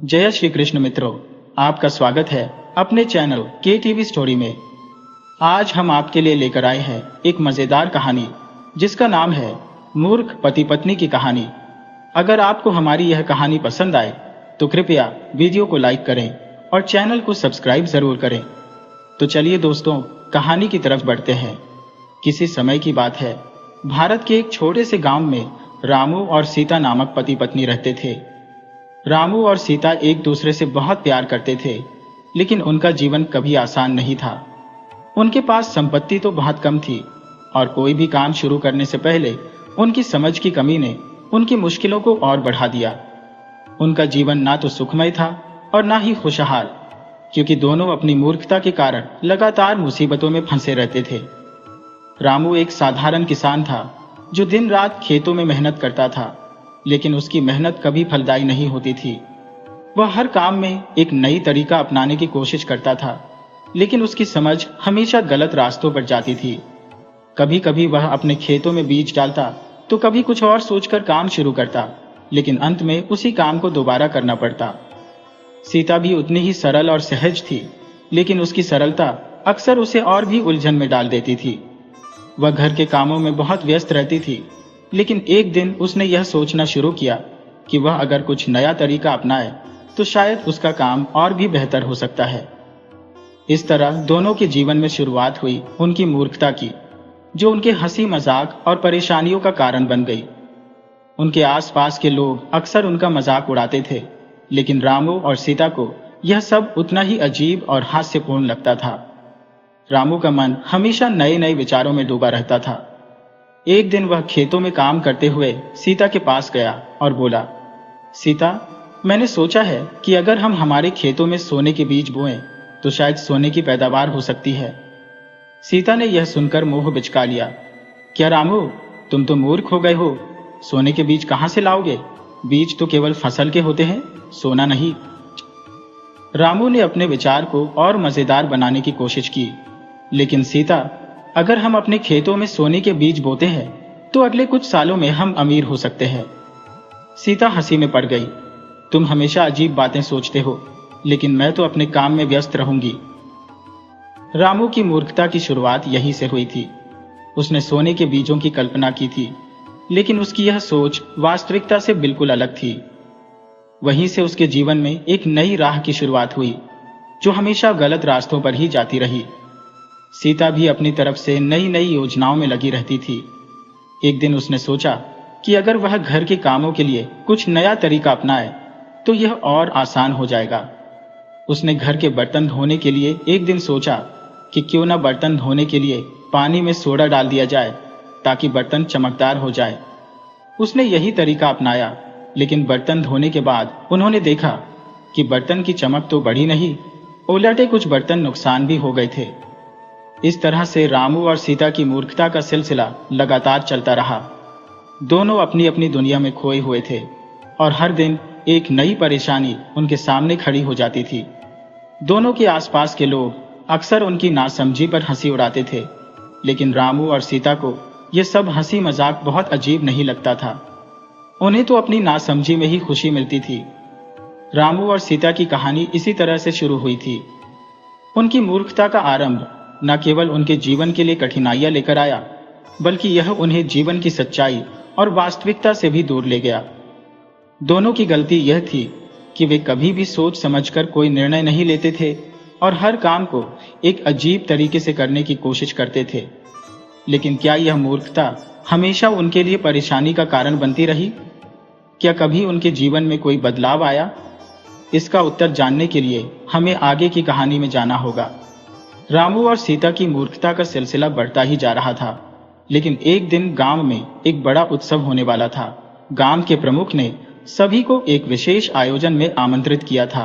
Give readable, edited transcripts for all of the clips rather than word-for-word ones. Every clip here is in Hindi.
जय श्री कृष्ण मित्रों, आपका स्वागत है अपने चैनल KTV स्टोरी में। आज हम आपके लिए लेकर आए हैं एक मजेदार कहानी जिसका नाम है मूर्ख पति पत्नी की कहानी। अगर आपको हमारी यह कहानी पसंद आए तो कृपया वीडियो को लाइक करें और चैनल को सब्सक्राइब जरूर करें। तो चलिए दोस्तों, कहानी की तरफ बढ़ते हैं। किसी समय की बात है, भारत के एक छोटे से गांव में रामू और सीता नामक पति पत्नी रहते थे। रामू और सीता एक दूसरे से बहुत प्यार करते थे, लेकिन उनका जीवन कभी आसान नहीं था। उनके पास संपत्ति तो बहुत कम थी और कोई भी काम शुरू करने से पहले उनकी समझ की कमी ने उनकी मुश्किलों को और बढ़ा दिया। उनका जीवन ना तो सुखमय था और ना ही खुशहाल, क्योंकि दोनों अपनी मूर्खता के कारण लगातार मुसीबतों में फंसे रहते थे। रामू एक साधारण किसान था जो दिन रात खेतों में मेहनत करता था, लेकिन उसकी मेहनत कभी फलदायी नहीं होती थी। वह हर काम में एक नई तरीका अपनाने की कोशिश करता था, लेकिन उसकी समझ हमेशा गलत रास्तों पर जाती थी। कभी कभी वह अपने खेतों में बीज डालता तो कभी कुछ और सोचकर काम शुरू करता, लेकिन अंत में उसी काम को दोबारा करना पड़ता। सीता भी उतनी ही सरल और सहज थी, लेकिन उसकी सरलता अक्सर उसे और भी उलझन में डाल देती थी। वह घर के कामों में बहुत व्यस्त रहती थी, लेकिन एक दिन उसने यह सोचना शुरू किया कि वह अगर कुछ नया तरीका अपनाए तो शायद उसका काम और भी बेहतर हो सकता है। इस तरह दोनों के जीवन में शुरुआत हुई उनकी मूर्खता की, जो उनके हंसी मजाक और परेशानियों का कारण बन गई। उनके आसपास के लोग अक्सर उनका मजाक उड़ाते थे, लेकिन रामू और सीता को यह सब उतना ही अजीब और हास्यपूर्ण लगता था। रामू का मन हमेशा नए नए विचारों में डूबा रहता था। एक दिन वह खेतों में काम करते हुए सीता के पास गया और बोला, सीता, मैंने सोचा है कि अगर हम हमारे खेतों में सोने के बीज बोएं तो शायद सोने की पैदावार हो सकती है। सीता ने यह सुनकर मुंह बिचका लिया। क्या रामू, तुम तो मूर्ख हो गए हो। सोने के बीज कहां से लाओगे? बीज तो केवल फसल के होते हैं, सोना नहीं। रामू ने अपने विचार को और मजेदार बनाने की कोशिश की, लेकिन सीता, अगर हम अपने खेतों में सोने के बीज बोते हैं तो अगले कुछ सालों में हम अमीर हो सकते हैं। सीता हंसी में पड़ गई। तुम हमेशा अजीब बातें सोचते हो, लेकिन मैं तो अपने काम में व्यस्त रहूंगी। रामू की मूर्खता की शुरुआत यहीं से हुई थी। उसने सोने के बीजों की कल्पना की थी, लेकिन उसकी यह सोच वास्तविकता से बिल्कुल अलग थी। वहीं से उसके जीवन में एक नई राह की शुरुआत हुई, जो हमेशा गलत रास्तों पर ही जाती रही। सीता भी अपनी तरफ से नई नई योजनाओं में लगी रहती थी। एक दिन उसने सोचा कि अगर वह घर के कामों के लिए कुछ नया तरीका अपनाए तो यह और आसान हो जाएगा। उसने घर के बर्तन धोने के लिए एक दिन सोचा कि क्यों न बर्तन धोने के लिए पानी में सोडा डाल दिया जाए ताकि बर्तन चमकदार हो जाए। उसने यही तरीका अपनाया, लेकिन बर्तन धोने के बाद उन्होंने देखा कि बर्तन की चमक तो बढ़ी नहीं, उलटे कुछ बर्तन नुकसान भी हो गए थे। इस तरह से रामू और सीता की मूर्खता का सिलसिला लगातार चलता रहा। दोनों अपनी अपनी दुनिया में खोए हुए थे और हर दिन एक नई परेशानी उनके सामने खड़ी हो जाती थी। दोनों के आसपास के लोग अक्सर उनकी नासमझी पर हंसी उड़ाते थे, लेकिन रामू और सीता को यह सब हंसी मजाक बहुत अजीब नहीं लगता था। उन्हें तो अपनी नासमझी में ही खुशी मिलती थी। रामू और सीता की कहानी इसी तरह से शुरू हुई थी। उनकी मूर्खता का आरंभ न केवल उनके जीवन के लिए कठिनाइयां लेकर आया, बल्कि यह उन्हें जीवन की सच्चाई और वास्तविकता से भी दूर ले गया। दोनों की गलती यह थी कि वे कभी भी सोच समझकर कोई निर्णय नहीं लेते थे और हर काम को एक अजीब तरीके से करने की कोशिश करते थे। लेकिन क्या यह मूर्खता हमेशा उनके लिए परेशानी का कारण बनती रही? क्या कभी उनके जीवन में कोई बदलाव आया? इसका उत्तर जानने के लिए हमें आगे की कहानी में जाना होगा। रामू और सीता की मूर्खता का सिलसिला बढ़ता ही जा रहा था, लेकिन एक दिन गांव में एक बड़ा उत्सव होने वाला था। गांव के प्रमुख ने सभी को एक विशेष आयोजन में आमंत्रित किया था,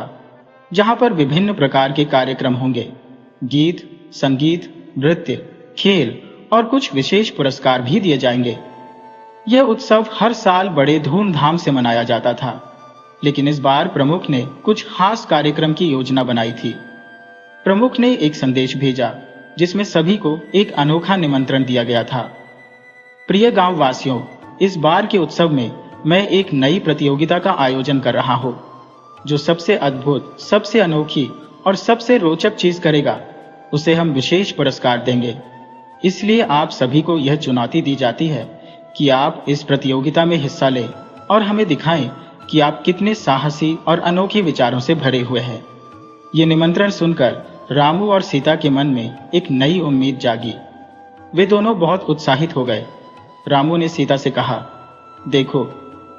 जहां पर विभिन्न प्रकार के कार्यक्रम होंगे। गीत, संगीत, नृत्य, खेल और कुछ विशेष पुरस्कार भी दिए जाएंगे। यह उत्सव हर साल बड़े धूमधाम से मनाया जाता था, लेकिन इस बार प्रमुख ने कुछ खास कार्यक्रम की योजना बनाई थी। प्रमुख ने एक संदेश भेजा जिसमें सभी को एक अनोखा निमंत्रण दिया गया था। प्रिय गांव वासियों, इस बार के उत्सव में मैं एक नई प्रतियोगिता का आयोजन कर रहा हूं। जो सबसे अद्भुत, सबसे अनोखी और सबसे रोचक चीज करेगा उसे हम विशेष पुरस्कार देंगे। इसलिए आप सभी को यह चुनौती दी जाती है कि आप इस प्रतियोगिता में हिस्सा लें और हमें दिखाएं कि आप कितने साहसी और अनोखे विचारों से भरे हुए हैं। ये निमंत्रण सुनकर रामू और सीता के मन में एक नई उम्मीद जागी। वे दोनों बहुत उत्साहित हो गए। रामू ने सीता से कहा, देखो,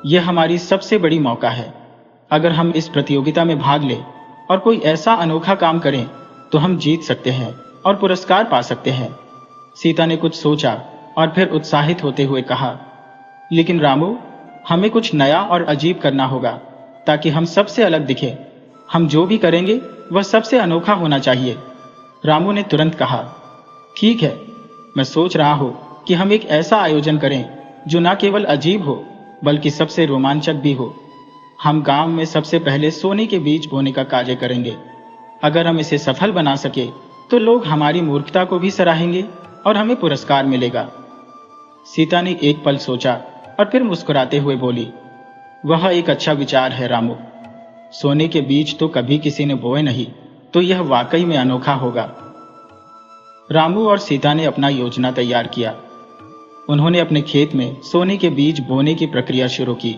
यह हमारी सबसे बड़ी मौका है। अगर हम इस प्रतियोगिता में भाग लें और कोई ऐसा अनोखा काम करें तो हम जीत सकते हैं और पुरस्कार पा सकते हैं। सीता ने कुछ सोचा और फिर उत्साहित होते हुए कहा, लेकिन रामू, हमें कुछ नया और अजीब करना होगा ताकि हम सबसे अलग दिखें। हम जो भी करेंगे वह सबसे अनोखा होना चाहिए। रामू ने तुरंत कहा, ठीक है, मैं सोच रहा हूं कि हम एक ऐसा आयोजन करें जो न केवल अजीब हो बल्कि सबसे रोमांचक भी हो। हम गांव में सबसे पहले सोने के बीज बोने का कार्य करेंगे। अगर हम इसे सफल बना सके तो लोग हमारी मूर्खता को भी सराहेंगे और हमें पुरस्कार मिलेगा। सीता ने एक पल सोचा और फिर मुस्कुराते हुए बोली, वह एक अच्छा विचार है रामू। सोने के बीज तो कभी किसी ने बोए नहीं, तो यह वाकई में अनोखा होगा। रामू और सीता ने अपना योजना तैयार किया। उन्होंने अपने खेत में सोने के बीज बोने की प्रक्रिया शुरू की।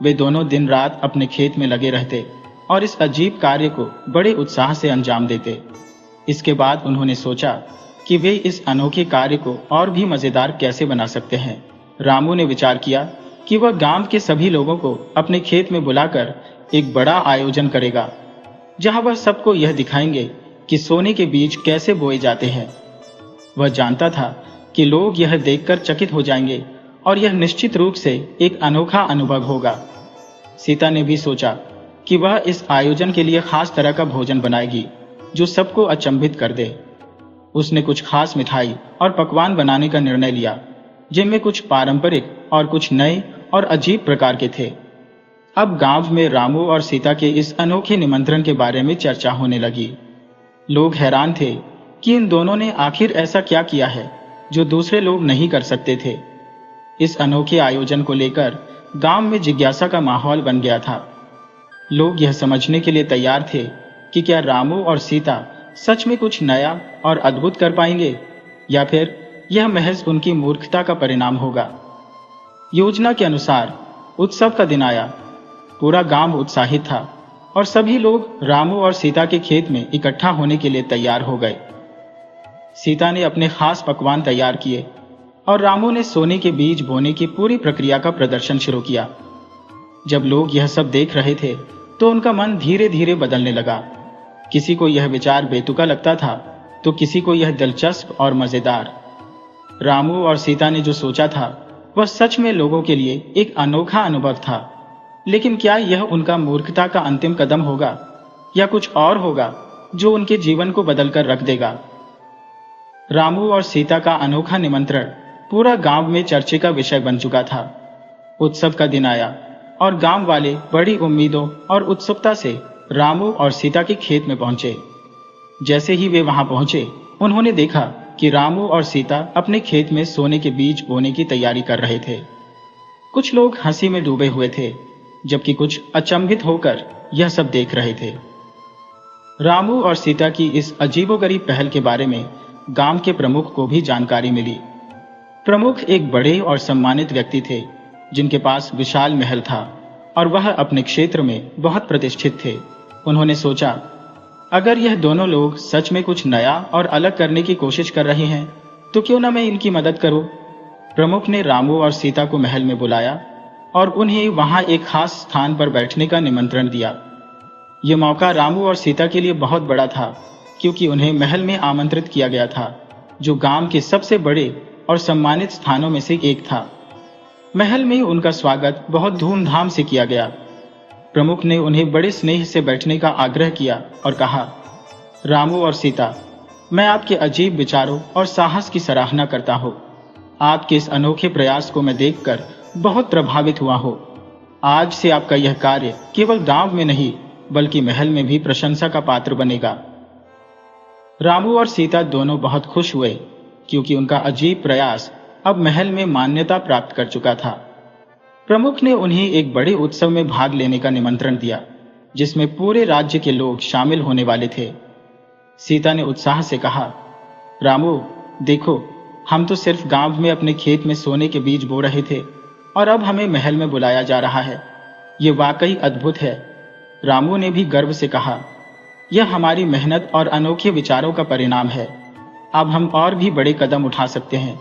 वे दोनों दिन रात अपने खेत में लगे रहते और इस अजीब कार्य को बड़े उत्साह से अंजाम देते। इसके बाद उन्होंने सोचा कि वे इस अनोखे कार्य को और भी मजेदार कैसे बना सकते हैं। रामू ने विचार किया कि वह गांव के सभी लोगों को अपने खेत में बुलाकर एक बड़ा आयोजन करेगा, जहां वह सबको यह दिखाएंगे कि सोने के बीज कैसे बोए जाते हैं। वह जानता था कि लोग यह देखकर चकित हो जाएंगे और यह निश्चित रूप से एक अनोखा अनुभव होगा। सीता ने भी सोचा कि वह इस आयोजन के लिए खास तरह का भोजन बनाएगी जो सबको अचंभित कर दे। उसने कुछ खास मिठाई और पकवान बनाने का निर्णय लिया, जिनमें कुछ पारंपरिक और कुछ नए और अजीब प्रकार के थे। अब गांव में रामू और सीता के इस अनोखे निमंत्रण के बारे में चर्चा होने लगी। लोग हैरान थे कि इन दोनों ने आखिर ऐसा क्या किया है जो दूसरे लोग नहीं कर सकते थे। इस अनोखे आयोजन को लेकर गांव में जिज्ञासा का माहौल बन गया था। लोग यह समझने के लिए तैयार थे कि क्या रामू और सीता सच में कुछ नया और अद्भुत कर पाएंगे या फिर यह महज उनकी मूर्खता का परिणाम होगा। योजना के अनुसार उत्सव का दिन आया। पूरा गांव उत्साहित था और सभी लोग रामू और सीता के खेत में इकट्ठा होने के लिए तैयार हो गए। सीता ने अपने खास पकवान तैयार किए और रामू ने सोने के बीज बोने की पूरी प्रक्रिया का प्रदर्शन शुरू किया। जब लोग यह सब देख रहे थे तो उनका मन धीरे धीरे बदलने लगा। किसी को यह विचार बेतुका लगता था तो किसी को यह दिलचस्प और मजेदार। रामू और सीता ने जो सोचा था वह सच में लोगों के लिए एक अनोखा अनुभव था। लेकिन क्या यह उनका मूर्खता का अंतिम कदम होगा या कुछ और होगा जो उनके जीवन को बदलकर रख देगा। रामू और सीता का अनोखा निमंत्रण पूरा गांव में चर्चे का विषय बन चुका था। उत्सव का दिन आया और गांव वाले बड़ी उम्मीदों और उत्सुकता से रामू और सीता के खेत में पहुंचे। जैसे ही वे वहां पहुंचे, उन्होंने देखा कि रामू और सीता अपने खेत में सोने के बीज बोने की तैयारी कर रहे थे। कुछ लोग हंसी में डूबे हुए थे, जबकि कुछ अचंभित होकर यह सब देख रहे थे। रामू और सीता की इस अजीबोगरीब पहल के बारे में गांव के प्रमुख को भी जानकारी मिली। प्रमुख एक बड़े और सम्मानित व्यक्ति थे जिनके पास विशाल महल था और वह अपने क्षेत्र में बहुत प्रतिष्ठित थे। उन्होंने सोचा, अगर यह दोनों लोग सच में कुछ नया और अलग करने की कोशिश कर रहे हैं तो क्यों न मैं इनकी मदद करूं। प्रमुख ने रामू और सीता को महल में बुलाया और उन्हें वहां एक खास स्थान पर बैठने का निमंत्रण दिया। यह मौका रामू और सीता के लिए बहुत बड़ा था, क्योंकि उन्हें महल में आमंत्रित किया गया था, जो गांव के सबसे बड़े और सम्मानित स्थानों में से एक था। महल में उनका स्वागत बहुत धूमधाम से किया गया। प्रमुख ने उन्हें बड़े स्नेह से बैठने का आग्रह किया और कहा, रामू और सीता, मैं आपके अजीब विचारों और साहस की सराहना करता हूं। आपके इस अनोखे प्रयास को मैं देखकर बहुत प्रभावित हुआ हूं। आज से आपका यह कार्य केवल गांव में नहीं बल्कि महल में भी प्रशंसा का पात्र बनेगा। रामू और सीता दोनों बहुत खुश हुए, क्योंकि उनका अजीब प्रयास अब महल में मान्यता प्राप्त कर चुका था। प्रमुख ने उन्हें एक बड़े उत्सव में भाग लेने का निमंत्रण दिया, जिसमें पूरे राज्य के लोग शामिल होने वाले थे। सीता ने उत्साह से कहा, रामू देखो, हम तो सिर्फ गांव में अपने खेत में सोने के बीज बो रहे थे और अब हमें महल में बुलाया जा रहा है। ये वाकई अद्भुत है। रामू ने भी गर्व से कहा, यह हमारी मेहनत और अनोखे विचारों का परिणाम है। अब हम और भी बड़े कदम उठा सकते हैं।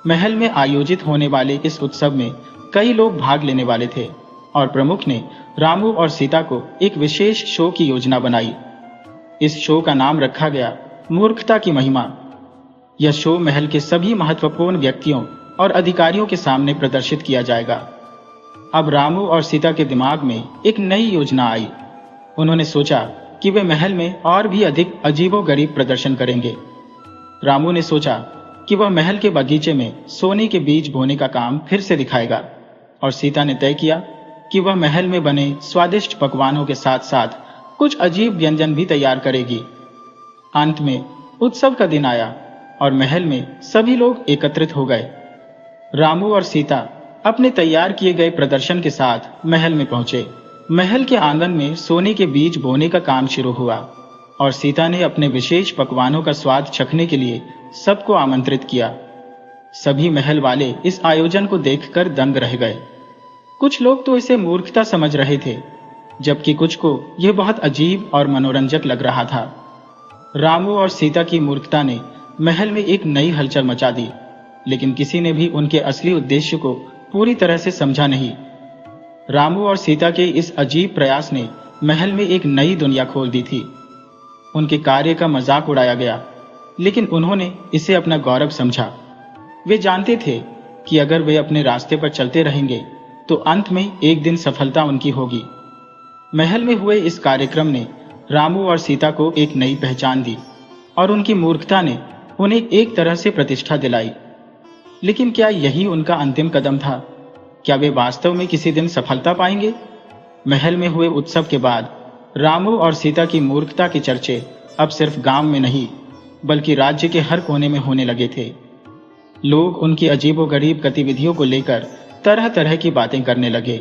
महल में आयोजित होने वाले इस उत्सव में कई लोग भाग लेने वाले थे और प्रमुख ने रामू और सीता को एक विशेष शो की योजना बनाई। इस शो का नाम रखा गया मूर्खता की महिमा। यह शो महल के सभी महत्वपूर्ण व्यक्तियों और अधिकारियों के सामने प्रदर्शित किया जाएगा। अब रामू और सीता के दिमाग में एक नई योजना आई। उन्होंने सोचा कि वे महल में और भी अधिक अजीबोगरीब प्रदर्शन करेंगे। रामू ने सोचा कि वह महल के बगीचे में सोने के बीज बोने का काम फिर से दिखाएगा और सीता ने तय किया कि वह महल में बने स्वादिष्ट पकवानों के साथ साथ कुछ अजीब व्यंजन भी तैयार करेगी। अंत में उत्सव का दिन आया और महल में सभी लोग एकत्रित हो गए। रामू और सीता अपने तैयार किए गए प्रदर्शन के साथ महल में पहुंचे। महल के आंगन में सोने के बीज बोने का काम शुरू हुआ और सीता ने अपने विशेष पकवानों का स्वाद चखने के लिए सबको आमंत्रित किया। सभी महल वाले इस आयोजन को देखकर दंग रह गए। कुछ लोग तो इसे मूर्खता समझ रहे थे, जबकि कुछ को यह बहुत अजीब और मनोरंजक लग रहा था। रामू और सीता की मूर्खता ने महल में एक नई हलचल मचा दी, लेकिन किसी ने भी उनके असली उद्देश्य को पूरी तरह से समझा नहीं। रामू और सीता के इस अजीब प्रयास ने महल में एक नई दुनिया खोल दी थी। उनके कार्य का मजाक उड़ाया गया, लेकिन उन्होंने इसे अपना गौरव समझा। वे जानते थे कि अगर वे अपने रास्ते पर चलते रहेंगे तो अंत में एक दिन सफलता उनकी होगी। महल में हुए इस कार्यक्रम ने रामू और सीता को एक नई पहचान दी और उनकी मूर्खता ने उन्हें एक तरह से प्रतिष्ठा दिलाई। लेकिन क्या यही उनका अंतिम कदम था? क्या वे वास्तव में किसी दिन सफलता पाएंगे? महल में हुए उत्सव के बाद रामू और सीता की मूर्खता के चर्चे अब सिर्फ गांव में नहीं, बल्कि राज्य के हर कोने में होने लगे थे। लोग उनकी अजीबोगरीब गतिविधियों को लेकर तरह तरह की बातें करने लगे।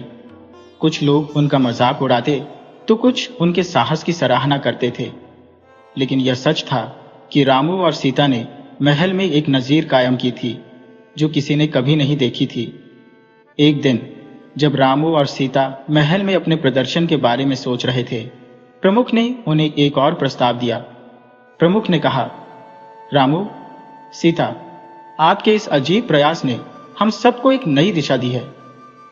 कुछ लोग उनका मजाक उड़ाते तो कुछ उनके साहस की सराहना करते थे। लेकिन यह सच था कि रामू और सीता ने महल में एक नजीर कायम की थी जो किसी ने कभी नहीं देखी थी। एक दिन जब रामू और सीता महल में अपने प्रदर्शन के बारे में सोच रहे थे, प्रमुख ने उन्हें एक और प्रस्ताव दिया। प्रमुख ने कहा, रामू, सीता, आपके इस अजीब प्रयास ने हम सबको एक नई दिशा दी है।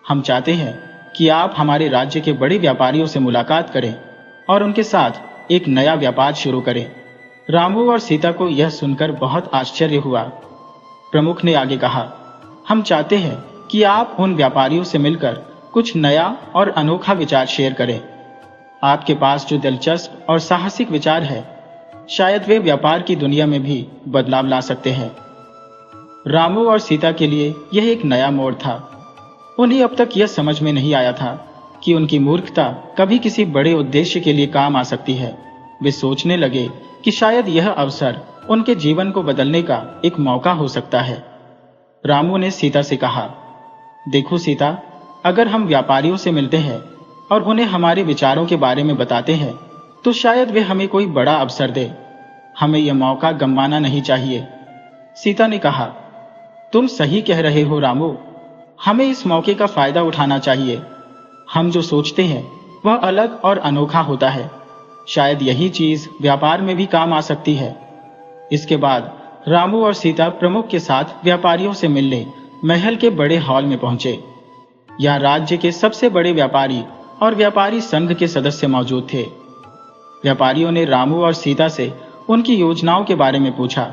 हम चाहते हैं कि आप हमारे राज्य के बड़े व्यापारियों से मुलाकात करें और उनके साथ एक नया व्यापार शुरू करें। रामू और सीता को यह सुनकर बहुत आश्चर्य हुआ। प्रमुख ने आगे कहा, हम चाहते हैं कि आप उन व्यापारियों से मिलकर कुछ नया और अनोखा विचार शेयर करें। आपके पास जो दिलचस्प और साहसिक विचार है, शायद वे व्यापार की दुनिया में भी बदलाव ला सकते हैं। रामू और सीता के लिए यह एक नया मोड़ था। उन्हें अब तक यह समझ में नहीं आया था कि उनकी मूर्खता कभी किसी बड़े उद्देश्य के लिए काम आ सकती है। वे सोचने लगे कि शायद यह अवसर उनके जीवन को बदलने का एक मौका हो सकता है। रामू ने सीता से कहा, देखो सीता, अगर हम व्यापारियों से मिलते हैं और उन्हें हमारे विचारों के बारे में बताते हैं तो शायद वे हमें कोई बड़ा अवसर दे। हमें यह मौका गंवाना नहीं चाहिए। सीता ने कहा, तुम सही कह रहे हो रामू, हमें इस मौके का फायदा उठाना चाहिए। हम जो सोचते हैं वह अलग और अनोखा होता है। शायद यही चीज व्यापार में भी काम आ सकती है। इसके बाद रामू और सीता प्रमुख के साथ व्यापारियों से मिलने महल के बड़े हॉल में पहुंचे। यहाँ राज्य के सबसे बड़े व्यापारी और व्यापारी संघ के सदस्य मौजूद थे। व्यापारियों ने रामू और सीता से उनकी योजनाओं के बारे में पूछा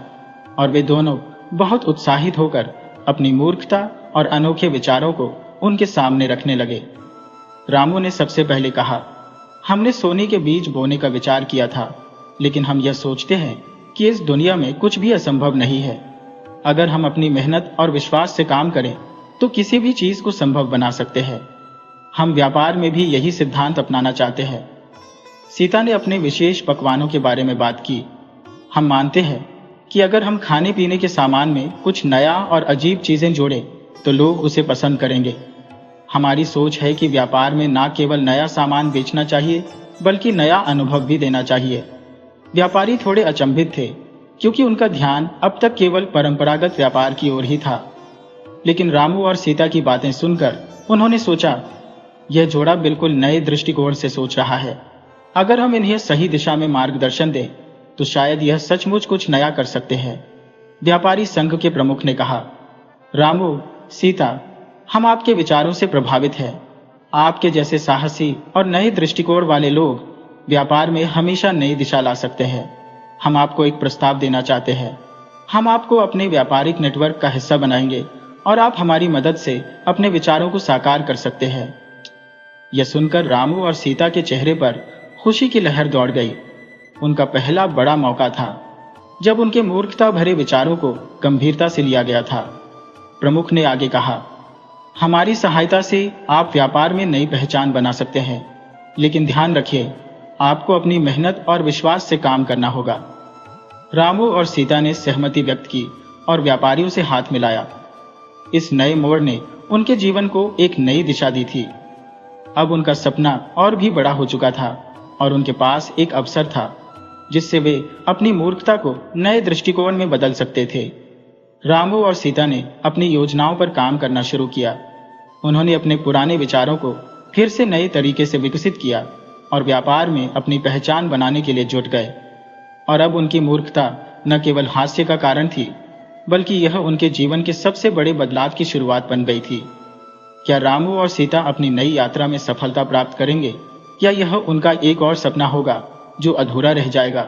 और वे दोनों बहुत उत्साहित होकर अपनी मूर्खता और अनोखे विचारों को उनके सामने रखने लगे। रामू ने सबसे पहले कहा, हमने सोने के बीज बोने का विचार किया था, लेकिन हम यह सोचते हैं कि इस दुनिया में कुछ भी असंभव नहीं है। अगर हम अपनी मेहनत और विश्वास से काम करें तो किसी भी चीज को संभव बना सकते हैं। हम व्यापार में भी यही सिद्धांत अपनाना चाहते हैं। सीता ने अपने विशेष पकवानों के बारे में बात की। हम मानते हैं कि अगर हम खाने पीने के सामान में कुछ नया और अजीब चीजें जोड़ें तो लोग उसे पसंद करेंगे। हमारी सोच है कि व्यापार में न केवल नया सामान बेचना चाहिए, बल्कि नया अनुभव भी देना चाहिए। व्यापारी थोड़े अचंभित थे, क्योंकि उनका ध्यान अब तक केवल परंपरागत व्यापार की ओर ही था। लेकिन रामू और सीता की बातें सुनकर उन्होंने सोचा, यह जोड़ा बिल्कुल नए दृष्टिकोण से सोच रहा है। अगर हम इन्हें सही दिशा में मार्गदर्शन दें तो शायद यह सचमुच कुछ नया कर सकते हैं। व्यापारी संघ के प्रमुख ने कहा, रामू, सीता, हम आपके विचारों से प्रभावित हैं। आपके जैसे साहसी और नए दृष्टिकोण वाले लोग व्यापार में हमेशा नई दिशा ला सकते हैं। हम आपको एक प्रस्ताव देना चाहते हैं। हम आपको अपने व्यापारिक नेटवर्क का हिस्सा बनाएंगे और आप हमारी मदद से अपने विचारों को साकार कर सकते हैं। यह सुनकर रामू और सीता के चेहरे पर खुशी की लहर दौड़ गई। उनका पहला बड़ा मौका था जब उनके मूर्खता भरे विचारों को गंभीरता से लिया गया था। प्रमुख ने आगे कहा, हमारी सहायता से आप व्यापार में नई पहचान बना सकते हैं, लेकिन ध्यान रखिए, आपको अपनी मेहनत और विश्वास से काम करना होगा। रामू और सीता ने सहमति व्यक्त की और व्यापारियों से हाथ मिलाया। इस नए मोड़ ने उनके जीवन को एक नई दिशा दी थी। अब उनका सपना और भी बड़ा हो चुका था और उनके पास एक अवसर था जिससे वे अपनी मूर्खता को नए दृष्टिकोण में बदल सकते थे। रामू और सीता ने अपनी योजनाओं पर काम करना शुरू किया। उन्होंने अपने पुराने विचारों को फिर से नए तरीके से विकसित किया और व्यापार में अपनी पहचान बनाने के लिए जुट गए। और अब उनकी मूर्खता न केवल हास्य का कारण थी, बल्कि यह उनके जीवन के सबसे बड़े बदलाव की शुरुआत बन गई थी। क्या रामू और सीता अपनी नई यात्रा में सफलता प्राप्त करेंगे, या यह उनका एक और सपना होगा जो अधूरा रह जाएगा?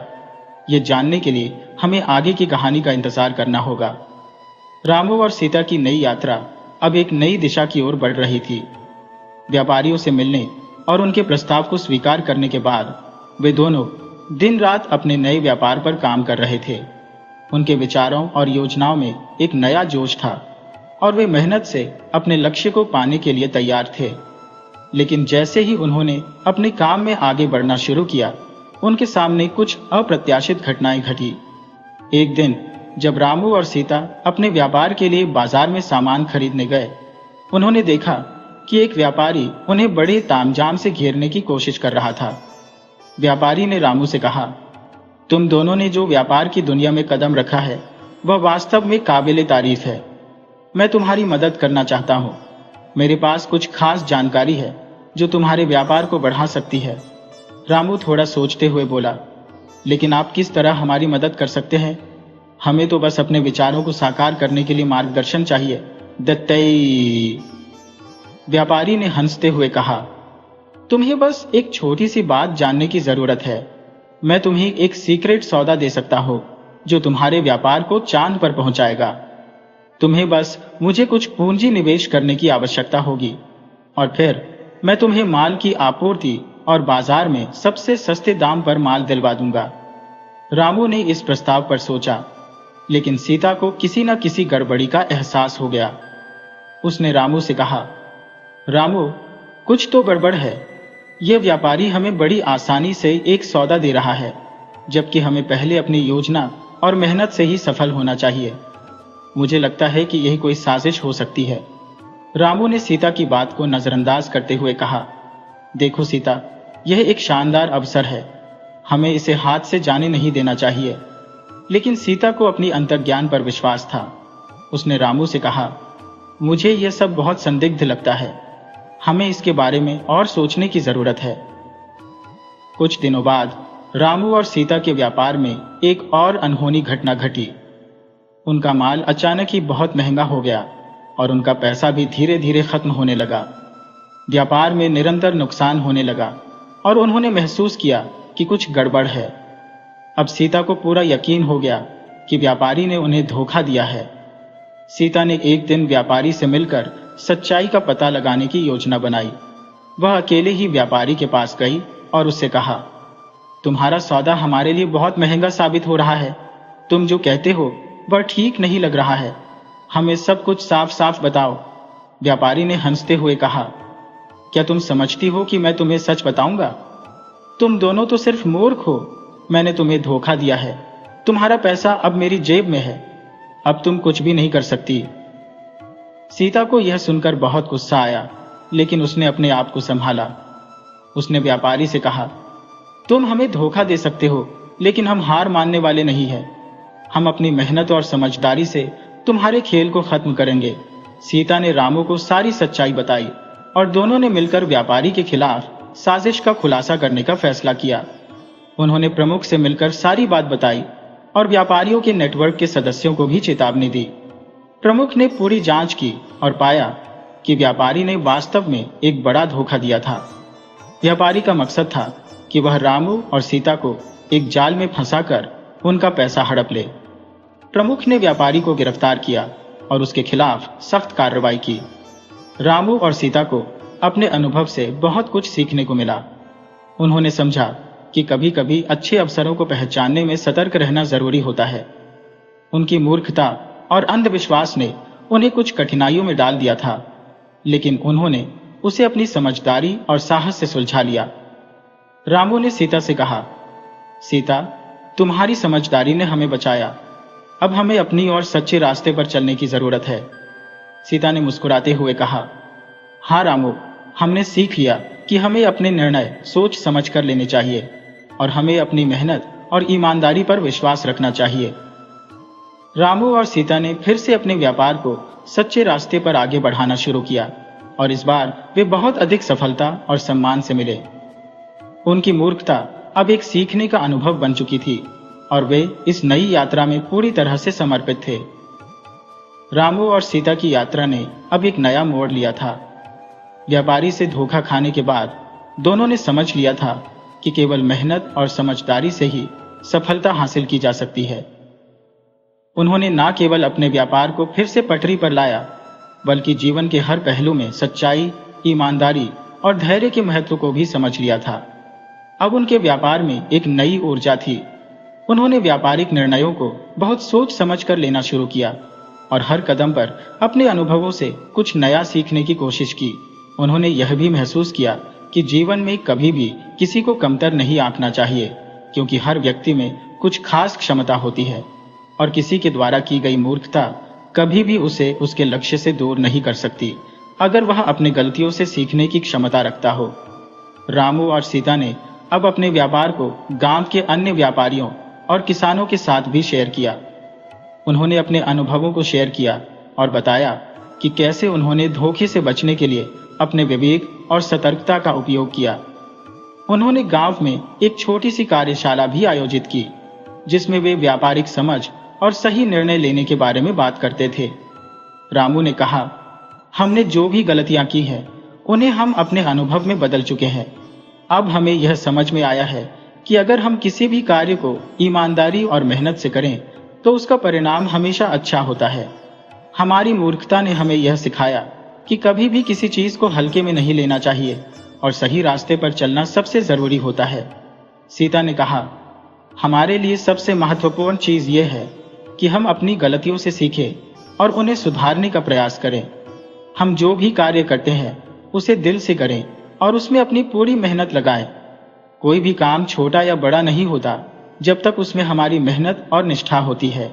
ये जानने के लिए हमें आगे की कहानी का इंतजार करना होगा। रामू और सीता की नई यात्रा अब एक नई दिशा की ओर बढ़ रही थी। व्यापारियों से मिलने और उनके प्रस्ताव को स्वीकार करने के बाद वे दोनों दिन रात अपने नए व्यापार पर काम कर रहे थे। उनके विचारों और योजनाओं में एक नया जोश था और वे मेहनत से अपने लक्ष्य को पाने के लिए तैयार थे। लेकिन जैसे ही उन्होंने अपने काम में आगे बढ़ना शुरू किया, उनके सामने कुछ अप्रत्याशित घटनाएं घटी। एक दिन जब रामू और सीता अपने व्यापार के लिए बाजार में सामान खरीदने गए, उन्होंने देखा कि एक व्यापारी उन्हें बड़े तामझाम से घेरने की कोशिश कर रहा था। व्यापारी ने रामू से कहा, तुम दोनों ने जो व्यापार की दुनिया में कदम रखा है वह वास्तव में काबिले तारीफ है। मैं तुम्हारी मदद करना चाहता हूँ। मेरे पास कुछ खास जानकारी है जो तुम्हारे व्यापार को बढ़ा सकती है। रामू थोड़ा सोचते हुए बोला, लेकिन आप किस तरह हमारी मदद कर सकते हैं? हमें तो बस अपने विचारों को साकार करने के लिए मार्गदर्शन चाहिए। दत्तई। व्यापारी ने हंसते हुए कहा, तुम्हें बस एक छोटी सी बात जानने की जरूरत है। मैं तुम्हें एक सीक्रेट सौदा दे सकता हूं जो तुम्हारे व्यापार को चांद पर पहुंचाएगा। तुम्हें बस मुझे कुछ पूंजी निवेश करने की आवश्यकता होगी और फिर मैं तुम्हें माल की आपूर्ति और बाजार में सबसे सस्ते दाम पर माल दिलवा दूंगा। रामू ने इस प्रस्ताव पर सोचा, लेकिन सीता को किसी न किसी गड़बड़ी का एहसास हो गया। उसने रामू से कहा, रामू, कुछ तो गड़बड़ है। यह व्यापारी हमें बड़ी आसानी से एक सौदा दे रहा है, जबकि हमें पहले अपनी योजना और मेहनत से ही सफल होना चाहिए। मुझे लगता है कि यही कोई साजिश हो सकती है। रामू ने सीता की बात को नजरअंदाज करते हुए कहा, देखो सीता, यह एक शानदार अवसर है। हमें इसे हाथ से जाने नहीं देना चाहिए। लेकिन सीता को अपनी अंतर्ज्ञान पर विश्वास था। उसने रामू से कहा, मुझे यह सब बहुत संदिग्ध लगता है। हमें इसके बारे में और सोचने की जरूरत है। कुछ दिनों बाद रामू और सीता के व्यापार में एक और अनहोनी घटना घटी। उनका माल अचानक ही बहुत महंगा हो गया और उनका पैसा भी धीरे धीरे खत्म होने लगा। व्यापार में निरंतर नुकसान होने लगा और उन्होंने महसूस किया कि कुछ गड़बड़ है। अब सीता को पूरा यकीन हो गया कि व्यापारी ने उन्हें धोखा दिया है। सीता ने एक दिन व्यापारी से मिलकर सच्चाई का पता लगाने की योजना बनाई। वह अकेले ही व्यापारी के पास गई और उससे कहा, तुम्हारा सौदा हमारे लिए बहुत महंगा साबित हो रहा है। तुम जो कहते हो वह ठीक नहीं लग रहा है। हमें सब कुछ साफ साफ बताओ। व्यापारी ने हंसते हुए कहा, क्या तुम समझती हो कि मैं तुम्हें सच बताऊंगा? तुम दोनों तो सिर्फ मूर्ख हो। मैंने तुम्हें धोखा दिया है। तुम्हारा पैसा अब मेरी जेब में है। अब तुम कुछ भी नहीं कर सकती। सीता को यह सुनकर बहुत गुस्सा आया, लेकिन उसने अपने आप को संभाला। उसने व्यापारी से कहा, तुम हमें धोखा दे सकते हो, लेकिन हम हार मानने वाले नहीं हैं। हम अपनी मेहनत और समझदारी से तुम्हारे खेल को खत्म करेंगे। सीता ने रामू को सारी सच्चाई बताई और दोनों ने मिलकर व्यापारी के खिलाफ साजिश का खुलासा करने का फैसला किया। उन्होंने प्रमुख से मिलकर सारी बात बताई और व्यापारियों के नेटवर्क के सदस्यों को भी चेतावनी दी। प्रमुख ने पूरी जांच की और पाया कि व्यापारी ने वास्तव में एक बड़ा धोखा दिया था। व्यापारी का मकसद था कि वह रामू और सीता को एक जाल में फंसाकर उनका पैसा हड़प ले। प्रमुख ने व्यापारी को गिरफ्तार किया और उसके खिलाफ सख्त कार्रवाई की। रामू और सीता को अपने अनुभव से बहुत कुछ सीखने को मिला। उन्होंने समझा कि कभी कभी अच्छे अवसरों को पहचानने में सतर्क रहना जरूरी होता है। उनकी मूर्खता और अंधविश्वास ने उन्हें कुछ कठिनाइयों में डाल दिया था, लेकिन उन्होंने उसे अपनी समझदारी और साहस से सुलझा लिया। रामू ने सीता से कहा, सीता, तुम्हारी समझदारी ने हमें बचाया। अब हमें अपनी और सच्चे रास्ते पर चलने की जरूरत है। सीता ने मुस्कुराते हुए कहा, हाँ रामू, हमने सीख लिया कि हमें अपने निर्णय सोच समझ कर लेने चाहिए और हमें अपनी मेहनत और ईमानदारी पर विश्वास रखना चाहिए। रामू और सीता ने फिर से अपने व्यापार को सच्चे रास्ते पर आगे बढ़ाना शुरू किया और इस बार वे बहुत अधिक सफलता और सम्मान से मिले। उनकी मूर्खता अब एक सीखने का अनुभव बन चुकी थी और वे इस नई यात्रा में पूरी तरह से समर्पित थे। रामू और सीता की यात्रा ने अब एक नया मोड़ लिया था। व्यापारी से धोखा खाने के बाद दोनों ने समझ लिया था कि केवल मेहनत और समझदारी से ही सफलता हासिल की जा सकती है। उन्होंने न केवल अपने व्यापार को फिर से पटरी पर लाया, बल्कि जीवन के हर पहलू में सच्चाई, ईमानदारी और धैर्य के महत्व को भी समझ लिया था। अब उनके व्यापार में एक नई ऊर्जा थी। उन्होंने व्यापारिक निर्णयों को बहुत सोच समझ कर लेना शुरू किया और हर कदम पर अपने अनुभवों से कुछ नया सीखने की कोशिश की। उन्होंने यह भी महसूस किया कि जीवन में कभी भी किसी को कमतर नहीं आंकना चाहिए, क्योंकि हर व्यक्ति में कुछ खास क्षमता होती है और किसी के द्वारा की गई मूर्खता कभी भी उसे उसके लक्ष्य से दूर नहीं कर सकती, अगर वह अपने गलतियों से सीखने की क्षमता रखता हो। रामू और सीता ने अब अपने व्यापार को गांव के अन्य व्यापारियों और किसानों के साथ भी शेयर किया। उन्होंने अपने अनुभवों को शेयर किया और बताया कि कैसे उन्होंने धोखे से बचने के लिए अपने विवेक और सतर्कता का उपयोग किया। उन्होंने गांव में एक छोटी सी कार्यशाला भी आयोजित की, जिसमें वे व्यापारिक समझ और सही निर्णय लेने के बारे में बात करते थे। रामू ने कहा, हमने जो भी गलतियां की हैं, उन्हें हम अपने अनुभव में बदल चुके हैं। अब हमें यह समझ में आया है कि अगर हम किसी भी कार्य को ईमानदारी और मेहनत से करें तो उसका परिणाम हमेशा अच्छा होता है। हमारी मूर्खता ने हमें यह सिखाया कि कभी भी किसी चीज को हल्के में नहीं लेना चाहिए और सही रास्ते पर चलना सबसे जरूरी होता है। सीता ने कहा, हमारे लिए सबसे महत्वपूर्ण चीज यह है कि हम अपनी गलतियों से सीखें और उन्हें सुधारने का प्रयास करें। हम जो भी कार्य करते हैं उसे दिल से करें और उसमें अपनी पूरी मेहनत लगाएं। कोई भी काम छोटा या बड़ा नहीं होता जब तक उसमें हमारी मेहनत और निष्ठा होती है।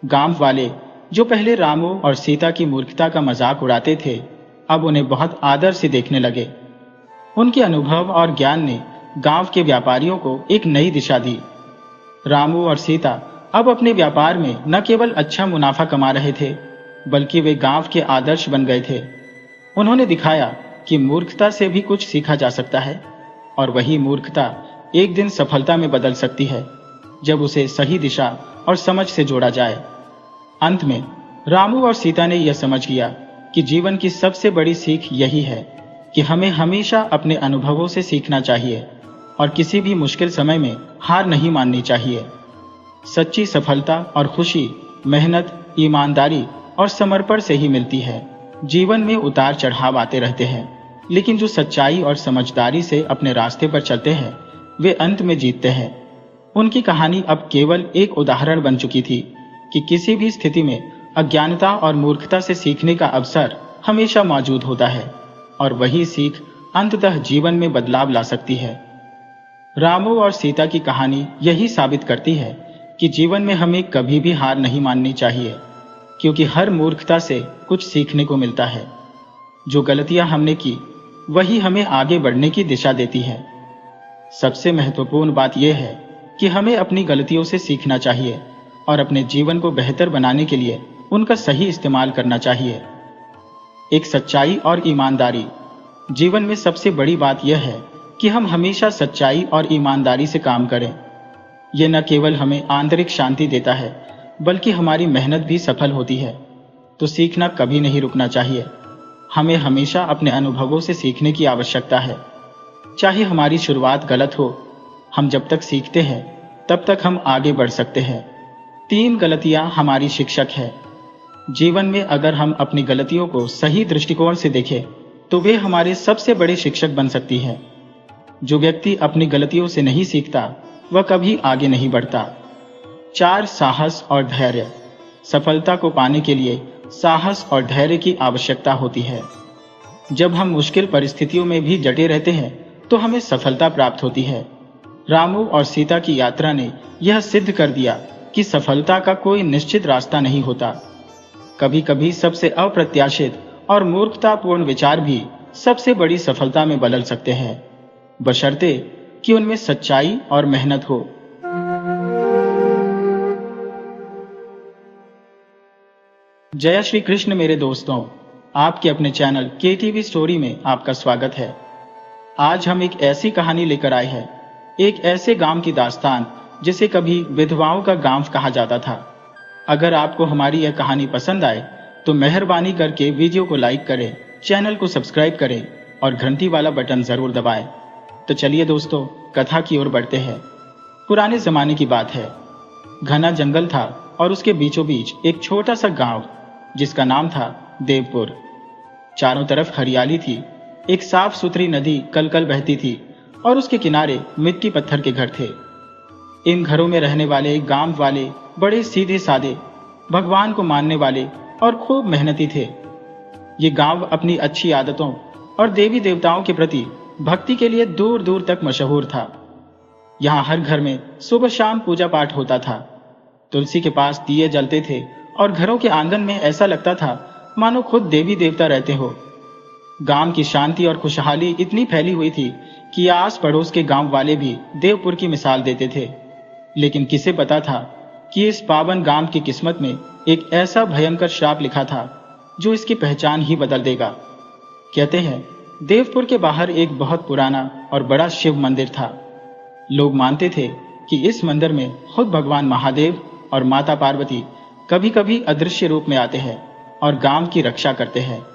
गांव वाले जो पहले रामू और सीता की मूर्खता का मजाक उड़ाते थे, अब उन्हें बहुत आदर से देखने लगे। उनके अनुभव और ज्ञान ने गांव के व्यापारियों को एक नई दिशा दी। रामू और सीता अब अपने व्यापार में न केवल अच्छा मुनाफा कमा रहे थे, बल्कि वे गांव के आदर्श बन गए थे। उन्होंने दिखाया कि मूर्खता से भी कुछ सीखा जा सकता है और वही मूर्खता एक दिन सफलता में बदल सकती है, जब उसे सही दिशा और समझ से जोड़ा जाए। अंत में रामू और सीता ने यह समझ लिया कि जीवन की सबसे बड़ी सीख यही है कि हमें हमेशा अपने अनुभवों से सीखना चाहिए और किसी भी मुश्किल समय में हार नहीं माननी चाहिए। सच्ची सफलता और खुशी मेहनत, ईमानदारी और समर्पण से ही मिलती है। जीवन में उतार चढ़ाव आते रहते हैं, लेकिन जो सच्चाई और समझदारी से अपने रास्ते पर चलते हैं वे अंत में जीतते हैं। उनकी कहानी अब केवल एक उदाहरण बन चुकी थी कि किसी भी स्थिति में अज्ञानता और मूर्खता से सीखने का अवसर हमेशा मौजूद होता है और वही सीख अंततः जीवन में बदलाव ला सकती है। रामू और सीता की कहानी यही साबित करती है कि जीवन में हमें कभी भी हार नहीं माननी चाहिए, क्योंकि हर मूर्खता से कुछ सीखने को मिलता है। जो गलतियां हमने की वही हमें आगे बढ़ने की दिशा देती है। सबसे महत्वपूर्ण बात यह है कि हमें अपनी गलतियों से सीखना चाहिए और अपने जीवन को बेहतर बनाने के लिए उनका सही इस्तेमाल करना चाहिए। एक सच्चाई और ईमानदारी। जीवन में सबसे बड़ी बात यह है कि हम हमेशा सच्चाई और ईमानदारी से काम करें। यह न केवल हमें आंतरिक शांति देता है, बल्कि हमारी मेहनत भी सफल होती है। तो सीखना कभी नहीं रुकना चाहिए। हमें हमेशा अपने अनुभवों से सीखने की आवश्यकता है। चाहे हमारी शुरुआत गलत हो, हम जब तक सीखते हैं तब तक हम आगे बढ़ सकते हैं। 3 गलतियां हमारी शिक्षक है। जीवन में अगर हम अपनी गलतियों को सही दृष्टिकोण से देखें तो वे हमारे सबसे बड़े शिक्षक बन सकती है। जो व्यक्ति अपनी गलतियों से नहीं सीखता वह कभी आगे नहीं बढ़ता। 4 साहस और धैर्य। सफलता को पाने के लिए साहस और धैर्य की आवश्यकता होती है। जब हम मुश्किल परिस्थितियों में भी डटे रहते हैं तो हमें सफलता प्राप्त होती है। रामू और सीता की यात्रा ने यह सिद्ध कर दिया कि सफलता का कोई निश्चित रास्ता नहीं होता। कभी कभी सबसे अप्रत्याशित और मूर्खतापूर्ण विचार भी सबसे बड़ी सफलता में बदल सकते हैं, बशर्ते कि उनमें सच्चाई और मेहनत हो। जय श्री कृष्ण मेरे दोस्तों, आपके अपने चैनल केटीवी स्टोरी में आपका स्वागत है। आज हम एक ऐसी कहानी लेकर आए हैं, एक ऐसे गांव की दास्तान जिसे कभी विधवाओं का गांव कहा जाता था। अगर आपको हमारी यह कहानी पसंद आए तो मेहरबानी करके वीडियो को लाइक करें, चैनल को सब्सक्राइब करें और घंटी वाला बटन जरूर दबाएं। तो चलिए दोस्तों, कथा की ओर बढ़ते हैं। पुराने जमाने की बात है। घना जंगल था और उसके बीचों बीच एक छोटा सा गांव जिसका नाम था देवपुर। चारों तरफ हरियाली थी। एक साफ सुथरी नदी कलकल बहती थी और उसके किनारे मिट्टी पत्थर के घर थे। इन घरों में रहने वाले गांव वाले बड़े सीधे साधे, भगवान को मानने वाले और खूब मेहनती थे। ये गांव अपनी अच्छी आदतों और देवी देवताओं के प्रति भक्ति के लिए दूर दूर तक मशहूर था। यहाँ हर घर में सुबह शाम पूजा पाठ होता था। तुलसी के पास दिए जलते थे और घरों के आंगन में ऐसा लगता था मानो खुद देवी देवता रहते हो। गांव की शांति और खुशहाली इतनी फैली हुई थी कि आस पड़ोस के गांव वाले भी देवपुर की मिसाल देते थे। लेकिन किसे पता था कि इस पावन गांव की किस्मत में एक ऐसा भयंकर श्राप लिखा था जो इसकी पहचान ही बदल देगा। कहते हैं देवपुर के बाहर एक बहुत पुराना और बड़ा शिव मंदिर था। लोग मानते थे कि इस मंदिर में खुद भगवान महादेव और माता पार्वती कभी कभी अदृश्य रूप में आते हैं और गांव की रक्षा करते हैं।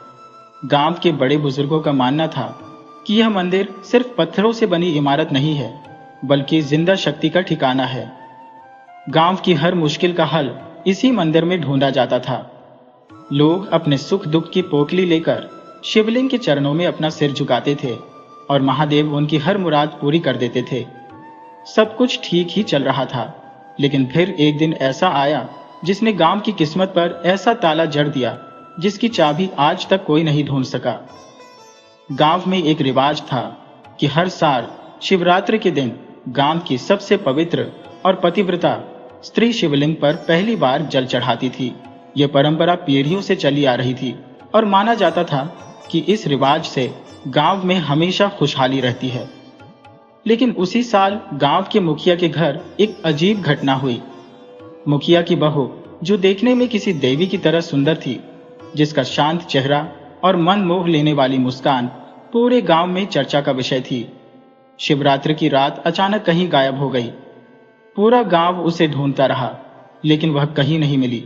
गांव के बड़े बुजुर्गों का मानना था कि यह मंदिर सिर्फ पत्थरों से बनी इमारत नहीं है, बल्कि जिंदा शक्ति का ठिकाना है। गांव की हर मुश्किल का हल इसी मंदिर में ढूंढा जाता था। लोग अपने सुख दुख की पोटली लेकर शिवलिंग के चरणों में अपना सिर झुकाते थे और महादेव उनकी हर मुराद पूरी कर देते थे। सब कुछ ठीक ही चल रहा था, लेकिन फिर एक दिन ऐसा आया जिसने गांव की किस्मत पर ऐसा ताला जड़ दिया जिसकी चाबी आज तक कोई नहीं ढूंढ सका। गांव में एक रिवाज था कि हर साल शिवरात्रि के दिन गांव की सबसे पवित्र और पतिव्रता स्त्री शिवलिंग पर पहली बार जल चढ़ाती थी। यह परंपरा पीढ़ियों से चली आ रही थी और माना जाता था कि इस रिवाज से गांव में हमेशा खुशहाली रहती है। लेकिन उसी साल गांव के मुखिया के घर एक अजीब घटना हुई। मुखिया की बहू, जो देखने में किसी देवी की तरह सुंदर थी, जिसका शांत चेहरा और मन मोह लेने वाली मुस्कान पूरे गांव में चर्चा का विषय थी, शिवरात्रि की रात अचानक कहीं गायब हो गई। पूरा गांव उसे ढूंढता रहा, लेकिन वह कहीं नहीं मिली।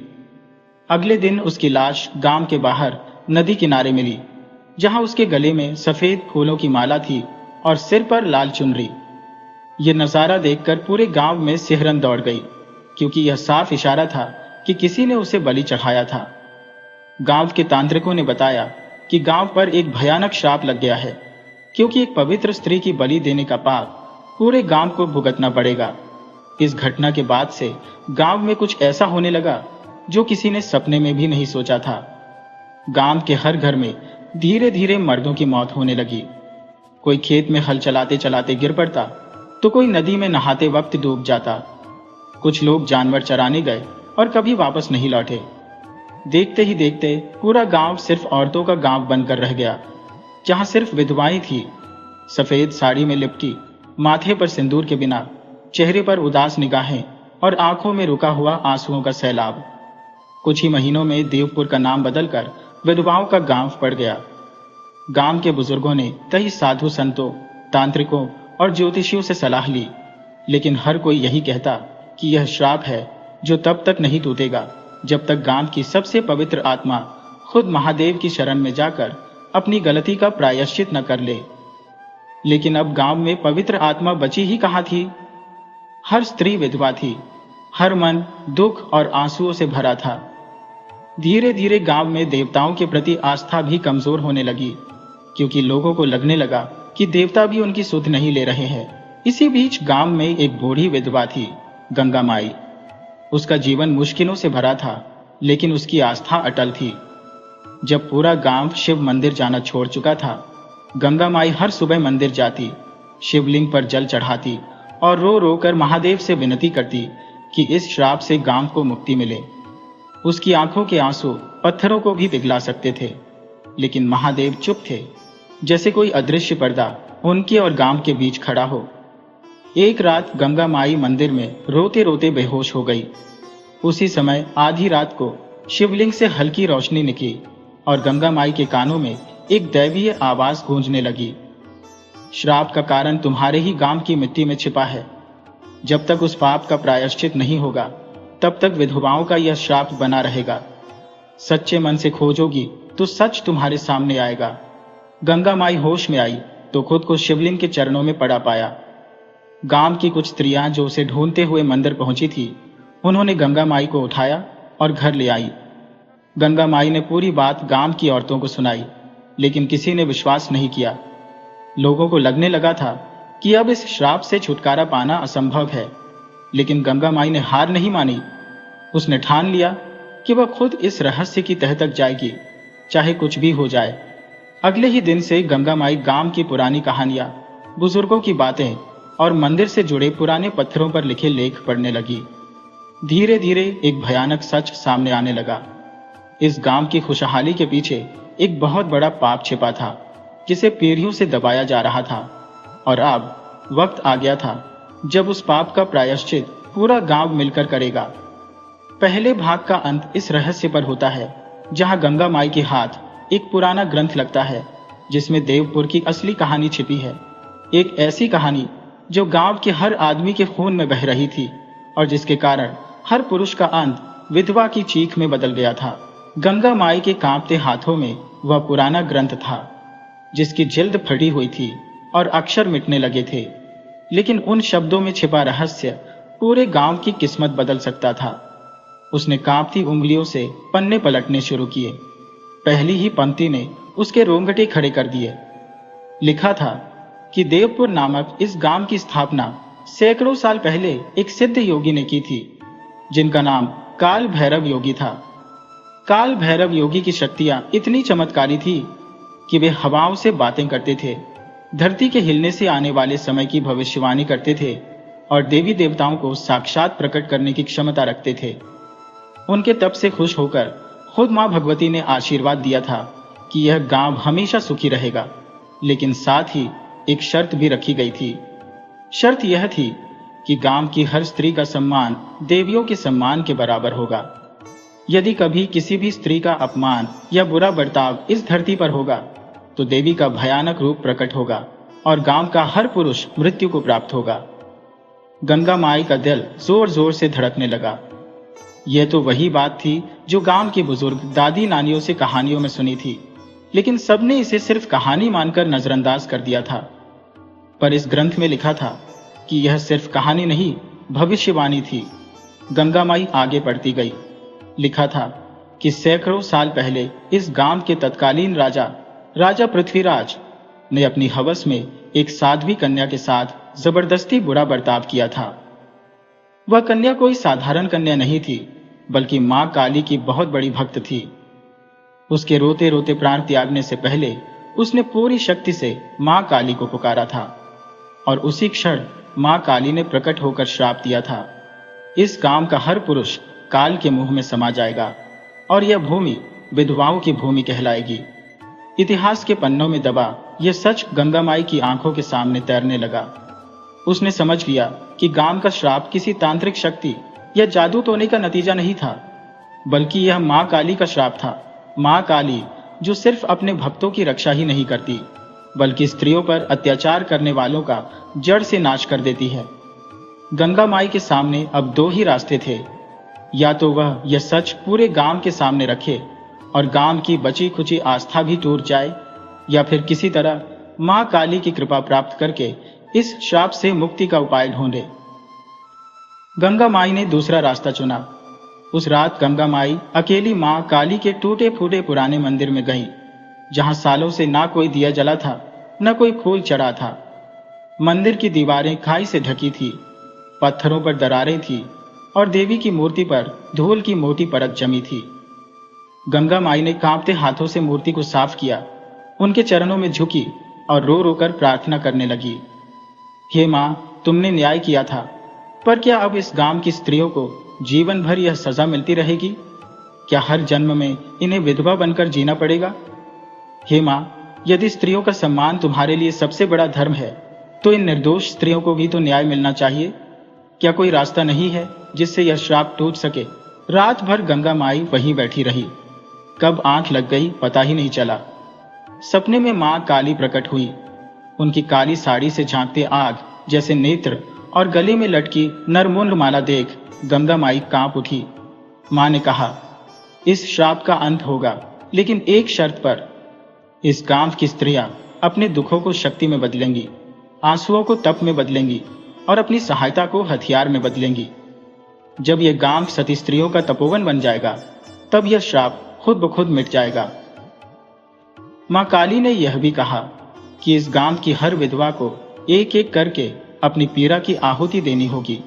अगले दिन उसकी लाश गांव के बाहर नदी किनारे मिली, जहां उसके गले में सफेद फूलों की माला थी और सिर पर लाल चुनरी। यह नजारा देखकर पूरे गांव में सिहरन दौड़ गई, क्योंकि यह साफ इशारा था कि किसी ने उसे बलि चढ़ाया था। गांव के तांत्रिकों ने बताया कि गांव पर एक भयानक श्राप लग गया है, क्योंकि एक पवित्र स्त्री की बलि देने का पाप पूरे गांव को भुगतना पड़ेगा। इस घटना के बाद से गांव में कुछ ऐसा होने लगा जो किसी ने सपने में भी नहीं सोचा था। गांव के हर घर में धीरे धीरे मर्दों की मौत होने लगी। कोई खेत में हल चलाते चलाते गिर पड़ता तो कोई नदी में नहाते वक्त डूब जाता। कुछ लोग जानवर चराने गए और कभी वापस नहीं लौटे। देखते ही देखते पूरा गांव सिर्फ औरतों का गांव बनकर रह गया, जहां सिर्फ विधवाएं थी, सफेद साड़ी में लिपटी, माथे पर सिंदूर के बिना, चेहरे पर उदास निगाहें और आंखों में रुका हुआ आंसुओं का सैलाब। कुछ ही महीनों में देवपुर का नाम बदलकर विधवाओं का गांव पड़ गया। गांव के बुजुर्गों ने कई साधु संतों, तांत्रिकों और ज्योतिषियों से सलाह ली, लेकिन हर कोई यही कहता कि यह श्राप है जो तब तक नहीं टूटेगा जब तक गांव की सबसे पवित्र आत्मा खुद महादेव की शरण में जाकर अपनी गलती का प्रायश्चित न कर ले। लेकिन अब गांव में पवित्र आत्मा बची ही कहां थी। हर स्त्री विधवा थी, हर मन दुख और आंसुओं से भरा था। धीरे धीरे गांव में देवताओं के प्रति आस्था भी कमजोर होने लगी, क्योंकि लोगों को लगने लगा कि देवता भी उनकी सुध नहीं ले रहे हैं। इसी बीच गांव में एक बूढ़ी विधवा थी, गंगा माई। उसका जीवन मुश्किलों से भरा था, लेकिन उसकी आस्था अटल थी। जब पूरा गांव शिव मंदिर जाना छोड़ चुका था, गंगा माई हर सुबह मंदिर जाती, शिवलिंग पर जल चढ़ाती और रो रो कर महादेव से विनती करती कि इस श्राप से गांव को मुक्ति मिले। उसकी आंखों के आंसू पत्थरों को भी पिघला सकते थे, लेकिन महादेव चुप थे, जैसे कोई अदृश्य पर्दा उनके और गांव के बीच खड़ा हो। एक रात गंगा माई मंदिर में रोते रोते बेहोश हो गई। उसी समय आधी रात को शिवलिंग से हल्की रोशनी निकली और गंगा माई के कानों में एक दैवीय आवाज गूंजने लगी। श्राप का कारण तुम्हारे ही गांव की मिट्टी में छिपा है। जब तक उस पाप का प्रायश्चित नहीं होगा, तब तक विधवाओं का यह श्राप बना रहेगा। सच्चे मन से खोजोगी तो सच तुम्हारे सामने आएगा। गंगा माई होश में आई तो खुद को शिवलिंग के चरणों में पड़ा पाया। गांव की कुछ स्त्रियां जो उसे ढूंढते हुए मंदिर पहुंची थी, उन्होंने गंगा माई को उठाया और घर ले आई। गंगा माई ने पूरी बात गांव की औरतों को सुनाई, लेकिन किसी ने विश्वास नहीं किया। लोगों को लगने लगा था कि अब इस श्राप से छुटकारा पाना असंभव है, लेकिन गंगा माई ने हार नहीं मानी। उसने ठान लिया कि वह खुद इस रहस्य की तह तक जाएगी, चाहे कुछ भी हो जाए। अगले ही दिन से गंगा माई गांव की पुरानी कहानियां, बुजुर्गों की बातें और मंदिर से जुड़े पुराने पत्थरों पर लिखे लेख पढ़ने लगी। धीरे धीरे एक भयानक सच सामने आने लगा। इस गांव की खुशहाली के पीछे एक बहुत बड़ा पाप छिपा था, जिसे पीढ़ियों से दबाया जा रहा था। और अब वक्त आ गया था जब उस पाप का प्रायश्चित पूरा गांव मिलकर करेगा। पहले भाग का अंत इस रहस्य पर होता है, जहां गंगा माई के हाथ एक पुराना ग्रंथ लगता है, जिसमें देवपुर की असली कहानी छिपी है। एक ऐसी कहानी जो गांव के हर आदमी के खून में बह रही थी और जिसके कारण हर पुरुष का अंत विधवा की चीख में बदल गया था। गंगा माई के कांपते हाथों में वह पुराना ग्रंथ था, जिसकी जिल्द फटी हुई थी और अक्षर मिटने लगे थे, लेकिन उन शब्दों में छिपा रहस्य पूरे गांव की किस्मत बदल सकता था। उसने कांपती उंगलियों से पन्ने पलटने शुरू किए। पहली ही पंक्ति ने उसके रोंगटे खड़े कर दिए। लिखा था कि देवपुर नामक इस गांव की स्थापना सैकड़ों साल पहले एक सिद्ध योगी ने की थी, जिनका नाम काल भैरव योगी था। काल भैरव योगी की शक्तियां इतनी चमत्कारी थी कि वे हवाओं से बातें करते थे, धरती के हिलने से आने वाले समय की भविष्यवाणी करते थे और देवी देवताओं को साक्षात प्रकट करने की क्षमता रखते थे। उनके तप से खुश होकर खुद मां भगवती ने आशीर्वाद दिया था कि यह गांव हमेशा सुखी रहेगा, लेकिन साथ ही एक शर्त भी रखी गई थी। शर्त यह थी कि गांव की हर स्त्री का सम्मान देवियों के सम्मान के बराबर होगा। यदि कभी किसी भी स्त्री का अपमान या बुरा बर्ताव इस धरती पर होगा, तो देवी का भयानक रूप प्रकट होगा और गांव का हर पुरुष मृत्यु को प्राप्त होगा। गंगा माई का दिल जोर जोर से धड़कने लगा। यह तो वही बात थी जो गांव के बुजुर्ग दादी नानियों से कहानियों में सुनी थी, लेकिन सबने इसे सिर्फ कहानी मानकर नजरअंदाज कर दिया था। पर इस ग्रंथ में लिखा था कि यह सिर्फ कहानी नहीं, भविष्यवाणी थी। गंगा माई आगे बढ़ती गई। लिखा था कि सैकड़ों साल पहले इस गांव के तत्कालीन राजा पृथ्वीराज ने अपनी हवस में एक साध्वी कन्या के साथ जबरदस्ती बुरा बर्ताव किया था। वह कन्या कोई साधारण कन्या नहीं थी, बल्कि मां काली की बहुत बड़ी भक्त थी। उसके रोते रोते प्राण त्यागने से पहले उसने पूरी शक्ति से मां काली को पुकारा था और उसी क्षण मां काली ने प्रकट होकर श्राप दिया था, इस गांव का हर पुरुष काल के मुंह में समा जाएगा और यह भूमि विधवाओं की भूमि कहलाएगी। इतिहास के पन्नों में दबा यह सच गंगा माई की आंखों के सामने तैरने लगा। उसने समझ लिया कि गांव का श्राप किसी तांत्रिक शक्ति या जादू टोने का नतीजा नहीं था, बल्कि यह मां काली का श्राप था। मां काली जो सिर्फ अपने भक्तों की रक्षा ही नहीं करती, बल्कि स्त्रियों पर अत्याचार करने वालों का जड़ से नाश कर देती है। गंगा माई के सामने अब दो ही रास्ते थे, या तो वह यह सच पूरे गांव के सामने रखे और गांव की बची खुची आस्था भी टूट जाए, या फिर किसी तरह मां काली की कृपा प्राप्त करके इस श्राप से मुक्ति का उपाय ढूंढे। गंगा माई ने दूसरा रास्ता चुना। उस रात गंगा माई अकेली मां काली के टूटे फूटे पुराने मंदिर में गई, जहां सालों से ना कोई दिया जला था, न कोई फूल चढ़ा था। मंदिर की दीवारें खाई से ढकी थी, पत्थरों पर दरारें थी और देवी की मूर्ति पर धूल की मोटी परत जमी थी। गंगा माई ने कांपते हाथों से मूर्ति को साफ किया, उनके चरणों में झुकी और रो रो कर प्रार्थना करने लगी। हे मां, तुमने न्याय किया था, पर क्या अब इस गांव की स्त्रियों को जीवन भर यह सजा मिलती रहेगी? क्या हर जन्म में इन्हें विधवा बनकर जीना पड़ेगा? हे मां, यदि स्त्रियों का सम्मान तुम्हारे लिए सबसे बड़ा धर्म है, तो इन निर्दोष स्त्रियों को भी तो न्याय मिलना चाहिए। क्या कोई रास्ता नहीं है जिससे यह श्राप टूट सके? रात भर गंगा माई वहीं बैठी रही। कब आंख लग गई पता ही नहीं चला। सपने में मां काली प्रकट हुई। उनकी काली साड़ी से झांकते आग जैसे नेत्र और गले में लटकी नरमुंड माला देख गंगा माई कांप उठी। मां ने कहा, इस श्राप का अंत होगा, लेकिन एक शर्त पर। इस गांव की स्त्रियां अपने दुखों को शक्ति में बदलेंगी, आंसुओं को तप में बदलेंगी और अपनी सहायता को हथियार में बदलेंगी। जब यह गांव सती स्त्रियों का तपोवन बन जाएगा, तब यह श्राप खुद ब खुद मिट जाएगा। मां काली ने यह भी कहा कि इस गांव की हर विधवा को एक एक करके अपनी पीड़ा की आहुति देनी होगी,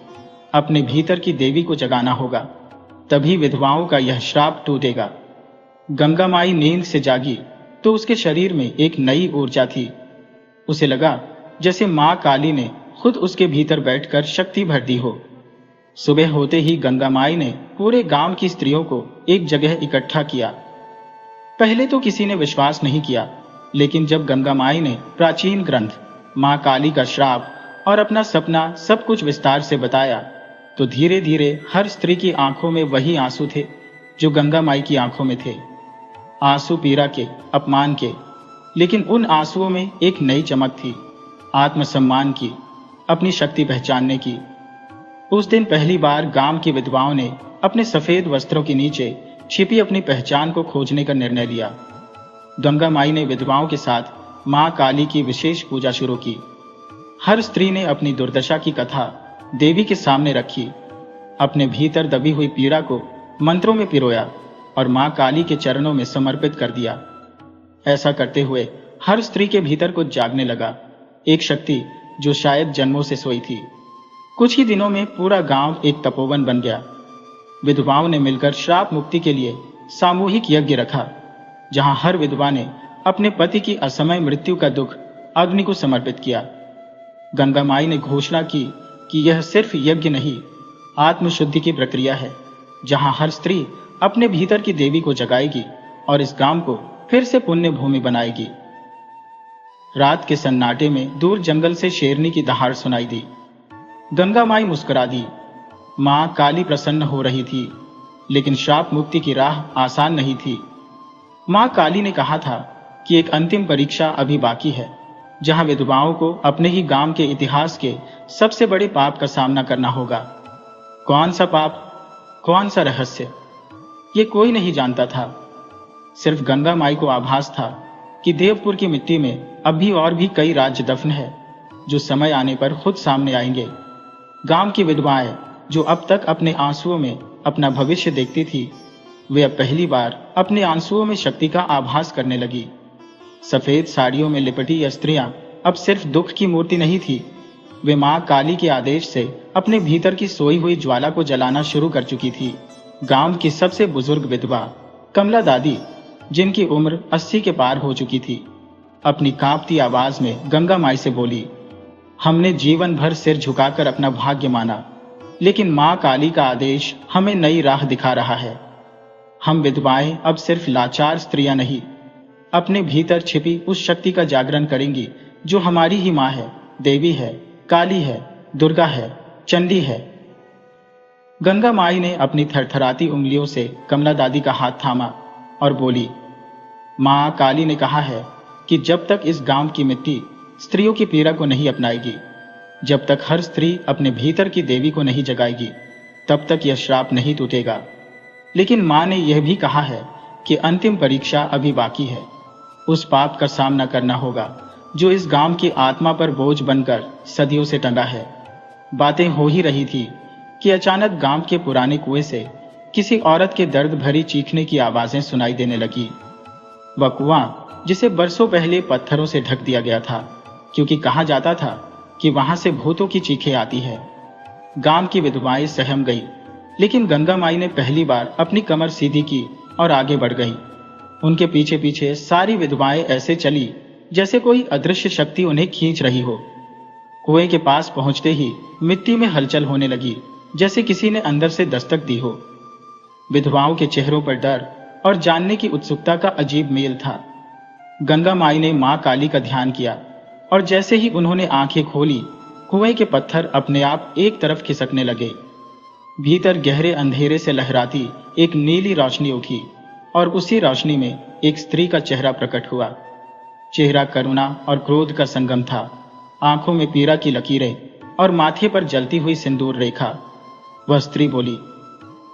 अपने भीतर की देवी को जगाना होगा, तभी विधवाओं का यह श्राप टूटेगा। गंगा माई नींद से जागी तो उसके शरीर में एक नई ऊर्जा थी। उसे लगा जैसे मां काली ने खुद उसके भीतर बैठकर शक्ति भर दी हो। सुबह होते ही गंगा माई ने पूरे गांव की स्त्रियों को एक जगह इकट्ठा किया। पहले तो किसी ने विश्वास नहीं किया, लेकिन जब गंगा माई ने प्राचीन ग्रंथ, मां काली का श्राप और अपना सपना सब कुछ विस्तार से बताया, तो धीरे धीरे हर स्त्री की आंखों में वही आंसू थे जो गंगा माई की आंखों में थे। आंसू पीड़ा के, अपमान के, लेकिन उन आंसुओं में एक नई चमक थी, आत्मसम्मान की, अपनी शक्ति पहचानने की। उस दिन पहली बार गांव की विधवाओं ने अपने सफेद वस्त्रों के नीचे छिपी अपनी पहचान को खोजने का निर्णय लिया। गंगा माई ने विधवाओं के साथ मां काली की विशेष पूजा शुरू की। हर स्त्री ने अपनी दुर्दशा की कथा देवी के सामने रखी, अपने भीतर दबी हुई पीड़ा को मंत्रों में पिरोया और मां काली के चरणों में समर्पित कर दिया। ऐसा करते हुए हर स्त्री के भीतर कुछ जागने लगा, एक शक्ति जो शायद जन्मों से सोई थी। कुछ ही दिनों में पूरा गांव एक तपोवन बन गया। विधवाओं ने मिलकर श्राप मुक्ति के लिए सामूहिक यज्ञ रखा, जहां हर विधवा ने अपने पति की असमय मृत्यु का दुख अग्नि को समर्पित किया। गंगा माई ने घोषणा की कि यह सिर्फ यज्ञ नहीं, आत्मशुद्धि की प्रक्रिया है, जहां हर स्त्री अपने भीतर की देवी को जगाएगी और इस गांव को फिर से पुण्य भूमि बनाएगी। रात के सन्नाटे में दूर जंगल से शेरनी की दहाड़ सुनाई दी। गंगा माई मुस्कुरा दी। मां काली प्रसन्न हो रही थी, लेकिन श्राप मुक्ति की राह आसान नहीं थी। मां काली ने कहा था कि एक अंतिम परीक्षा अभी बाकी है, जहां विधवाओं को अपने ही गांव के इतिहास के सबसे बड़े पाप का सामना करना होगा। कौन सा पाप, कौन सा रहस्य, ये कोई नहीं जानता था। सिर्फ गंगा माई को आभास था कि देवपुर की मिट्टी में अब भी और भी कई राज्य दफन है, जो समय आने पर खुद सामने आएंगे। गांव की विधवाएं जो अब तक अपने आंसुओं में अपना भविष्य देखती थी, वे अब पहली बार अपने आंसुओं में शक्ति का आभास करने लगी। सफेद साड़ियों में लिपटी यह स्त्रियां अब सिर्फ दुख की मूर्ति नहीं थी, वे मां काली के आदेश से अपने भीतर की सोई हुई ज्वाला को जलाना शुरू कर चुकी थी। गांव की सबसे बुजुर्ग विधवा कमला दादी, जिनकी उम्र 80 के पार हो चुकी थी, अपनी कांपती आवाज में गंगा माई से बोली, हमने जीवन भर सिर झुकाकर अपना भाग्य माना, लेकिन मां काली का आदेश हमें नई राह दिखा रहा है। हम विधवाएं अब सिर्फ लाचार स्त्रियां नहीं, अपने भीतर छिपी उस शक्ति का जागरण करेंगी जो हमारी ही मां है, देवी है, काली है दुर्गा है, चंडी है। गंगा माई ने अपनी थरथराती उंगलियों से कमला दादी का हाथ थामा और बोली, माँ काली ने कहा है कि जब तक इस गांव की मिट्टी स्त्रियों की पीड़ा को नहीं अपनाएगी, जब तक हर स्त्री अपने भीतर की देवी को नहीं जगाएगी, तब तक यह श्राप नहीं टूटेगा। लेकिन माँ ने यह भी कहा है कि अंतिम परीक्षा अभी बाकी है। उस पाप का सामना करना होगा जो इस गांव की आत्मा पर बोझ बनकर सदियों से टंगा है। बातें हो ही रही थी कि अचानक गांव के पुराने कुएं से किसी औरत के दर्द भरी चीखने की आवाजें सुनाई देने लगी। वह कुआं जिसे बरसों पहले पत्थरों से ढक दिया गया था, क्योंकि कहा जाता था कि वहां से भूतों की चीखें आती है। गांव की विधवाएं सहम गई, लेकिन गंगा माई ने पहली बार अपनी कमर सीधी की और आगे बढ़ गई। उनके पीछे पीछे सारी विधवाएं ऐसे चली जैसे कोई अदृश्य शक्ति उन्हें खींच रही हो। कुएं के पास पहुंचते ही मिट्टी में हलचल होने लगी, जैसे किसी ने अंदर से दस्तक दी हो। विधवाओं के चेहरों पर डर और जानने की उत्सुकता का अजीब मेल था। गंगा माई ने मां काली का ध्यान किया और जैसे ही उन्होंने आंखें खोली, कुएं के पत्थर अपने आप एक तरफ खिसकने लगे। भीतर गहरे अंधेरे से लहराती एक नीली रोशनी उठी और उसी रोशनी में एक स्त्री का चेहरा प्रकट हुआ। चेहरा करुणा और क्रोध का संगम था। आंखों में पीड़ा की लकीरें और माथे पर जलती हुई सिंदूर रेखा। वह स्त्री बोली,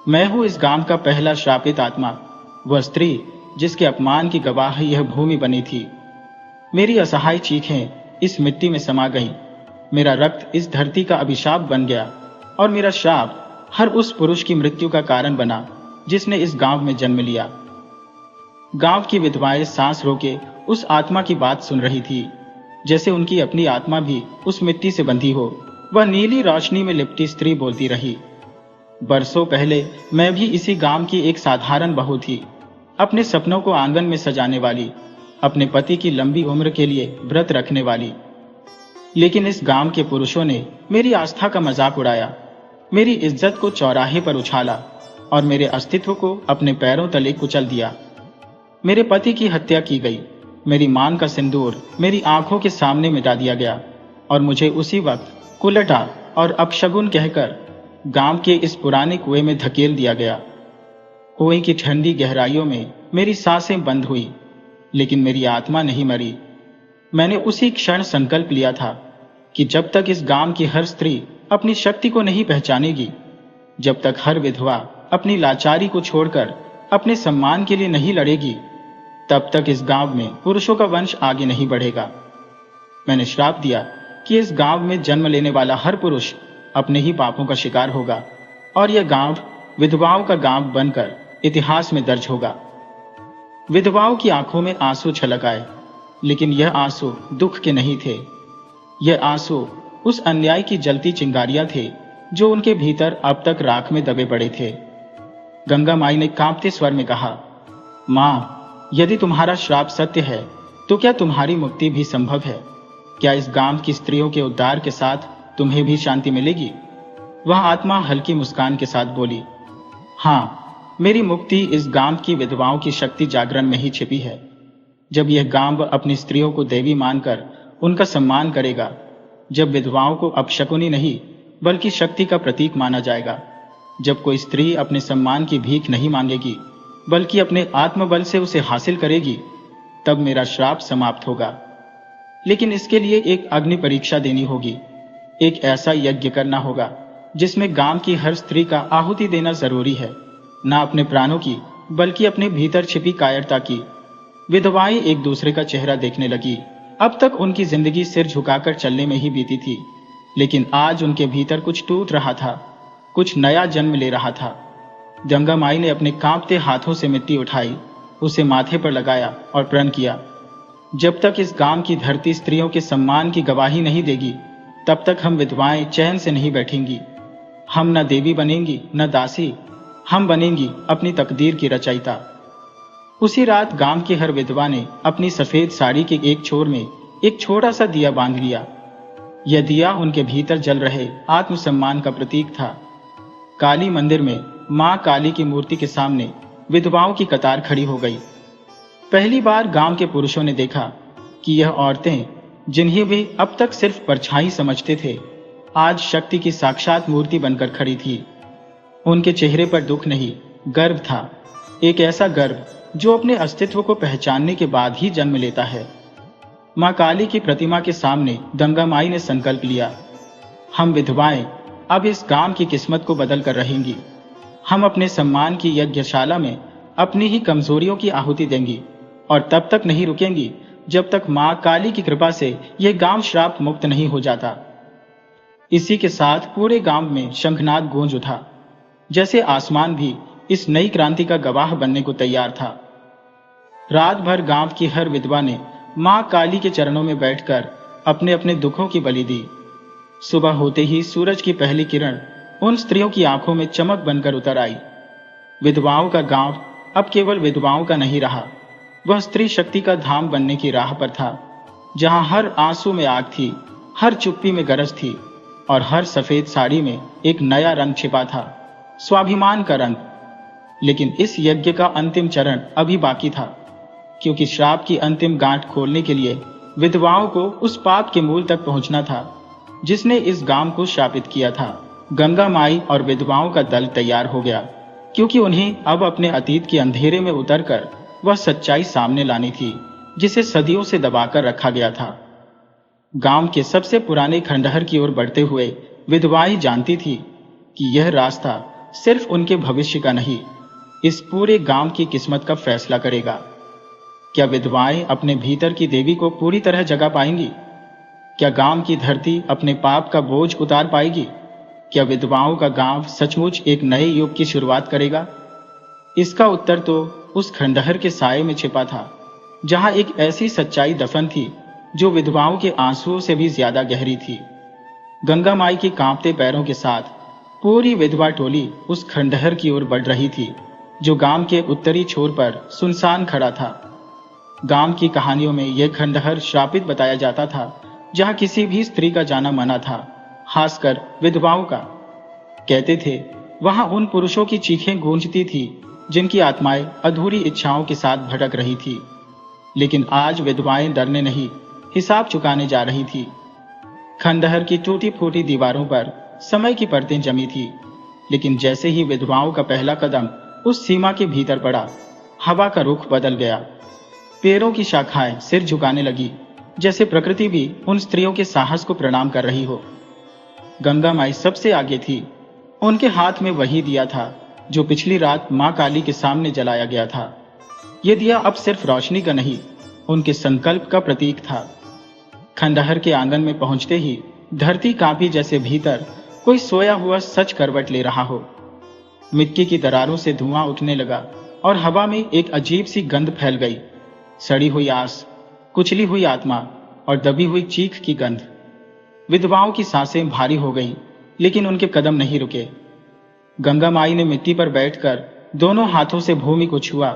मैं हूं इस गांव का पहला श्रापित आत्मा, वह स्त्री जिसके अपमान की गवाह यह भूमि बनी थी। मेरी असहाय चीखें इस मिट्टी में समा गईं। मेरा रक्त इस धरती का अभिशाप बन गया और मेरा श्राप हर उस पुरुष की मृत्यु का कारण बना जिसने इस गांव में जन्म लिया। गांव की विधवाएं सांस रोके उस आत्मा की बात सुन रही थी, जैसे उनकी अपनी आत्मा भी उस मिट्टी से बंधी हो। वह नीली रोशनी में लिपटी स्त्री बोलती रही, बरसों पहले मैं भी इसी गांव की एक साधारण बहू थी, अपने सपनों को आंगन में सजाने वाली, अपने पति की लंबी उम्र के लिए व्रत रखने वाली। लेकिन इस गांव के पुरुषों ने मेरी आस्था का मजाक उड़ाया, मेरी इज्जत को चौराहे पर उछाला और मेरे अस्तित्व को अपने पैरों तले कुचल दिया। मेरे पति की हत्या की गई, मेरी मान का सिंदूर मेरी आंखों के सामने मिटा दिया गया और मुझे उसी वक्त कुलटा और अपशगुन कहकर गांव के इस पुराने कुएं में धकेल दिया गया। कुएं की ठंडी गहराइयों में मेरी सांसें बंद हुई, लेकिन मेरी आत्मा नहीं मरी। मैंने उसी क्षण संकल्प लिया था कि जब तक इस गांव की हर स्त्री अपनी शक्ति को नहीं पहचानेगी, जब तक हर विधवा अपनी लाचारी को छोड़कर अपने सम्मान के लिए नहीं लड़ेगी, तब तक इस गांव में पुरुषों का वंश आगे नहीं बढ़ेगा। मैंने श्राप दिया कि इस गांव में जन्म लेने वाला हर पुरुष अपने ही पापों का शिकार होगा और यह गांव विधवाओं का गांव बनकर इतिहास में दर्ज होगा। विधवाओं की आंखों में आंसू छलक आए, लेकिन यह आंसू दुख के नहीं थे। यह आंसू उस अन्याय की जलती चिंगारियां थे जो उनके भीतर अब तक राख में दबे पड़े थे। गंगा माई ने कांपते स्वर में कहा, मां, यदि तुम्हारा श्राप सत्य है तो क्या तुम्हारी मुक्ति भी संभव है? क्या इस गांव की स्त्रियों के उद्धार के साथ तुम्हें भी शांति मिलेगी? वह आत्मा हल्की मुस्कान के साथ बोली, हाँ, मेरी मुक्ति इस गांव की विधवाओं की शक्ति जागरण में ही छिपी है। जब यह गांव अपनी स्त्रियों को देवी मानकर उनका सम्मान करेगा, जब विधवाओं को अपशकुनी नहीं बल्कि शक्ति का प्रतीक माना जाएगा, जब कोई स्त्री अपने सम्मान की भीख नहीं मांगेगी बल्कि अपने आत्मबल से उसे हासिल करेगी, तब मेरा श्राप समाप्त होगा। लेकिन इसके लिए एक अग्नि परीक्षा देनी होगी, एक ऐसा यज्ञ करना होगा जिसमें गांव की हर स्त्री का आहुति देना जरूरी है, ना अपने प्राणों की बल्कि अपने भीतर छिपी कायरता की। विधवाएं एक दूसरे का चेहरा देखने लगी। अब तक उनकी जिंदगी सिर झुकाकर चलने में ही बीती थी, लेकिन आज उनके भीतर कुछ टूट रहा था, कुछ नया जन्म ले रहा था। गंगा माई ने अपने कांपते हाथों से मिट्टी उठाई, उसे माथे पर लगाया और प्रण किया, जब तक इस गांव की धरती स्त्रियों के सम्मान की गवाही नहीं देगी, तब तक हम विधवाएं चैन से नहीं बैठेंगी। हम न देवी बनेंगी न दासी, हम बनेंगी अपनी तकदीर की रचयिता। उसी रात गांव की हर विधवा ने अपनी सफेद साड़ी के एक छोर में एक छोटा सा दिया बांध लिया। यह दिया उनके भीतर जल रहे आत्मसम्मान का प्रतीक था। काली मंदिर में मां काली की मूर्ति के सामने विधवाओं की कतार खड़ी हो गई। पहली बार गांव के पुरुषों ने देखा कि यह औरतें, जिन्हें वे अब तक सिर्फ परछाई समझते थे, आज शक्ति की साक्षात मूर्ति बनकर खड़ी थी। उनके चेहरे पर दुख नहीं, गर्व था। एक ऐसा गर्व जो अपने अस्तित्व को पहचानने के बाद ही जन्म लेता है। मां काली की प्रतिमा के सामने गंगा माई ने संकल्प लिया, हम विधवाएं अब इस गांव की किस्मत को बदल कर रहेंगी। हम अपने सम्मान की यज्ञशाला में अपनी ही कमजोरियों की आहुति देंगी और तब तक नहीं रुकेंगी जब तक मां काली की कृपा से यह गांव श्राप मुक्त नहीं हो जाता। इसी के साथ पूरे गांव में शंखनाद गूंज उठा, जैसे आसमान भी इस नई क्रांति का गवाह बनने को तैयार था। रात भर गांव की हर विधवा ने मां काली के चरणों में बैठकर अपने अपने दुखों की बलि दी। सुबह होते ही सूरज की पहली किरण उन स्त्रियों की आंखों में चमक बनकर उतर आई। विधवाओं का गांव अब केवल विधवाओं का नहीं रहा, वह स्त्री शक्ति का धाम बनने की राह पर था, जहां हर आंसू में आग थी, हर चुप्पी में गरज थी और हर सफेद साड़ी में एक नया रंग छिपा था, स्वाभिमान का रंग। लेकिन इस यज्ञ का अंतिम चरण अभी बाकी था, क्योंकि श्राप की अंतिम गांठ खोलने के लिए विधवाओं को उस पाप के मूल तक पहुंचना था जिसने इस गांव को शापित किया था। गंगा माई और विधवाओं का दल तैयार हो गया, क्योंकि उन्हें अब अपने अतीत के अंधेरे में उतरकर वह सच्चाई सामने लानी थी जिसे सदियों से दबाकर रखा गया था। गांव के सबसे पुराने खंडहर की ओर बढ़ते हुए विधवाएं जानती थी कि यह रास्ता सिर्फ उनके भविष्य का नहीं, इस पूरे गांव की किस्मत का फैसला करेगा। क्या विधवाएं अपने भीतर की देवी को पूरी तरह जगा पाएंगी? क्या गांव की धरती अपने पाप का बोझ उतार पाएगी? क्या विधवाओं का गांव सचमुच एक नए युग की शुरुआत करेगा? इसका उत्तर तो उस खंडहर के साये में छिपा था, जहां एक ऐसी सच्चाई दफन थी जो विधवाओं के आंसुओं से भी ज्यादा गहरी थी। गंगा माई के कांपते पैरों के साथ पूरी विधवा टोली उस खंडहर की ओर बढ़ रही थी, जो गांव के उत्तरी छोर पर सुनसान खड़ा था। गांव की कहानियों में यह खंडहर श्रापित बताया जाता था, जहां किसी भी स्त्री का जाना मना था, खासकर विधवाओं का। कहते थे वहां उन पुरुषों की चीखें गूंजती थी जिनकी आत्माएं अधूरी इच्छाओं के साथ भटक रही थी। लेकिन आज विधवाएं डरने नहीं, हिसाब चुकाने जा रही थी। खंडहर की टूटी फूटी दीवारों पर समय की परतें जमी थी, लेकिन जैसे ही विधवाओं का पहला कदम उस सीमा के भीतर पड़ा, हवा का रुख बदल गया। पेड़ों की शाखाएं सिर झुकाने लगी, जैसे प्रकृति भी उन स्त्रियों के साहस को प्रणाम कर रही हो। गंगा माई सबसे आगे थी। उनके हाथ में वही दिया था जो पिछली रात मां काली के सामने जलाया गया था। यह दिया अब सिर्फ रोशनी का नहीं, उनके संकल्प का प्रतीक था। खंडहर के आंगन में पहुंचते ही धरती कांपी, जैसे भीतर कोई सोया हुआ सच करवट ले रहा हो। मिट्टी की दरारों से धुआं उठने लगा और हवा में एक अजीब सी गंध फैल गई। सड़ी हुई आस, कुचली हुई आत्मा और दबी हुई चीख की गंध। विधवाओं की सांसें भारी हो गईं, लेकिन उनके कदम नहीं रुके। गंगा माई ने मिट्टी पर बैठकर दोनों हाथों से भूमि को छुआ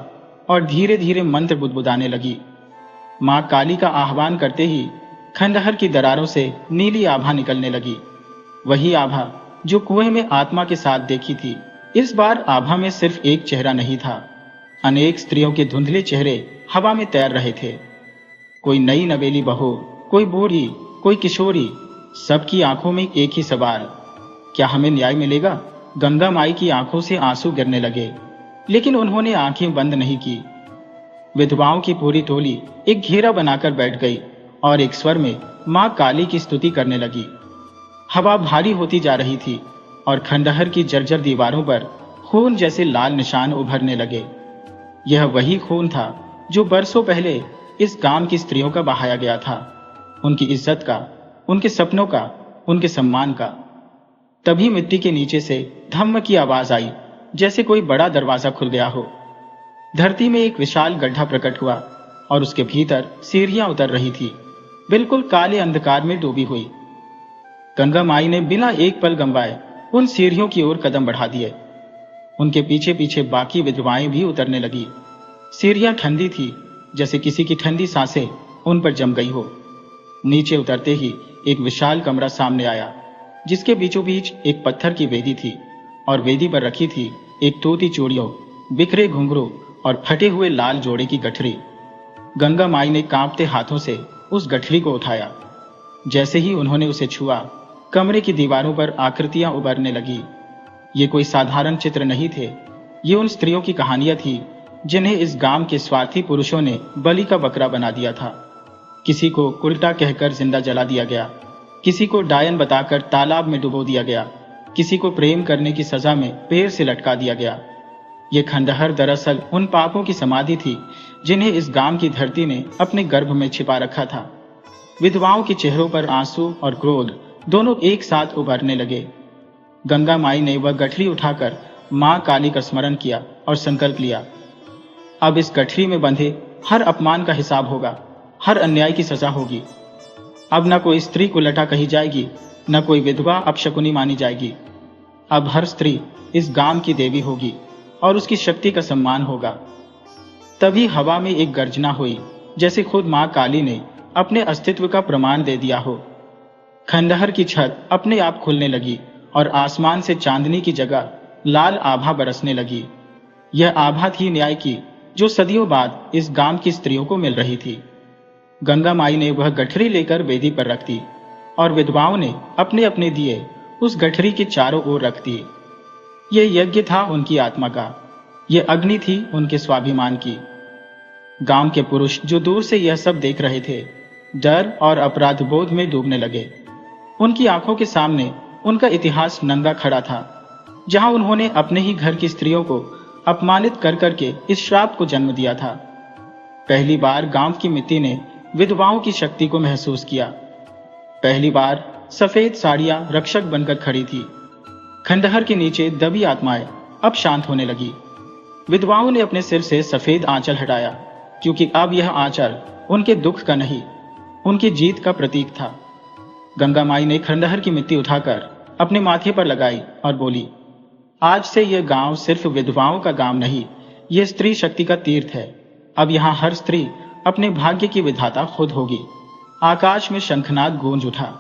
और धीरे धीरे मंत्र बुदबुदाने लगी। मां काली का आह्वान करते ही खंडहर की दरारों से नीली आभा निकलने लगी, वही आभा जो कुएं में आत्मा के साथ देखी थी। इस बार आभा में सिर्फ एक चेहरा नहीं था, अनेक स्त्रियों के धुंधले चेहरे हवा में तैर रहे थे। कोई नई नवेली बहू, कोई बूढ़ी, कोई किशोरी, सबकी आंखों में एक ही सवाल, क्या हमें न्याय मिलेगा? गंगा माई की आंखों से आंसू गिरने लगे, लेकिन उन्होंने आंखें बंद नहीं की। विधवाओं की पूरी टोली एक घेरा बनाकर बैठ गई और एक स्वर में मां काली की स्तुति करने लगी। हवा भारी होती जा रही थी और खंडहर की जर्जर दीवारों पर खून जैसे लाल निशान उभरने लगे। यह वही खून था जो बरसों पहले इस गांव की स्त्रियों का बहाया गया था, उनकी इज्जत का, उनके सपनों का, उनके सम्मान का। तभी मिट्टी के नीचे से धम्म की आवाज आई, जैसे कोई बड़ा दरवाजा खुल गया हो। धरती में एक विशाल गड्ढा प्रकट हुआ और उसके भीतर सीढ़ियां उतर रही थी, बिल्कुल काले अंधकार में डूबी हुई। गंगा माई ने बिना एक पल गंवाए उन सीढ़ियों की ओर कदम बढ़ा दिए। उनके पीछे पीछे बाकी विधवाएं भी उतरने लगी। सीढ़ियां ठंडी थी, जैसे किसी की ठंडी सांसें उन पर जम गई हो। नीचे उतरते ही एक विशाल कमरा सामने आया, जिसके बीचों बीच एक पत्थर की वेदी थी और वेदी पर रखी थी एक टूटी चूड़ियों, बिखरे घुंघरू और फटे हुए लाल जोड़े की गठरी। गंगा माई ने कांपते हाथों से उस गठरी को उठाया। जैसे ही उन्होंने उसे छुआ, कमरे की दीवारों पर आकृतियां उभरने लगी। ये कोई साधारण चित्र नहीं थे, ये उन स्त्रियों की कहानियां थी जिन्हें इस गांव के स्वार्थी पुरुषों ने बलि का बकरा बना दिया था। किसी को उल्टा कहकर जिंदा जला दिया गया, किसी को डायन बताकर तालाब में डुबो दिया गया, किसी को प्रेम करने की सजा में पेड़ से लटका दिया गया। ये खंडहर दरअसल उन पापों की समाधि थी जिन्हें इस गांव की धरती ने अपने गर्भ में छिपा रखा था। विधवाओं के चेहरों पर आंसू और क्रोध दोनों एक साथ उभरने लगे। गंगा माई ने वह गठरी उठाकर मां काली का स्मरण किया और संकल्प लिया, अब इस गठरी में बंधे हर अपमान का हिसाब होगा, हर अन्याय की सजा होगी। अब न कोई स्त्री को लटा कही जाएगी, न कोई विधवा अपशकुनी मानी जाएगी। अब हर स्त्री इस गांव की देवी होगी और उसकी शक्ति का सम्मान होगा। तभी हवा में एक गर्जना हुई, जैसे खुद मां काली ने अपने अस्तित्व का प्रमाण दे दिया हो। खंडहर की छत अपने आप खुलने लगी और आसमान से चांदनी की जगह लाल आभा बरसने लगी। यह आभा थी न्याय की, जो सदियों बाद इस गांव की स्त्रियों को मिल रही थी। गंगा माई ने वह गठरी लेकर वेदी पर रख दी और विधवाओं ने अपने अपने दिए उस गठरी के चारों ओर रख दिए। यह यज्ञ था उनकी आत्मा का, यह अग्नि थी उनके स्वाभिमान की। गांव के पुरुष जो दूर से यह सब देख रहे थे, डर और अपराध बोध में डूबने लगे। उनकी आंखों के सामने उनका इतिहास नंगा खड़ा था, जहां उन्होंने अपने ही घर की स्त्रियों को अपमानित कर करके इस श्राप को जन्म दिया था। पहली बार गांव की मिट्टी ने विधवाओं की शक्ति को महसूस किया। पहली बार सफेद साड़ियां रक्षक बनकर खड़ी थी। खंडहर के नीचे दबी आत्माएं अब शांत होने लगी। विधवाओं ने अपने सिर से सफेद आंचल हटाया, क्योंकि अब यह आंचल उनके दुख का नहीं, उनकी जीत का प्रतीक था। गंगा माई ने खंडहर की मिट्टी उठाकर अपने माथे पर लगाई और बोली, आज से यह गांव सिर्फ विधवाओं का गांव नहीं, यह स्त्री शक्ति का तीर्थ है। अब यहां हर स्त्री अपने भाग्य की विधाता खुद होगी। आकाश में शंखनाद गूंज उठा।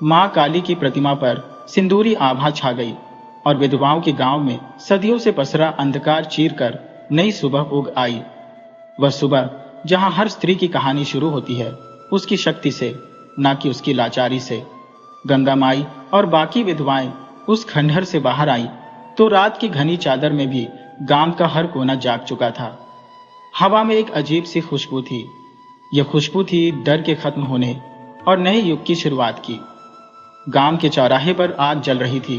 मां काली की प्रतिमा पर सिंदूरी आभा छा गई और विधवाओं के गांव में सदियों से पसरा अंधकार चीरकर नई सुबह उग आई। वह सुबह जहां हर स्त्री की कहानी शुरू होती है, उसकी शक्ति से, ना कि उसकी लाचारी से। गंगा माई और बाकी विधवाएं उस खंडहर से बाहर आई तो रात की घनी चादर में भी गांव का हर कोना जाग चुका था। हवा में एक अजीब सी खुशबू थी। यह खुशबू थी डर के खत्म होने और नए युग की शुरुआत की। गांव के चौराहे पर आग जल रही थी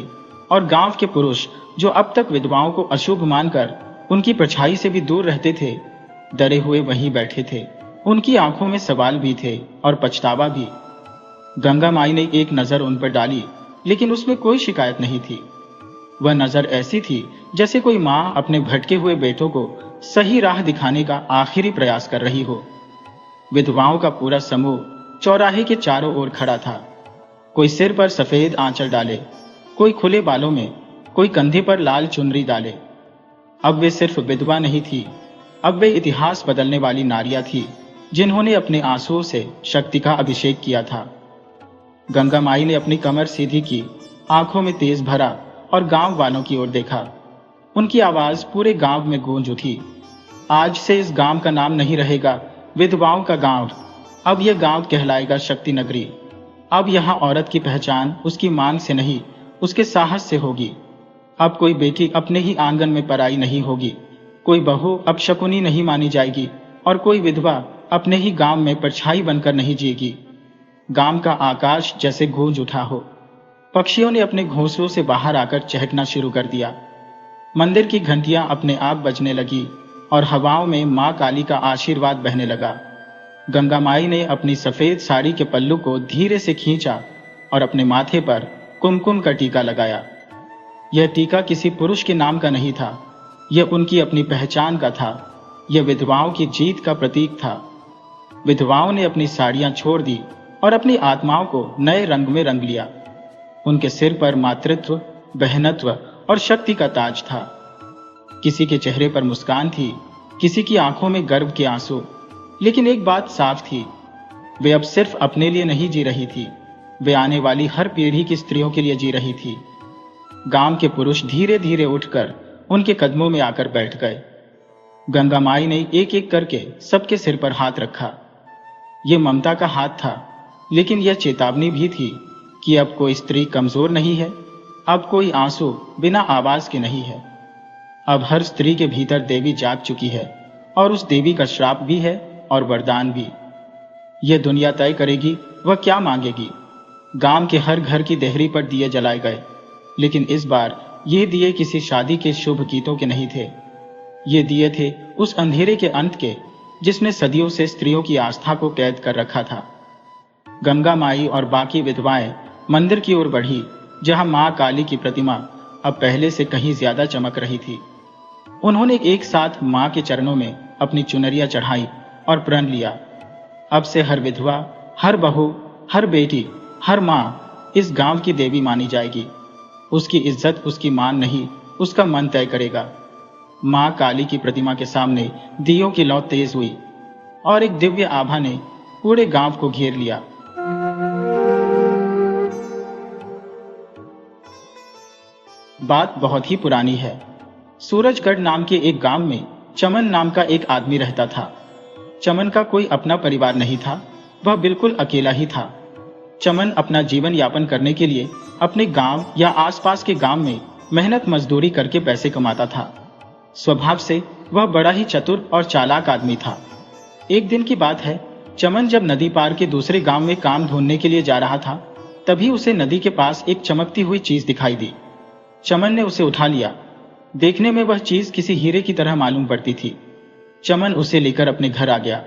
और गांव के पुरुष जो अब तक विधवाओं को अशुभ मानकर उनकी परछाई से भी दूर रहते थे, डरे हुए वहीं बैठे थे। उनकी आंखों में सवाल भी थे और पछतावा भी। गंगा माई ने एक नजर उन पर डाली, लेकिन उसमें कोई शिकायत नहीं थी। वह नजर ऐसी थी जैसे कोई मां अपने भटके हुए बेटों को सही राह दिखाने का आखिरी प्रयास कर रही हो। विधवाओं का पूरा समूह चौराहे के चारों ओर खड़ा था। कोई सिर पर सफेद आंचल डाले, कोई खुले बालों में, कोई कंधे पर लाल चुनरी डाले। अब वे सिर्फ विधवा नहीं थी, अब वे इतिहास बदलने वाली नारियां थी, जिन्होंने अपने आंसुओं से शक्ति का अभिषेक किया था। गंगा माई ने अपनी कमर सीधी की, आंखों में तेज भरा और गांव वालों की ओर देखा। उनकी आवाज पूरे गांव में गूंज उठी, आज से इस गांव का नाम नहीं रहेगा विधवाओं का गांव, अब यह गांव कहलाएगा शक्ति नगरी। अब यहां औरत की पहचान उसकी मांग से नहीं, उसके साहस से होगी। अब कोई बेटी अपने ही आंगन में पराई नहीं होगी, कोई बहू अपशकुनी नहीं मानी जाएगी और कोई विधवा अपने ही गांव में परछाई बनकर नहीं जिएगी। गांव का आकाश जैसे गूंज उठा हो। पक्षियों ने अपने घोंसलों से बाहर आकर चहकना शुरू कर दिया। मंदिर की घंटियां अपने आप बजने लगी और हवाओं में मां काली का आशीर्वाद बहने लगा। गंगा माई ने अपनी सफेद साड़ी के पल्लू को धीरे से खींचा और अपने माथे पर कुमकुम का टीका लगाया। यह टीका किसी पुरुष के नाम का नहीं था, यह उनकी अपनी पहचान का था, यह विधवाओं की जीत का प्रतीक था। विधवाओं ने अपनी साड़ियां छोड़ दी और अपनी आत्माओं को नए रंग में रंग लिया। उनके सिर पर मातृत्व, बहनत्व और शक्ति का ताज था। किसी के चेहरे पर मुस्कान थी, किसी की आंखों में गर्व के आंसू। लेकिन एक बात साफ थी, वे अब सिर्फ अपने लिए नहीं जी रही थी, वे आने वाली हर पीढ़ी की स्त्रियों के लिए जी रही थी। गांव के पुरुष धीरे धीरे उठकर उनके कदमों में आकर बैठ गए। गंगा माई ने एक एक करके सबके सिर पर हाथ रखा। यह ममता का हाथ था, लेकिन यह चेतावनी भी थी कि अब कोई स्त्री कमजोर नहीं है, अब कोई आंसू बिना आवाज के नहीं है। अब हर स्त्री के भीतर देवी जाग चुकी है, और उस देवी का श्राप भी है और वरदान भी। यह दुनिया तय करेगी वह क्या मांगेगी। गांव के हर घर की देहरी पर दिए जलाए गए, लेकिन इस बार ये दिए किसी शादी के शुभ गीतों के नहीं थे। ये दिए थे उस अंधेरे के अंत के, जिसने सदियों से स्त्रियों की आस्था को कैद कर रखा था। गंगा माई और बाकी विधवाएं मंदिर की ओर बढ़ी, जहां मां काली की प्रतिमा अब पहले से कहीं ज्यादा चमक रही थी। उन्होंने एक साथ मां के चरणों में अपनी चुनरिया चढ़ाई और प्रण लिया, अब से हर विधवा, हर बहू, हर बेटी, हर मां इस गांव की देवी मानी जाएगी। उसकी इज्जत उसकी मान नहीं, उसका मन तय करेगा। मां काली की प्रतिमा के सामने दियों की लौ तेज हुई और एक दिव्य आभा ने पूरे गांव को घेर लिया। बात बहुत ही पुरानी है। सूरजगढ़ नाम के एक गांव में चमन नाम का एक आदमी रहता था। चमन का कोई अपना परिवार नहीं था, वह बिल्कुल अकेला ही था। चमन अपना जीवन यापन करने के लिए अपने गांव या आसपास के गांव में मेहनत मजदूरी करके पैसे कमाता था। स्वभाव से वह बड़ा ही चतुर और चालाक आदमी था। एक दिन की बात है, चमन जब नदी पार के दूसरे गांव में काम ढूंढने के लिए जा रहा था, तभी उसे नदी के पास एक चमकती हुई चीज दिखाई दी। चमन ने उसे उठा लिया। देखने में वह चीज किसी हीरे की तरह मालूम पड़ती थी। चमन उसे लेकर अपने घर आ गया।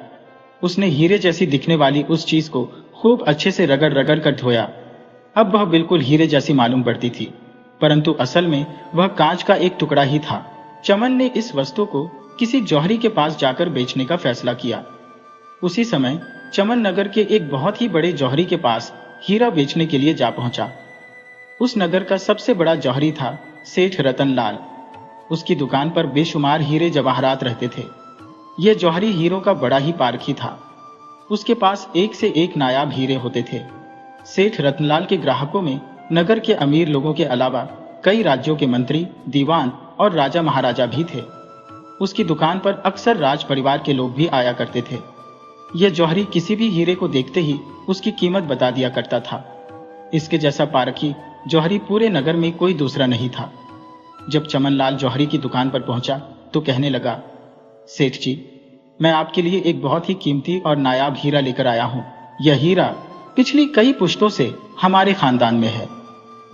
उसने हीरे जैसी दिखने वाली उस चीज को खूब अच्छे से रगड़ रगड़ कर धोया। अब वह बिल्कुल हीरे जैसी मालूम पड़ती थी, परंतु असल में वह कांच का एक टुकड़ा ही था। चमन ने इस वस्तु को किसी जौहरी के पास जाकर बेचने का फैसला किया। उसी समय चमन नगर के एक बहुत ही बड़े जौहरी के पास हीरा बेचने के लिए जा पहुंचा। उस नगर का सबसे बड़ा जौहरी था सेठ रतनलाल। उसकी दुकान पर बेशुमार हीरे जवाहरात रहते थे। यह जौहरी हीरों का बड़ा ही पारखी था। उसके पास एक से एक नायाब हीरे होते थे। सेठ रतनलाल के ग्राहकों में नगर के अमीर लोगों के अलावा कई राज्यों के मंत्री, दीवान और राजा महाराजा भी थे। उसकी दुकान पर अक्सर राज परिवार के लोग भी आया करते थे। यह जौहरी किसी भी हीरे को देखते ही उसकी कीमत बता दिया करता था। इसके जैसा पारखी जौहरी पूरे नगर में कोई दूसरा नहीं था। जब चमनलाल जौहरी की दुकान पर पहुंचा तो कहने लगा, सेठ जी, मैं आपके लिए एक बहुत ही कीमती और नायाब हीरा लेकर आया हूं। यह हीरा पिछली कई पुश्तों से हमारे खानदान में है।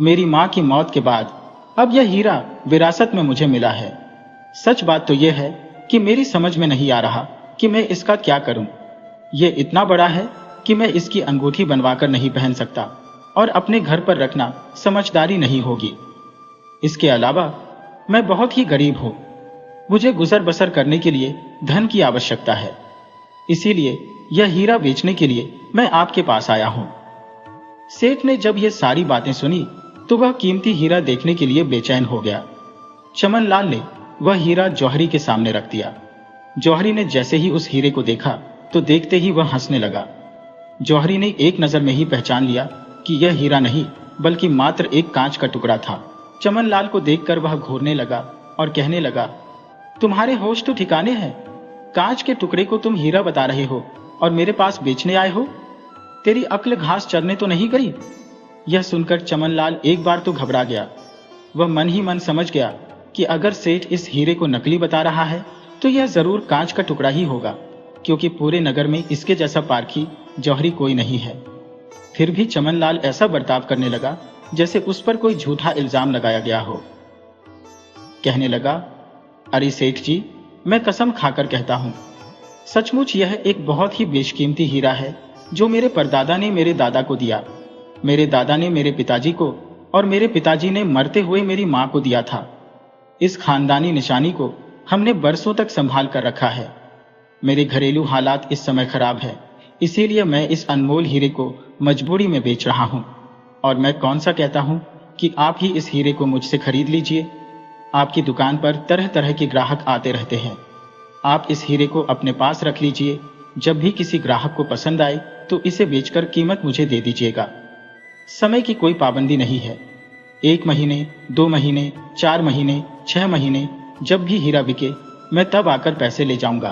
मेरी मां की मौत के बाद अब यह हीरा विरासत में मुझे मिला है। सच बात तो यह है कि मेरी समझ में नहीं आ रहा कि मैं इसका क्या करूं। यह इतना बड़ा है कि मैं इसकी अंगूठी बनवाकर नहीं पहन सकता और अपने घर पर रखना समझदारी नहीं होगी। इसके अलावा मैं बहुत ही गरीब हूं। मुझे गुजर बसर करने के लिए धन की आवश्यकता है। इसीलिए यह हीरा बेचने के लिए मैं आपके पास आया हूं। सेठ ने जब यह सारी बातें सुनी तो वह कीमती हीरा देखने के लिए बेचैन हो गया। चमनलाल ने वह हीरा जौहरी के सामने रख दिया। जौहरी ने जैसे ही उस हीरे को देखा तो देखते ही वह हंसने लगा। जौहरी ने एक नजर में ही पहचान लिया कि यह हीरा नहीं बल्कि मात्र एक कांच का टुकड़ा था। चमनलाल को देखकर वह घूरने लगा और कहने लगा, तुम्हारे होश तो ठिकाने हैं। कांच के टुकड़े को तुम हीरा बता रहे हो और मेरे पास बेचने आए हो। तेरी अक्ल घास चरने तो नहीं गई। यह सुनकर चमनलाल एक बार तो घबरा गया। वह मन ही मन समझ गया कि अगर सेठ इस हीरे को नकली बता रहा है तो यह जरूर कांच का टुकड़ा ही होगा, क्योंकि पूरे नगर में इसके जैसा पारखी जौहरी कोई नहीं है। फिर भी चमनलाल ऐसा बर्ताव करने लगा जैसे उस पर कोई झूठा इल्जाम लगाया गया हो। कहने लगा, अरे सेठ जी, मैं कसम खाकर कहता हूं, सचमुच यह एक बहुत ही बेशकीमती हीरा है जो मेरे परदादा ने मेरे दादा को दिया। मेरे दादा ने मेरे पिताजी को और मेरे पिताजी ने मरते हुए मेरी मां को दिया था। इस खानदानी निशानी को हमने बरसों तक संभाल कर रखा है। मेरे घरेलू हालात इस समय खराब है, इसीलिए मैं इस अनमोल हीरे को मजबूरी में बेच रहा हूं। और मैं कौन सा कहता हूं कि आप ही इस हीरे को मुझसे खरीद लीजिए। आपकी दुकान पर तरह तरह के ग्राहक आते रहते हैं। आप इस हीरे को अपने पास रख लीजिए। जब भी किसी ग्राहक को पसंद आए तो इसे बेचकर कीमत मुझे दे दीजिएगा। समय की कोई पाबंदी नहीं है। 1 महीने, 2 महीने, 4 महीने, 6 महीने, जब भी हीरा बिके मैं तब आकर पैसे ले जाऊंगा।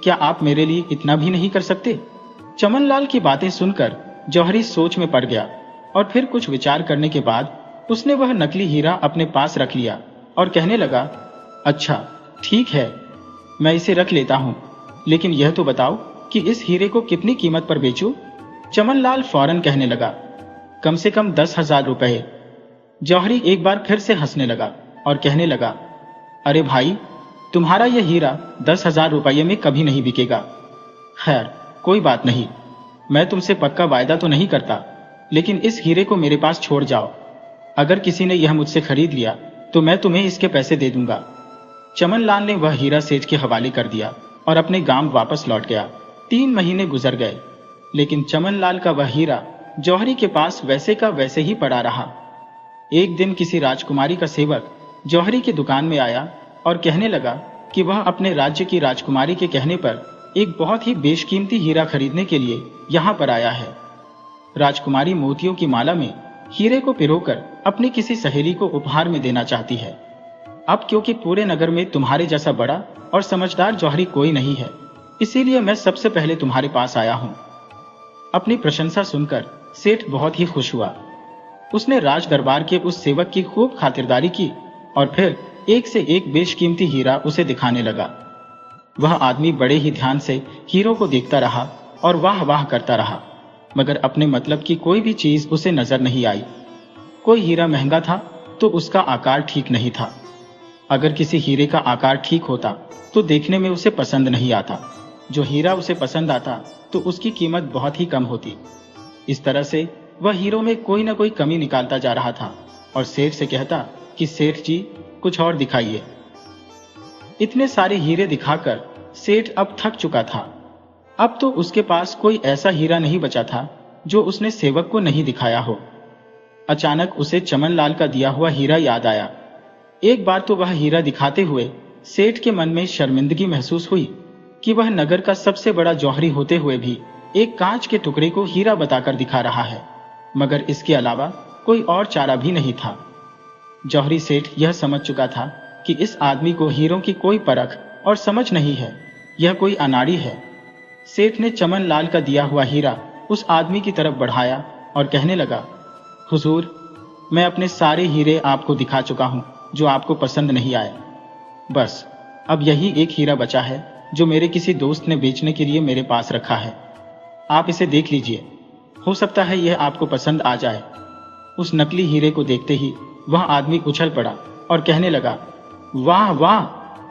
क्या आप मेरे लिए इतना भी नहीं कर सकते? चमनलाल की बातें सुनकर जौहरी सोच में पड़ गया। और फिर कुछ विचार करने के बाद उसने वह नकली हीरा अपने पास रख लिया और कहने लगा, अच्छा ठीक है, मैं इसे रख लेता हूँ, लेकिन यह तो बताओ कि इस हीरे को कितनी कीमत पर बेचूं? चमनलाल फौरन कहने लगा, कम से कम 10,000 रुपए। जौहरी एक बार फिर से हंसने लगा और कहने लगा, अरे भाई, तुम्हारा यह हीरा 10,000 रुपये में कभी नहीं बिकेगा। खैर कोई बात नहीं, मैं तुमसे पक्का वायदा तो नहीं करता, लेकिन इस हीरे को मेरे पास छोड़ जाओ। अगर किसी ने यह मुझसे खरीद लिया तो मैं तुम्हें इसके पैसे दे दूंगा। चमनलाल ने वह हीरा सेठ के हवाले कर दिया और अपने गांव वापस लौट गया। 3 महीने गुजर गए, लेकिन चमनलाल का वह हीरा जौहरी के पास वैसे का वैसे ही पड़ा रहा। एक दिन किसी राजकुमारी का सेवक जौहरी की दुकान में आया और कहने लगा कि वह अपने राज्य की राजकुमारी के कहने पर एक बहुत ही बेशकीमती हीरा खरीदने के लिए यहाँ पर आया है। राजकुमारी मोतियों की माला में हीरे को पिरोकर अपनी किसी सहेली को उपहार में देना चाहती है। अब क्योंकि पूरे नगर में तुम्हारे जैसा बड़ा और समझदार जौहरी कोई नहीं है, इसीलिए मैं सबसे पहले तुम्हारे पास आया हूँ। अपनी प्रशंसा सुनकर सेठ बहुत ही खुश हुआ। उसने राज दरबार के उस सेवक की खूब खातिरदारी की और फिर एक से एक बेशकीमती हीरा उसे दिखाने लगा। वह आदमी बड़े ही ध्यान से हीरों को देखता रहा और वाह वाह करता रहा, मगर अपने मतलब की कोई भी चीज उसे नजर नहीं आई। कोई हीरा महंगा था तो उसका आकार ठीक नहीं था। अगर किसी हीरे का आकार ठीक होता तो देखने में उसे पसंद नहीं आता। जो हीरा उसे पसंद आता तो उसकी कीमत बहुत ही कम होती। इस तरह से वह हीरों में कोई ना कोई कमी निकालता जा रहा था और सेठ से कहता कि सेठ जी, कुछ और दिखाइए। इतने सारे हीरे दिखाकर सेठ अब थक चुका था। अब तो उसके पास कोई ऐसा हीरा नहीं बचा था जो उसने सेवक को नहीं दिखाया हो। अचानक उसे चमनलाल का दिया हुआ हीरा याद आया। एक बार तो वह हीरा दिखाते हुए सेठ के मन में शर्मिंदगी महसूस हुई कि वह नगर का सबसे बड़ा जौहरी होते हुए भी एक कांच के टुकड़े को हीरा बताकर दिखा रहा है, मगर इसके अलावा कोई और चारा भी नहीं था। जौहरी सेठ यह समझ चुका था कि इस आदमी को हीरों की कोई परख और समझ नहीं है, यह कोई अनाड़ी है। सेठ ने चमनलाल का दिया हुआ हीरा उस आदमी की तरफ बढ़ाया और कहने लगा, हुजूर, मैं अपने सारे हीरे आपको दिखा चुका हूं जो आपको पसंद नहीं आए। बस अब यही एक हीरा बचा है जो मेरे किसी दोस्त ने बेचने के लिए मेरे पास रखा है। आप इसे देख लीजिए, हो सकता है यह आपको पसंद आ जाए। उस नकली हीरे को देखते ही वह आदमी उछल पड़ा और कहने लगा, वाह वाह,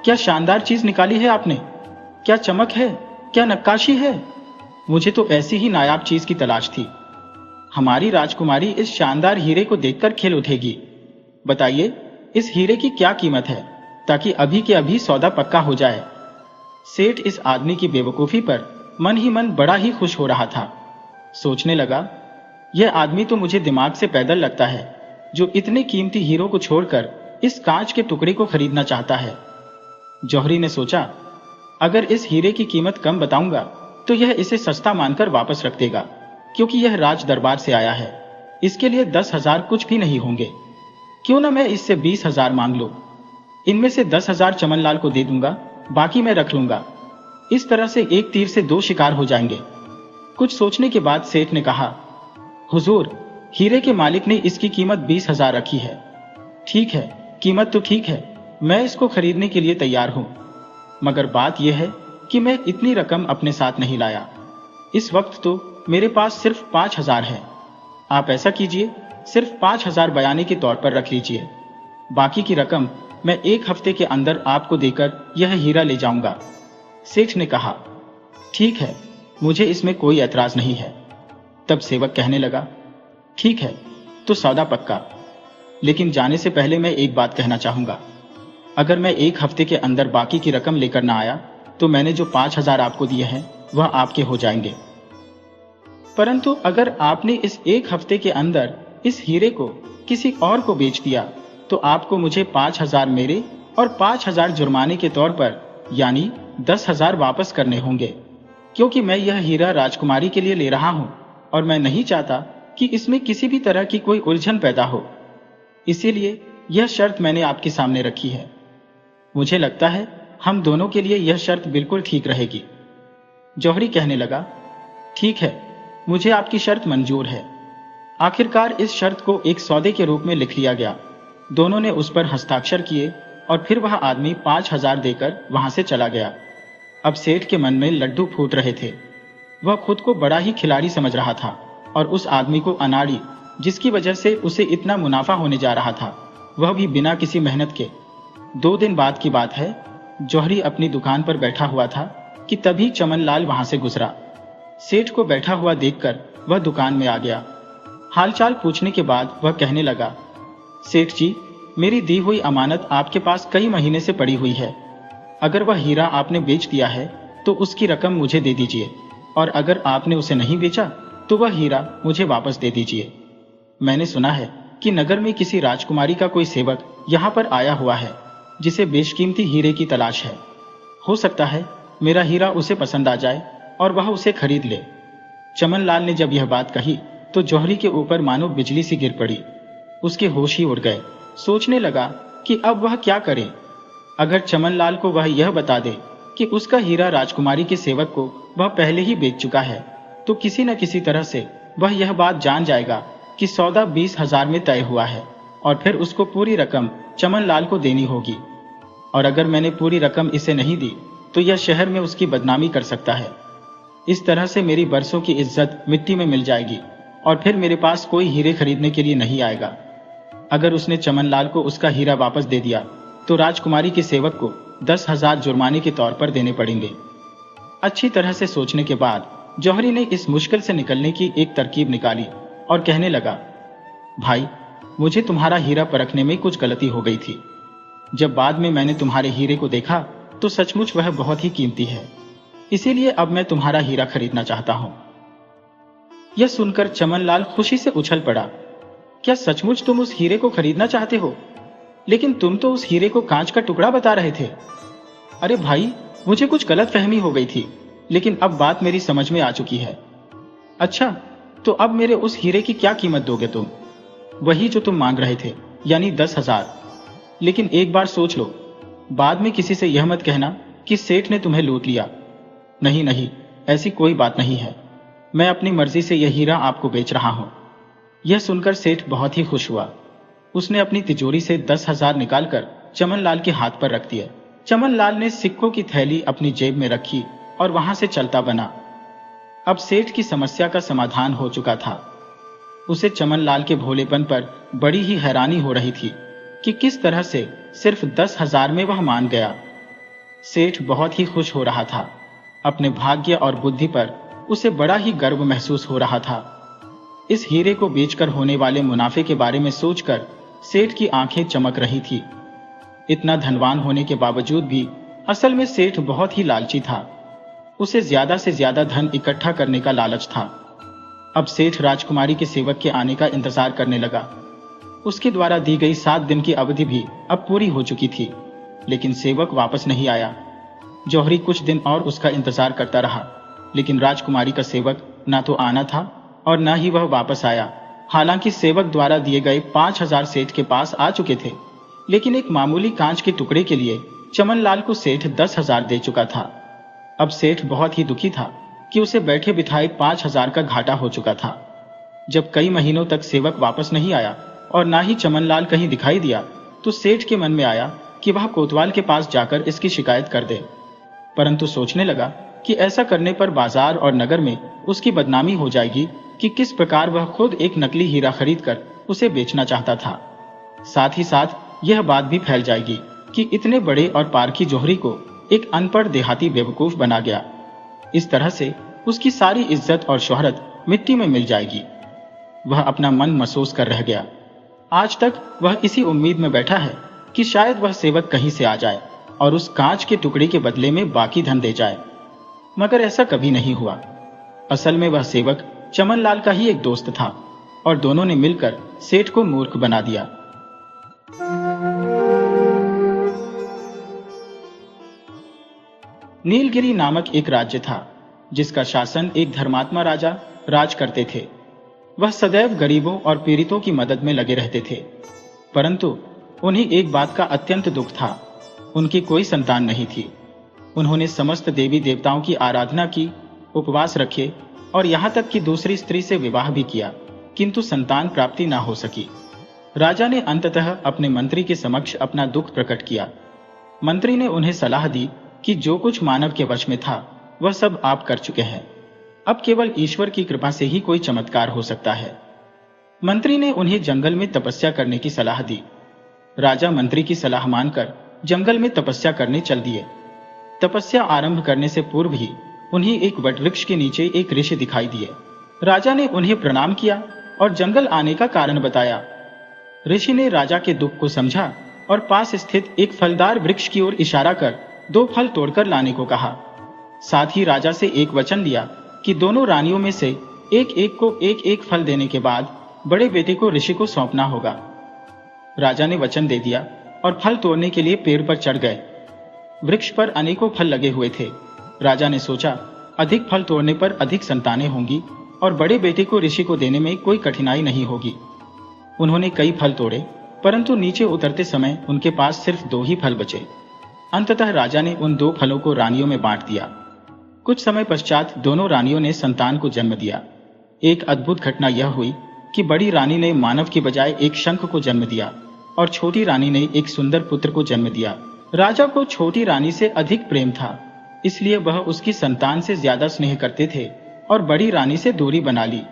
क्या शानदार चीज निकाली है आपने। क्या चमक है, क्या नक्काशी है। मुझे तो ऐसी ही नायाब चीज की तलाश थी। हमारी राजकुमारी इस शानदार हीरे को देखकर खिल उठेगी। बताइए, इस हीरे की क्या कीमत है, ताकि अभी के अभी सौदा पक्का हो जाए। सेठ इस आदमी की बेवकूफी पर मन ही मन बड़ा ही खुश हो रहा था। सोचने लगा, यह आदमी तो मुझे दिमाग से पैदल लगता है, जो इतने कीमती हीरो को छोड़कर इस कांच के टुकड़े को खरीदना चाहता है। जौहरी ने सोचा, अगर इस हीरे की कीमत कम बताऊंगा तो यह इसे सस्ता मानकर वापस रख देगा, क्योंकि यह राज दरबार से आया है। इसके लिए 10,000 कुछ भी नहीं होंगे। क्यों ना मैं इससे 20,000 मांग लूं। इनमें से 10,000 चमनलाल को दे दूंगा, बाकी मैं रख लूंगा। इस तरह से एक तीर से 2 शिकार हो जाएंगे। कुछ सोचने के बाद सेठ ने कहा, हुजूर, हीरे के मालिक ने इसकी कीमत 20,000 रखी है। ठीक है, कीमत तो ठीक है, मैं इसको खरीदने के लिए तैयार हूं, मगर बात यह है कि मैं इतनी रकम अपने साथ नहीं लाया। इस वक्त तो मेरे पास सिर्फ 5,000 है। आप ऐसा कीजिए, सिर्फ 5,000 बयाने के तौर पर रख लीजिए। बाकी की रकम मैं 1 हफ्ते के अंदर आपको देकर यह हीरा ले जाऊंगा। सेठ ने कहा, ठीक है, मुझे इसमें कोई ऐतराज नहीं है। तब सेवक कहने लगा, ठीक है, तो सौदा पक्का। लेकिन जाने से पहले मैं एक बात कहना चाहूंगा। अगर मैं 1 हफ्ते के अंदर बाकी की रकम लेकर ना आया तो मैंने जो 5,000 आपको दिए हैं वह आपके हो जाएंगे। परंतु अगर आपने इस 1 हफ्ते के अंदर इस हीरे को किसी और को बेच दिया तो आपको मुझे 5,000 मेरे और 5,000 जुर्माने के तौर पर यानी 10,000 वापस करने होंगे, क्योंकि मैं यह हीरा राजकुमारी के लिए ले रहा हूं और मैं नहीं चाहता कि इसमें किसी भी तरह की कोई उलझन पैदा हो। इसीलिए यह शर्त मैंने आपके सामने रखी है। मुझे लगता है हम दोनों के लिए यह शर्त बिल्कुल ठीक रहेगी। जौहरी कहने लगा, ठीक है, मुझे आपकी शर्त मंजूर है। आखिरकार इस शर्त को एक सौदे के रूप में लिख लिया गया। दोनों ने उस पर हस्ताक्षर किए और फिर वह आदमी 5,000 देकर वहां से चला गया। अब सेठ के मन में लड्डू फूट रहे थे। वह खुद को बड़ा ही खिलाड़ी समझ रहा था और उस आदमी को अनाड़ी, जिसकी वजह से उसे इतना मुनाफा होने जा रहा था, वह भी बिना किसी मेहनत के। 2 दिन बाद की बात है, जौहरी अपनी दुकान पर बैठा हुआ था कि तभी चमनलाल वहां से गुजरा। सेठ को बैठा हुआ देखकर वह दुकान में आ गया। हालचाल पूछने के बाद वह कहने लगा, सेठ जी, मेरी दी हुई अमानत आपके पास कई महीने से पड़ी हुई है। अगर वह हीरा आपने बेच दिया है तो उसकी रकम मुझे दे दीजिए, और अगर आपने उसे नहीं बेचा तो वह हीरा मुझे वापस दे दीजिए। मैंने सुना है कि नगर में किसी राजकुमारी का कोई सेवक यहाँ पर आया हुआ है जिसे बेशकीमती हीरे की तलाश है। हो सकता है मेरा हीरा उसे पसंद आ जाए और वह उसे खरीद ले। चमनलाल ने जब यह बात कही तो जौहरी के ऊपर मानो बिजली सी गिर पड़ी। उसके होश ही उड़ गए। सोचने लगा कि अब वह क्या करे। अगर चमनलाल को वह यह बता दे कि उसका हीरा राजकुमारी के सेवक को वह पहले ही बेच चुका है, तो किसी न किसी तरह से वह यह बात जान जाएगा कि सौदा 20,000 में तय हुआ है और फिर उसको पूरी रकम चमनलाल को देनी होगी। और अगर मैंने पूरी रकम इसे नहीं दी तो यह शहर में उसकी बदनामी कर सकता है। इस तरह से मेरी बरसों की इज्जत मिट्टी में मिल जाएगी और फिर मेरे पास कोई हीरे खरीदने के लिए नहीं आएगा। अगर उसने चमनलाल को उसका हीरा वापस दे दिया तो राजकुमारी के सेवक को 10,000 जुर्माने के तौर पर देने पड़ेंगे। अच्छी तरह से सोचने के बाद जौहरी ने इस मुश्किल से निकलने की एक तरकीब निकाली और कहने लगा, भाई, मुझे तुम्हारा हीरा परखने में कुछ गलती हो गई थी। जब बाद में मैंने तुम्हारे हीरे को देखा तो सचमुच वह बहुत ही कीमती है, इसीलिए अब मैं तुम्हारा हीरा खरीदना चाहता हूं। यह सुनकर चमनलाल खुशी से उछल पड़ा। क्या सचमुच तुम उस हीरे को खरीदना चाहते हो? लेकिन तुम तो उस हीरे को कांच का टुकड़ा बता रहे थे। अरे भाई, मुझे कुछ गलतफहमी हो गई थी, लेकिन अब बात मेरी समझ में आ चुकी है। अच्छा, तो अब मेरे उस हीरे की क्या कीमत दोगे तुम? वही जो तुम मांग रहे थे, यानी 10,000। लेकिन एक बार सोच लो, बाद में किसी से यह मत कहना कि सेठ ने तुम्हें लूट लिया। नहीं नहीं, ऐसी कोई बात नहीं है। मैं अपनी मर्जी से यह हीरा आपको बेच रहा हूं। यह सुनकर सेठ बहुत ही खुश हुआ। उसने अपनी तिजोरी से 10,000 निकालकर चमनलाल के हाथ पर रख दिए। चमनलाल ने सिक्कों की थैली अपनी जेब में रखी और वहां से चलता बना। अब सेठ की समस्या का समाधान हो चुका था। उसे चमनलाल के भोलेपन पर बड़ी ही हैरानी हो रही थी कि किस तरह से सिर्फ 10,000 में वह मान गया। सेठ बहुत ही खुश हो रहा था। अपने भाग्य और बुद्धि पर उसे बड़ा ही गर्व महसूस हो रहा था। इस हीरे को बेचकर होने वाले मुनाफे के बारे में सोचकर सेठ की आंखें चमक रही थी। इतना धनवान होने के बावजूद भी असल में सेठ बहुत ही लालची था। उसे ज्यादा से ज्यादा धन इकट्ठा करने का लालच था। अब सेठ राजकुमारी के सेवक के आने का इंतजार करने लगा। उसके द्वारा दी गई 7 दिन की अवधि भी अब पूरी हो चुकी थी, लेकिन सेवक वापस नहीं आया। जौहरी कुछ दिन और उसका इंतजार करता रहा, लेकिन राजकुमारी का सेवक ना तो आना था और न ही वह वापस आया। हालांकि सेवक द्वारा दिए गए 5,000 सेठ के पास आ चुके थे, लेकिन एक मामूली कांच के टुकड़े के लिए चमनलाल को सेठ 10,000 दे चुका था। अब सेठ बहुत ही दुखी था कि उसे बैठे बिठाए 5,000 का घाटा हो चुका था। जब कई महीनों तक सेवक वापस नहीं आया और ना ही चमनलाल कहीं दिखाई दिया, तो सेठ के मन में आया कि वह कोतवाल के पास जाकर इसकी शिकायत कर दे। परंतु सोचने लगा कि ऐसा करने पर बाजार और नगर में उसकी बदनामी हो जाएगी कि किस प्रकार वह खुद एक नकली हीरा खरीदकर उसे बेचना चाहता था। साथ ही साथ यह बात भी फैल जाएगी कि इतने बड़े और पारखी जौहरी को एक अनपढ़ देहाती बेवकूफ बना गया। इस तरह से उसकी सारी इज्जत और शोहरत मिट्टी में मिल जाएगी। वह अपना मन महसूस कर रह गया। आज तक वह इसी उम्मीद में बैठा है कि शायद वह सेवक कहीं से आ जाए और उस कांच के टुकड़े के बदले में बाकी धन दे जाए, मगर ऐसा कभी नहीं हुआ। असल में वह सेवक चमनलाल का ही एक दोस्त था और दोनों ने मिलकर सेठ को मूर्ख बना दिया। नीलगिरी नामक एक राज्य था जिसका शासन एक धर्मात्मा राजा राज करते थे। वह सदैव गरीबों और पीड़ितों की मदद में लगे रहते थे, परंतु उन्हें एक बात का अत्यंत दुख था, उनकी कोई संतान नहीं थी। उन्होंने समस्त देवी देवताओं की आराधना की, उपवास रखे और यहाँ तक कि दूसरी स्त्री से विवाह भी किया, किंतु संतान प्राप्ति न हो सकी। राजा ने अंततः अपने मंत्री के समक्ष अपना दुख प्रकट किया। मंत्री ने उन्हें सलाह दी कि जो कुछ मानव के वश में था वह सब आप कर चुके हैं, अब केवल ईश्वर की कृपा से ही कोई चमत्कार हो सकता है। मंत्री ने उन्हें जंगल में तपस्या करने की सलाह दी। राजा मंत्री की सलाह मानकर जंगल में तपस्या करने चल दिए। तपस्या आरंभ करने से पूर्व ही उन्हें एक वटवृक्ष के नीचे एक ऋषि दिखाई दिए। राजा ने उन्हें प्रणाम किया और जंगल आने का कारण बताया। ऋषि ने राजा के दुख को समझा और पास स्थित एक फलदार वृक्ष की ओर इशारा कर 2 फल तोड़कर लाने को कहा। साथ ही राजा से एक वचन लिया कि दोनों रानियों में से एक एक को एक एक फल देने के बाद बड़े बेटे को ऋषि को सौंपना होगा। राजा ने वचन दे दिया और फल तोड़ने के लिए पेड़ पर चढ़ गए। वृक्ष पर अनेकों फल लगे हुए थे। राजा ने सोचा, अधिक फल तोड़ने पर अधिक संतानें होंगी और बड़े बेटे को ऋषि को देने में कोई कठिनाई नहीं होगी। उन्होंने कई फल तोड़े, परंतु नीचे उतरते समय उनके पास सिर्फ 2 ही फल बचे। अंततः राजा ने उन 2 फलों को रानियों में बांट दिया। कुछ समय पश्चात दोनों रानियों ने संतान को जन्म दिया। एक अद्भुत घटना यह हुई कि बड़ी रानी ने मानव की बजाय एक शंख को जन्म दिया और छोटी रानी ने एक सुंदर पुत्र को जन्म दिया। राजा को छोटी रानी से अधिक प्रेम था, इसलिए वह उसकी संतान से ज्यादा स्नेह करते थे और बड़ी रानी से दूरी बना ली।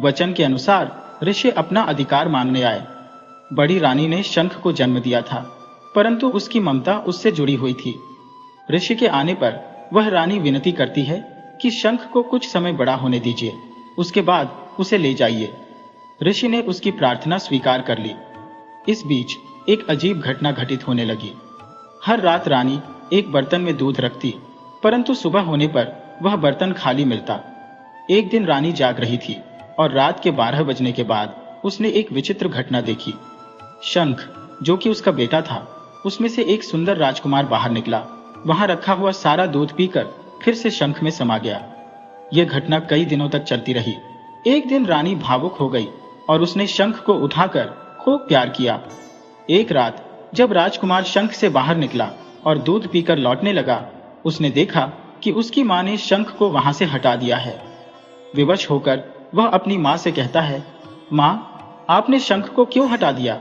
वचन के अनुसार ऋषि अपना अधिकार मांगने आए। बड़ी रानी ने शंख को जन्म दिया था, परंतु उसकी ममता उससे जुड़ी हुई थी। ऋषि के आने पर वह रानी विनती करती है कि शंख को कुछ समय बड़ा होने दीजिए, उसके बाद उसे ले जाइए। ऋषि ने उसकी प्रार्थना स्वीकार कर ली। इस बीच एक अजीब घटना घटित होने लगी। हर रात रानी एक बर्तन में दूध रखती, परंतु सुबह होने पर वह बर्तन खाली मिलता। एक दिन रानी जाग रही थी और रात के 12 बजने के बाद उसने एक विचित्र घटना देखी। शंख, जो कि उसका बेटा था, उसमें से एक सुंदर राजकुमार बाहर निकला। वहां रखा हुआ सारा दूध पीकर फिर से शंख में समा गया। यह घटना कई दिनों तक चलती रही। एक दिन रानी भावुक हो गई और उसने शंख को उठाकर खूब प्यार किया। एक रात जब राजकुमार शंख से बाहर निकला और दूध पीकर लौटने लगा, उसने देखा कि उसकी मां ने शंख को वहां से हटा दिया है। विवश होकर वह अपनी मां से कहता है, मां, आपने शंख को क्यों हटा दिया?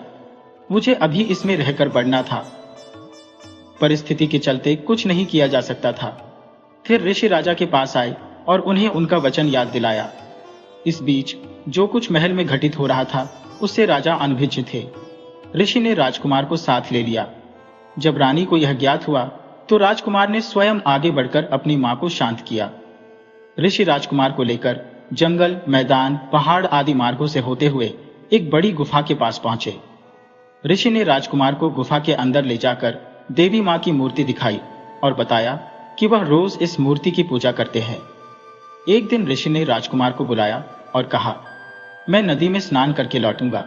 मुझे अभी इसमें रहकर बढ़ना था। परिस्थिति के चलते कुछ नहीं किया जा सकता था। फिर ऋषि राजा के पास आए और उन्हें उनका वचन याद दिलाया। इस बीच जो कुछ महल में घटित हो रहा था उससे राजा अनभिज्ञ थे। ऋषि ने राजकुमार को साथ ले लिया। जब रानी को यह ज्ञात हुआ तो राजकुमार ने स्वयं आगे बढ़कर अपनी मां को शांत किया। ऋषि राजकुमार को लेकर जंगल, मैदान, पहाड़ आदि मार्गों से होते हुए एक बड़ी गुफा के पास पहुंचे। ऋषि ने राजकुमार को गुफा के अंदर ले जाकर देवी मां की मूर्ति दिखाई और बताया कि वह रोज इस मूर्ति की पूजा करते हैं। एक दिन ऋषि ने राजकुमार को बुलाया और कहा, मैं नदी में स्नान करके लौटूंगा,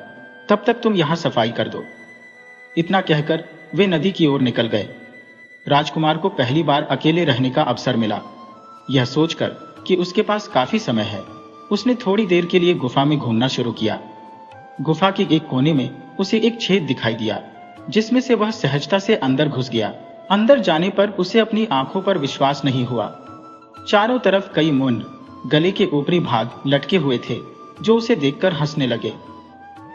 तब तक तुम यहां सफाई कर दो। इतना कहकर वे नदी की ओर निकल गए। राजकुमार को पहली बार अकेले रहने का अवसर मिला। यह सोचकर कि उसके पास काफी समय है, उसने थोड़ी देर के लिए गुफा में घूमना शुरू किया। गुफा के एक कोने में उसे एक छेद दिखाई दिया, जिसमें से वह सहजता से अंदर घुस गया। अंदर जाने पर उसे अपनी आंखों पर विश्वास नहीं हुआ। चारों तरफ कई मुंड गले के ऊपरी भाग लटके हुए थे, जो उसे देखकर हंसने लगे।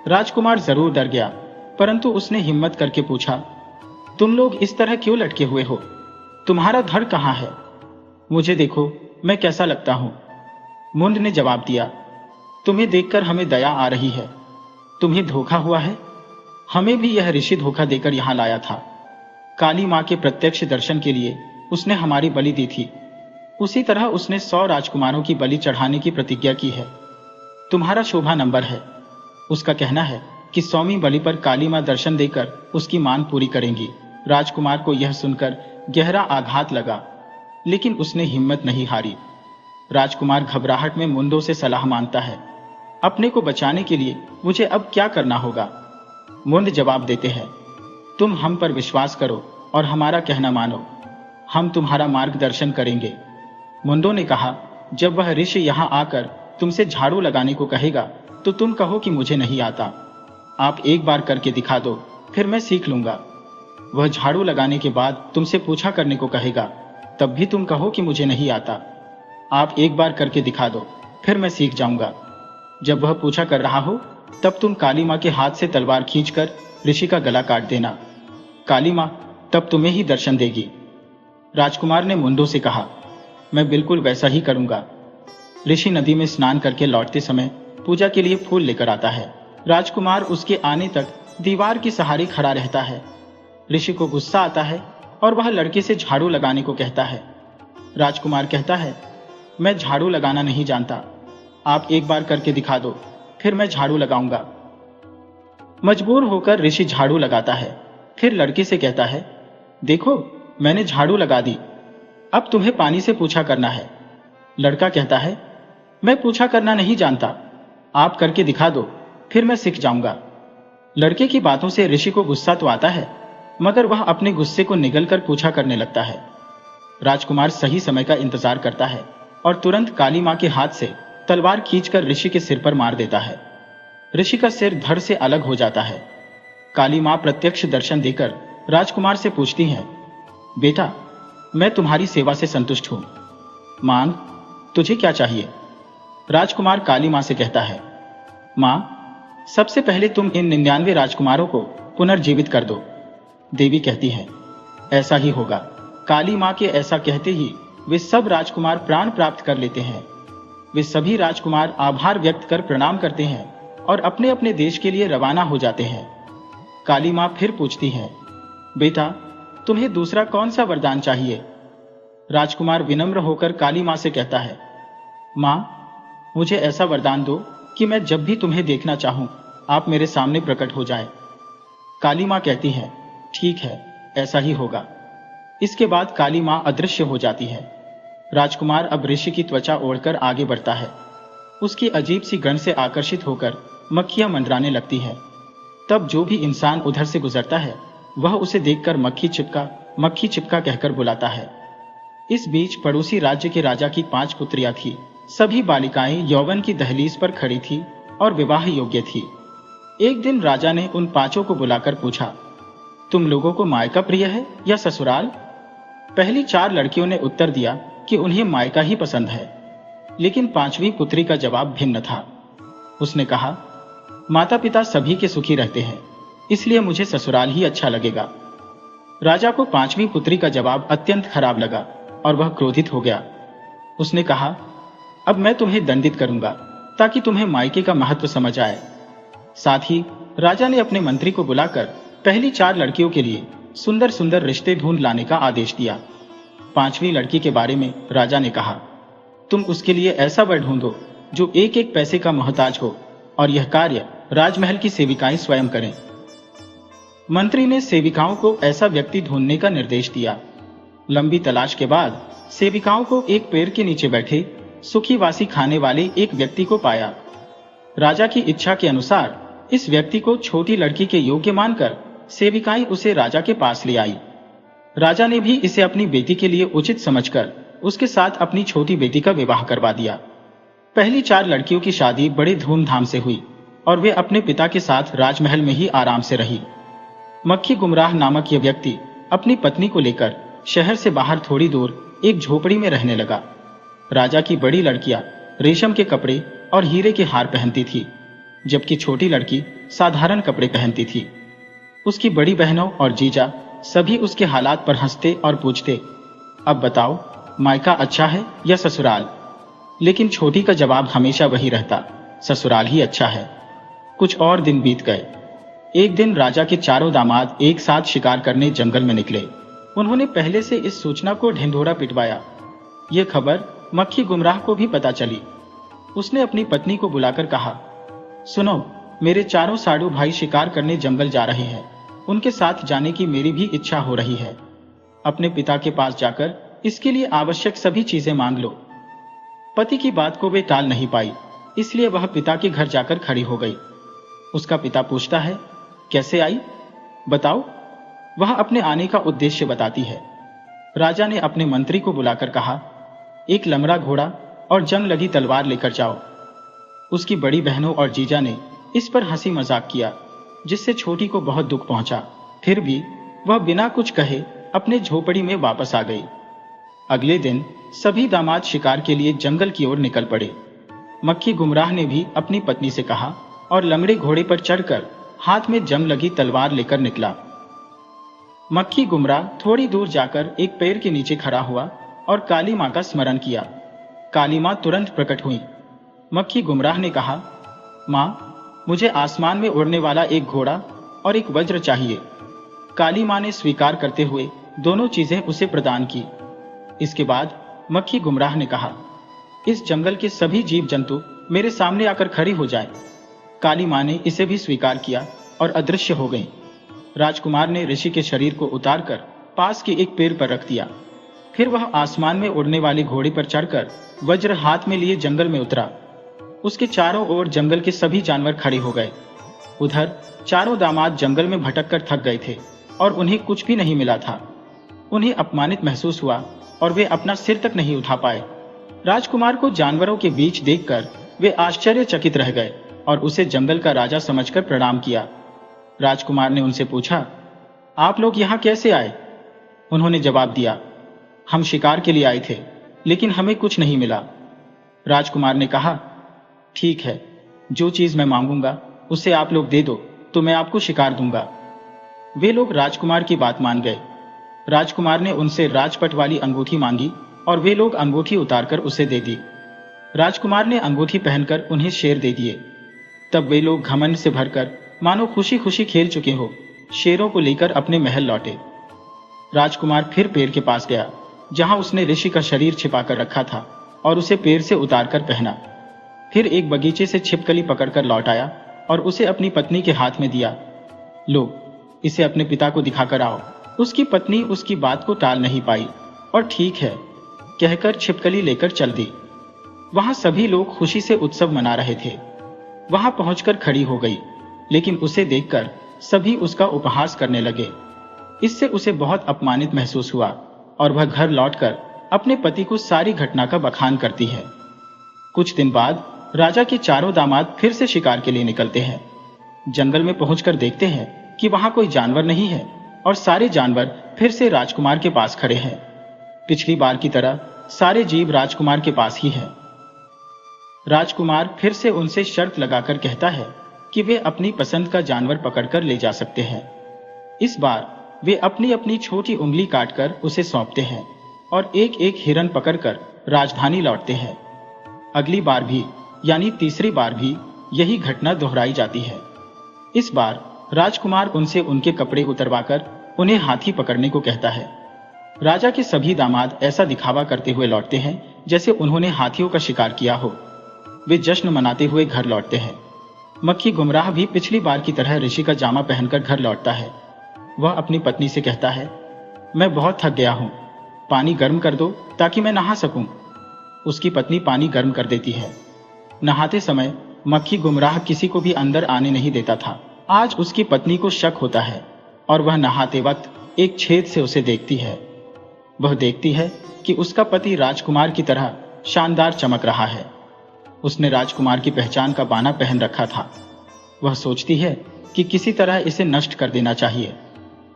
राजकुमार जरूर डर गया, परंतु उसने हिम्मत करके पूछा, तुम लोग इस तरह क्यों लटके हुए हो? तुम्हारा धड़ कहाँ है? मुझे देखो, मैं कैसा लगता हूं? मुंड ने जवाब दिया, तुम्हें देखकर हमें दया आ रही है। तुम्हें धोखा हुआ है। हमें भी यह ऋषि धोखा देकर यहां लाया था। काली मां के प्रत्यक्ष दर्शन के लिए उसने हमारी बलि दी थी। उसी तरह उसने 100 राजकुमारों की बलि चढ़ाने की प्रतिज्ञा की है। तुम्हारा शोभा नंबर है। उसका कहना है कि 100वीं बलि पर काली मां दर्शन देकर उसकी मांग पूरी करेंगी। राजकुमार को यह सुनकर गहरा आघात लगा, लेकिन उसने हिम्मत नहीं हारी। राजकुमार घबराहट में मुंडों से सलाह मांगता है, अपने को बचाने के लिए मुझे अब क्या करना होगा? मुंड जवाब देते हैं, तुम हम पर विश्वास करो और हमारा कहना मानो, हम तुम्हारा मार्गदर्शन करेंगे। मुंडों ने कहा, जब वह ऋषि यहां आकर तुमसे झाड़ू लगाने को कहेगा तो तुम कहो कि मुझे नहीं आता। आप एक बार करके दिखा दो, फिर मैं सीख लूंगा। वह झाड़ू लगाने के बाद तुमसे पूछा करने को कहेगा, तब भी तुम कहो कि मुझे नहीं आता। आप एक बार करके दिखा दो, फिर मैं सीख जाऊंगा। जब वह पूछा कर रहा हो तब तुम काली माँ के हाथ से तलवार खींचकर ऋषि का गला काट देना। काली माँ तब तुम्हें ही दर्शन देगी। राजकुमार ने मुंडो से कहा, मैं बिल्कुल वैसा ही करूंगा। ऋषि नदी में स्नान करके लौटते समय पूजा के लिए फूल लेकर आता है। राजकुमार उसके आने तक दीवार के सहारे खड़ा रहता है। ऋषि को गुस्सा आता है और वह लड़के से झाड़ू लगाने को कहता है। राजकुमार कहता है, मैं झाड़ू लगाना नहीं जानता, आप एक बार करके दिखा दो, फिर मैं झाड़ू लगाऊंगा। मजबूर होकर ऋषि झाड़ू लगाता है। फिर लड़के से कहता है, देखो मैंने झाड़ू लगा दी, अब तुम्हें पानी से पूछा करना है। लड़का कहता है, मैं पूछा करना नहीं जानता, आप करके दिखा दो, फिर मैं सीख जाऊंगा। लड़के की बातों से ऋषि को गुस्सा तो आता है, मगर वह अपने गुस्से को निगल कर पूछा करने लगता है। राजकुमार सही समय का इंतजार करता है और तुरंत काली माँ के हाथ से तलवार खींचकर ऋषि के सिर पर मार देता है। ऋषि का सिर धड़ से अलग हो जाता है। काली माँ प्रत्यक्ष दर्शन देकर राजकुमार से पूछती हैं, बेटा मैं तुम्हारी सेवा से संतुष्ट हूं, मांग, तुझे क्या चाहिए। राजकुमार काली माँ से कहता है, माँ सबसे पहले तुम इन 99 राजकुमारों को पुनर्जीवित कर दो। देवी कहती है, ऐसा ही होगा। काली माँ के ऐसा कहते ही वे सब राजकुमार प्राण प्राप्त कर लेते हैं। वे सभी राजकुमार आभार व्यक्त कर प्रणाम करते हैं और अपने अपने देश के लिए रवाना हो जाते हैं। काली माँ फिर पूछती है, बेटा तुम्हें दूसरा कौन सा वरदान चाहिए। राजकुमार विनम्र होकर काली माँ से कहता है, माँ मुझे ऐसा वरदान दो कि मैं जब भी तुम्हें देखना चाहूं आप मेरे सामने प्रकट हो जाए। काली माँ कहती है, ठीक है ऐसा ही होगा। इसके बाद काली माँ अदृश्य हो जाती है। राजकुमार अब ऋषि की त्वचा ओढ़कर आगे बढ़ता है। उसकी अजीब सी गंध से आकर्षित होकर मक्खियां मंडराने लगती है। तब जो भी इंसान उधर से गुजरता है वह उसे देखकर मक्खी चिपका कहकर बुलाता है। इस बीच पड़ोसी राज्य के राजा की 5 पुत्रियां थी। सभी बालिकाएं यौवन की दहलीज पर खड़ी थी और विवाह योग्य थी। एक दिन राजा ने उन 5 को बुलाकर पूछा, तुम लोगों को मायका प्रिय है या ससुराल। पहली 4 लड़कियों ने उत्तर दिया कि उन्हें मायका ही पसंद है, लेकिन 5वीं पुत्री का जवाब भिन्न था। उसने कहा, माता पिता सभी के सुखी रहते हैं, इसलिए मुझे ससुराल ही अच्छा लगेगा। राजा को 5वीं पुत्री का जवाब अत्यंत खराब लगा और वह क्रोधित हो गया। उसने कहा, अब मैं तुम्हें दंडित करूंगा ताकि तुम्हें मायके का महत्व समझ आए। साथ ही राजा ने अपने मंत्री को बुलाकर पहली 4 लड़कियों के लिए सुंदर सुंदर रिश्ते ढूंढ लाने का आदेश दिया। 5वीं लड़की के बारे में राजा ने कहा, तुम उसके लिए ऐसा वर ढूंढो जो एक एक पैसे का मोहताज हो और यह कार्य राजमहल की सेविकाएं स्वयं करें। मंत्री ने सेविकाओं को ऐसा व्यक्ति ढूंढने का निर्देश दिया। लंबी तलाश के बाद सेविकाओं को एक पेड़ के नीचे बैठे सुखीवासी खाने वाले एक व्यक्ति को पाया। राजा की इच्छा के अनुसार इस व्यक्ति को छोटी लड़की के योग्य मानकर सेविकाएं उसे राजा के पास ले आई। राजा ने भी इसे अपनी बेटी के लिए उचित समझकर उसके साथ अपनी छोटी बेटी का विवाह करवा दिया। पहली 4 लड़कियों की शादी बड़े धूमधाम से हुई और वे अपने पिता के साथ राजमहल में ही आराम से रही। मक्खी गुमराह नामक यह व्यक्ति अपनी पत्नी को लेकर शहर से बाहर थोड़ी दूर एक झोपड़ी में रहने लगा। राजा की बड़ी लड़कियां रेशम के कपड़े और हीरे के हार पहनती थी, जबकि छोटी लड़की साधारण कपड़े पहनती थी। उसकी बड़ी बहनों और जीजा सभी उसके हालात पर हंसते और पूछते, अब बताओ मायका अच्छा है या ससुराल। लेकिन छोटी का जवाब हमेशा वही रहता, ससुराल ही अच्छा है। कुछ और दिन बीत गए। एक दिन राजा के चारों दामाद एक साथ शिकार करने जंगल में निकले। उन्होंने पहले से इस सूचना को ढिंढोरा पिटवाया। यह खबर मक्खी गुमराह को भी पता चली। उसने अपनी पत्नी को बुलाकर कहा, सुनो, मेरे चारों साडू भाई शिकार करने जंगल जा रहे हैं, उनके साथ जाने की मेरी भी इच्छा हो रही है। अपने पिता के पास जाकर इसके लिए आवश्यक सभी चीजें मांग लो। पति की बात को वे टाल नहीं पाई, इसलिए वह पिता के घर जाकर खड़ी हो गई। उसका पिता पूछता है, कैसे आई, बताओ। वह अपने आने का उद्देश्य बताती है। राजा ने अपने मंत्री को बुलाकर कहा, एक लमरा घोड़ा और जंग लगी तलवार लेकर जाओ। उसकी बड़ी बहनों और जीजा ने इस पर हंसी मजाक किया, जिससे छोटी को बहुत दुख पहुंचा। फिर भी वह बिना कुछ कहे अपने झोपड़ी में वापस आ गई। अगले दिन सभी दामाद शिकार के लिए जंगल की ओर निकल पड़े। मक्खी गुमराह ने भी अपनी पत्नी से कहा और लंगड़े घोड़े पर चढ़कर हाथ में जंग लगी तलवार लेकर निकला। मक्खी गुमराह थोड़ी दूर जाकर एक पेड़ के नीचे खड़ा हुआ और काली मां का स्मरण किया। काली मां तुरंत प्रकट हुई। मक्खी गुमराह ने कहा, मां, मुझे आसमान में उड़ने वाला एक घोड़ा और एक वज्र चाहिए। काली मां ने स्वीकार करते हुए दोनों चीजें उसे प्रदान की। इसके बाद मक्खी गुमराह ने कहा, इस जंगल के सभी जीव जंतु मेरे सामने आकर खड़ी हो जाएं। काली मां ने इसे भी स्वीकार किया और अदृश्य हो गई। राजकुमार ने ऋषि के शरीर को उतारकर पास के एक पेड़ पर रख दिया। फिर वह आसमान में उड़ने वाले घोड़े पर चढ़कर वज्र हाथ में लिए जंगल में उतरा। उसके चारों ओर जंगल के सभी जानवर खड़े हो गए। उधर चारों दामाद जंगल में भटककर थक गए थे और उन्हें कुछ भी नहीं मिला था। उन्हें अपमानित महसूस हुआ और वे अपना सिर तक नहीं उठा पाए। राजकुमार को जानवरों के बीच देखकर वे आश्चर्यचकित रह गए और उसे जंगल का राजा समझकर प्रणाम किया। राजकुमार ने उनसे पूछा, आप लोग यहाँ कैसे आए? उन्होंने जवाब दिया, हम शिकार के लिए आए थे, लेकिन हमें कुछ नहीं मिला। राजकुमार ने कहा, ठीक है, जो चीज मैं मांगूंगा उसे आप लोग दे दो तो मैं आपको शिकार दूंगा। वे लोग राजकुमार की बात मान गए। राजकुमार ने उनसे राजपट वाली अंगूठी मांगी और वे लोग अंगूठी उतारकर उसे दे दी। राजकुमार ने अंगूठी पहनकर उन्हें शेर दे दिए। तब वे लोग घमंड से भरकर मानो खुशी खुशी खेल चुके हो शेरों को लेकर अपने महल लौटे। राजकुमार फिर पेड़ के पास गया जहां उसने ऋषि का शरीर छिपा कर रखा था और उसे पेड़ से उतारकर पहना। फिर एक बगीचे से छिपकली पकड़कर लौट आया और उसे अपनी पत्नी के हाथ में दिया। लो, इसे अपने पिता को दिखाकर आओ। उसकी पत्नी उसकी बात को टाल नहीं पाई और ठीक है कहकर छिपकली लेकर चल दी। वहां सभी लोग खुशी से उत्सव मना रहे थे। वहां पहुंचकर खड़ी हो गई, लेकिन उसे देखकर सभी उसका उपहास करने लगे। इससे उसे बहुत अपमानित महसूस हुआ और वह घर लौटकर अपने पति को सारी घटना का बखान करती है। कुछ दिन बाद राजा के चारों दामाद फिर से शिकार के लिए निकलते हैं। जंगल में पहुंचकर देखते हैं कि वहां कोई जानवर नहीं है और सारे जानवर फिर से राजकुमार के पास खड़े हैं। पिछली बार की तरह सारे जीव राजकुमार के पास ही हैं। राजकुमार फिर से उनसे शर्त लगाकर कहता है कि वे अपनी पसंद का जानवर पकड़कर ले जा सकते हैं। इस बार वे अपनी अपनी छोटी उंगली काटकर उसे सौंपते हैं और एक एक हिरन पकड़कर राजधानी लौटते हैं। अगली बार भी यानी तीसरी बार भी यही घटना दोहराई जाती है। इस बार राजकुमार उनसे उनके कपड़े उतरवाकर उन्हें हाथी पकड़ने को कहता है। राजा के सभी दामाद ऐसा दिखावा करते हुए लौटते हैं जैसे उन्होंने हाथियों का शिकार किया हो। वे जश्न मनाते हुए घर लौटते हैं। मक्खी गुमराह भी पिछली बार की तरह ऋषि का जामा पहनकर घर लौटता है। वह अपनी पत्नी से कहता है, मैं बहुत थक गया हूं, पानी गर्म कर दो ताकि मैं नहा सकूं। उसकी पत्नी पानी गर्म कर देती है। नहाते समय मक्खी गुमराह किसी को भी अंदर आने नहीं देता था। आज उसकी पत्नी को शक होता है और वह नहाते वक्त एक छेद से उसे देखती है। वह देखती है कि उसका पति राजकुमार की तरह शानदार चमक रहा है। उसने राजकुमार की पहचान का बाना पहन रखा था। वह सोचती है कि किसी तरह इसे नष्ट कर देना चाहिए।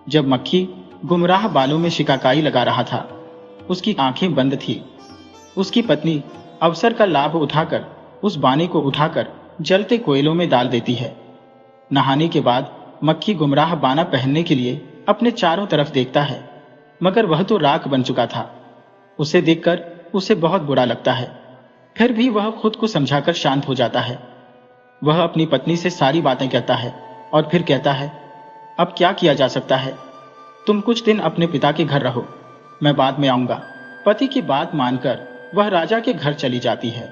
जब मक्खी गुमराह बालों में शिकाकाई लगा रहा था, उसकी आंखें बंद थी। उसकी पत्नी अवसर का लाभ उठाकर उस बाने को उठाकर जलते कोयलों में डाल देती है। नहाने के बाद मक्खी गुमराह बाना पहनने के लिए अपने चारों तरफ देखता है, मगर वह तो राख बन चुका था। उसे देखकर उसे बहुत बुरा लगता है। फिर भी वह खुद को समझाकर शांत हो जाता है। वह अपनी पत्नी से सारी बातें कहता है और फिर कहता है, अब क्या किया जा सकता है? तुम कुछ दिन अपने पिता के घर रहो, मैं बाद में आऊंगा। पति की बात मानकर वह राजा के घर चली जाती है।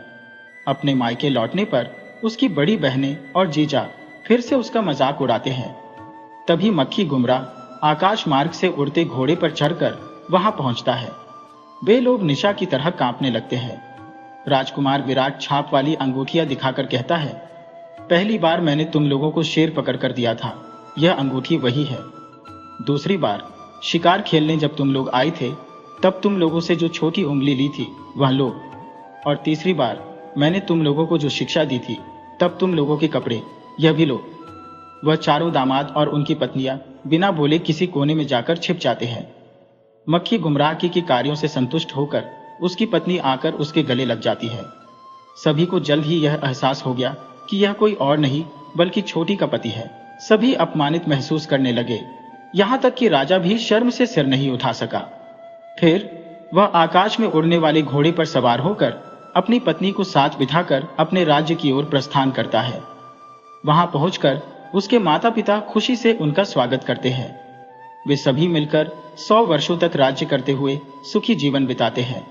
अपने मायके लौटने पर उसकी बड़ी बहनें और जीजा फिर से उसका मजाक उड़ाते हैं। तभी मक्खी गुमराह आकाश मार्ग से उड़ते घोड़े पर चढ़कर वहां पहुंचता है। वे लोग निशा की तरह कांपने लगते हैं। राजकुमार विराट छाप वाली अंगूठियां दिखाकर कहता है, पहली बार मैंने तुम लोगों को शेर पकड़ कर दिया था, यह अंगूठी वही है। दूसरी बार शिकार खेलने जब तुम लोग आए थे, तब तुम लोगों से जो छोटी उंगली ली थी वह लो। और तीसरी बार मैंने तुम लोगों को जो शिक्षा दी थी, तब तुम लोगों के कपड़े, यह भी लो। वह चारों दामाद और उनकी पत्नियां बिना बोले किसी कोने में जाकर छिप जाते हैं। मक्खी गुमराह की कार्यों से संतुष्ट होकर उसकी पत्नी आकर उसके गले लग जाती है। सभी को जल्द ही यह एहसास हो गया कि यह कोई और नहीं बल्कि छोटी का पति है। सभी अपमानित महसूस करने लगे, यहाँ तक कि राजा भी शर्म से सिर नहीं उठा सका। फिर वह आकाश में उड़ने वाले घोड़े पर सवार होकर अपनी पत्नी को साथ बिठाकर अपने राज्य की ओर प्रस्थान करता है। वहां पहुंचकर उसके माता पिता खुशी से उनका स्वागत करते हैं। वे सभी मिलकर 100 वर्षों तक राज्य करते हुए सुखी जीवन बिताते हैं।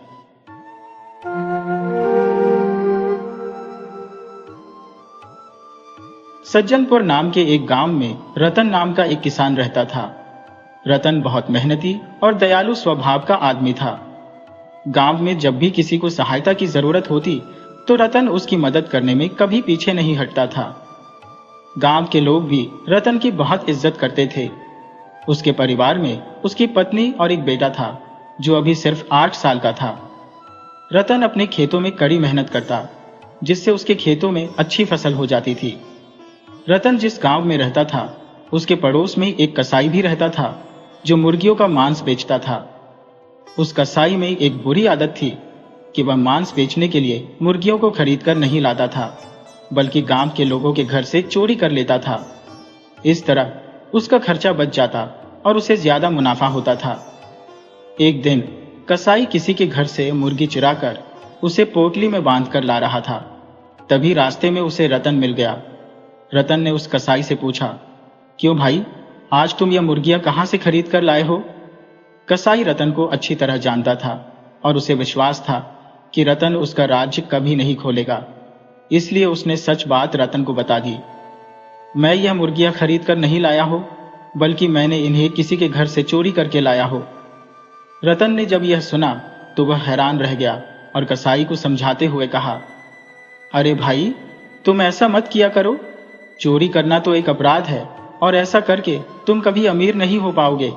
सज्जनपुर नाम के एक गांव में रतन नाम का एक किसान रहता था। रतन बहुत मेहनती और दयालु स्वभाव का आदमी था। गांव में जब भी किसी को सहायता की जरूरत होती तो रतन उसकी मदद करने में कभी पीछे नहीं हटता था। गांव के लोग भी रतन की बहुत इज्जत करते थे। उसके परिवार में उसकी पत्नी और एक बेटा था जो अभी सिर्फ 8 साल का था। रतन अपने खेतों में कड़ी मेहनत करता, जिससे उसके खेतों में अच्छी फसल हो जाती थी। रतन जिस गांव में रहता था उसके पड़ोस में एक कसाई भी रहता था जो मुर्गियों का मांस बेचता था। उस कसाई में एक बुरी आदत थी कि वह मांस बेचने के लिए मुर्गियों को खरीदकर नहीं लाता था, बल्कि गांव के लोगों के घर से चोरी कर लेता था। इस तरह उसका खर्चा बच जाता और उसे ज्यादा मुनाफा होता था। एक दिन कसाई किसी के घर से मुर्गी चुराकर उसे पोटली में बांधकर ला रहा था। तभी रास्ते में उसे रतन मिल गया। रतन ने उस कसाई से पूछा, क्यों भाई, आज तुम यह मुर्गियां कहां से खरीद कर लाए हो? कसाई रतन को अच्छी तरह जानता था और उसे विश्वास था कि रतन उसका राज्य कभी नहीं खोलेगा, इसलिए उसने सच बात रतन को बता दी। मैं यह मुर्गियां खरीद कर नहीं लाया हो, बल्कि मैंने इन्हें किसी के घर से चोरी करके लाया हो। रतन ने जब यह सुना तो वह हैरान रह गया और कसाई को समझाते हुए कहा, अरे भाई, तुम ऐसा मत किया करो। चोरी करना तो एक अपराध है और ऐसा करके तुम कभी अमीर नहीं हो पाओगे।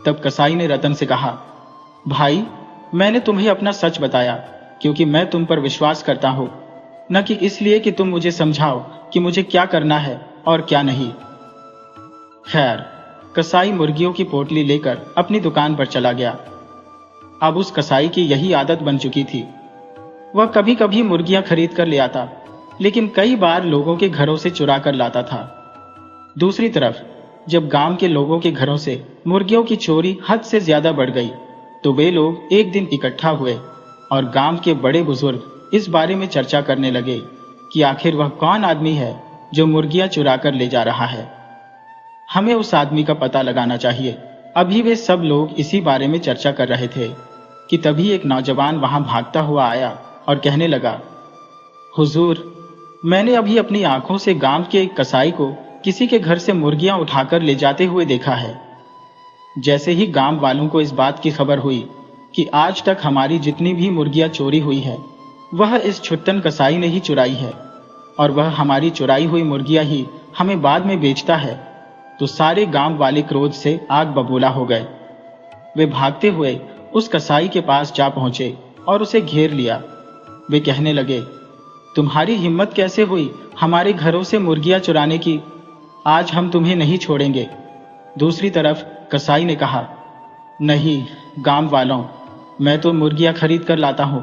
तब कसाई ने रतन से कहा, भाई, मैंने तुम्हें अपना सच बताया क्योंकि मैं तुम पर विश्वास करता हूं, न कि इसलिए कि तुम मुझे समझाओ कि मुझे क्या करना है और क्या नहीं। खैर, कसाई मुर्गियों की पोटली लेकर अपनी दुकान पर चला गया। अब उस कसाई की यही आदत बन चुकी थी। वह कभी कभी मुर्गियां खरीद कर ले आता, लेकिन कई बार लोगों के घरों से चुरा कर लाता था। दूसरी तरफ जब गांव के लोगों के घरों से मुर्गियों की चोरी हद से ज्यादा बढ़ गई तो वे लोग एक दिन इकट्ठा हुए और गांव के बड़े बुजुर्ग इस बारे में चर्चा करने लगे कि आखिर वह कौन आदमी है जो मुर्गियां चुरा कर ले जा रहा है। हमें उस आदमी का पता लगाना चाहिए। अभी वे सब लोग इसी बारे में चर्चा कर रहे थे कि तभी एक नौजवान वहां भागता हुआ आया और कहने लगा, हुजूर, मैंने अभी अपनी आंखों से गांव के एक कसाई को किसी के घर से मुर्गियां उठाकर ले जाते हुए देखा है। जैसे ही गांव वालों को इस बात की खबर हुई कि आज तक हमारी जितनी भी मुर्गियां चोरी हुई है वह इस छुट्टन कसाई ने ही चुराई है और वह हमारी चुराई हुई मुर्गियां ही हमें बाद में बेचता है, तो सारे गांव वाले क्रोध से आग बबूला हो गए। वे भागते हुए उस कसाई के पास जा पहुंचे और उसे घेर लिया। वे कहने लगे, तुम्हारी हिम्मत कैसे हुई हमारे घरों से मुर्गियां चुराने की? आज हम तुम्हें नहीं छोड़ेंगे। दूसरी तरफ कसाई ने कहा, नहीं गांव वालों, मैं तो मुर्गियां खरीद कर लाता हूं,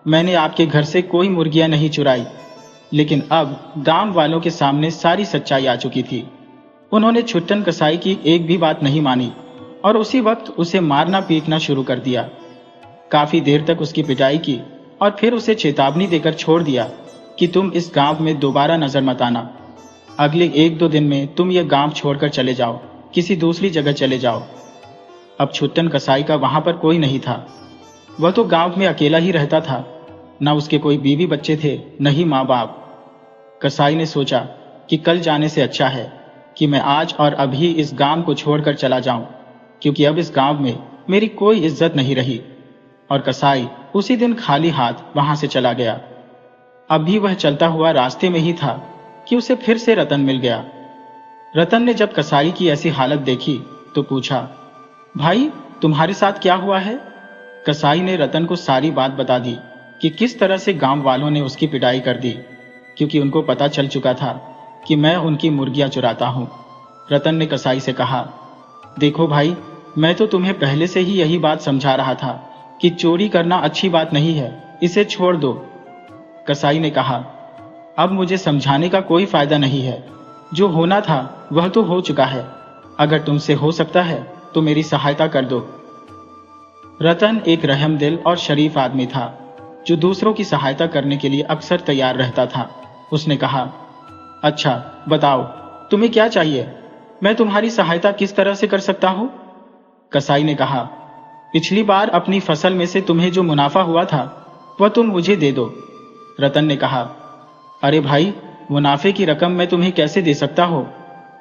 मैंने आपके घर से कोई मुर्गियां नहीं चुराई। लेकिन अब गांव वालों के सामने सारी सच्चाई आ चुकी थी। उन्होंने छुट्टन कसाई की एक भी बात नहीं मानी और उसी वक्त उसे मारना पीटना शुरू कर दिया। काफी देर तक उसकी पिटाई की और फिर उसे चेतावनी देकर छोड़ दिया कि तुम इस गांव में दोबारा नजर मत आना। अगले 1-2 दिन में तुम यह गांव छोड़कर चले जाओ, किसी दूसरी जगह चले जाओ। अब छुट्टन कसाई का वहां पर कोई नहीं था। वह तो गांव में अकेला ही रहता था। न उसके कोई बीवी बच्चे थे, न ही माँ बाप। कसाई ने सोचा कि कल जाने से अच्छा है कि मैं आज और अभी इस गांव को छोड़कर चला जाऊं, क्योंकि अब इस गांव में मेरी कोई इज्जत नहीं रही। और कसाई उसी दिन खाली हाथ वहां से चला गया। अब भी वह चलता हुआ रास्ते में ही था कि उसे फिर से रतन मिल गया। रतन ने जब कसाई की ऐसी हालत देखी तो पूछा, भाई, तुम्हारे साथ क्या हुआ है? कसाई ने रतन को सारी बात बता दी कि किस तरह से गांव वालों ने उसकी पिटाई कर दी, क्योंकि उनको पता चल चुका था कि मैं उनकी मुर्गियां चुराता हूं। रतन ने कसाई से कहा, देखो भाई, मैं तो तुम्हें पहले से ही यही बात समझा रहा था कि चोरी करना अच्छी बात नहीं है, इसे छोड़ दो। कसाई ने कहा, अब मुझे समझाने का कोई फायदा नहीं है। जो होना था वह तो हो चुका है। अगर तुमसे हो सकता है तो मेरी सहायता कर दो। रतन एक रहमदिल और शरीफ आदमी था जो दूसरों की सहायता करने के लिए अक्सर तैयार रहता था। उसने कहा, अच्छा बताओ, तुम्हें क्या चाहिए? मैं तुम्हारी सहायता किस तरह से कर सकता हूं? कसाई ने कहा, पिछली बार अपनी फसल में से तुम्हें जो मुनाफा हुआ था वह तुम मुझे दे दो। रतन ने कहा, अरे भाई, मुनाफे की रकम मैं तुम्हें कैसे दे सकता हूं?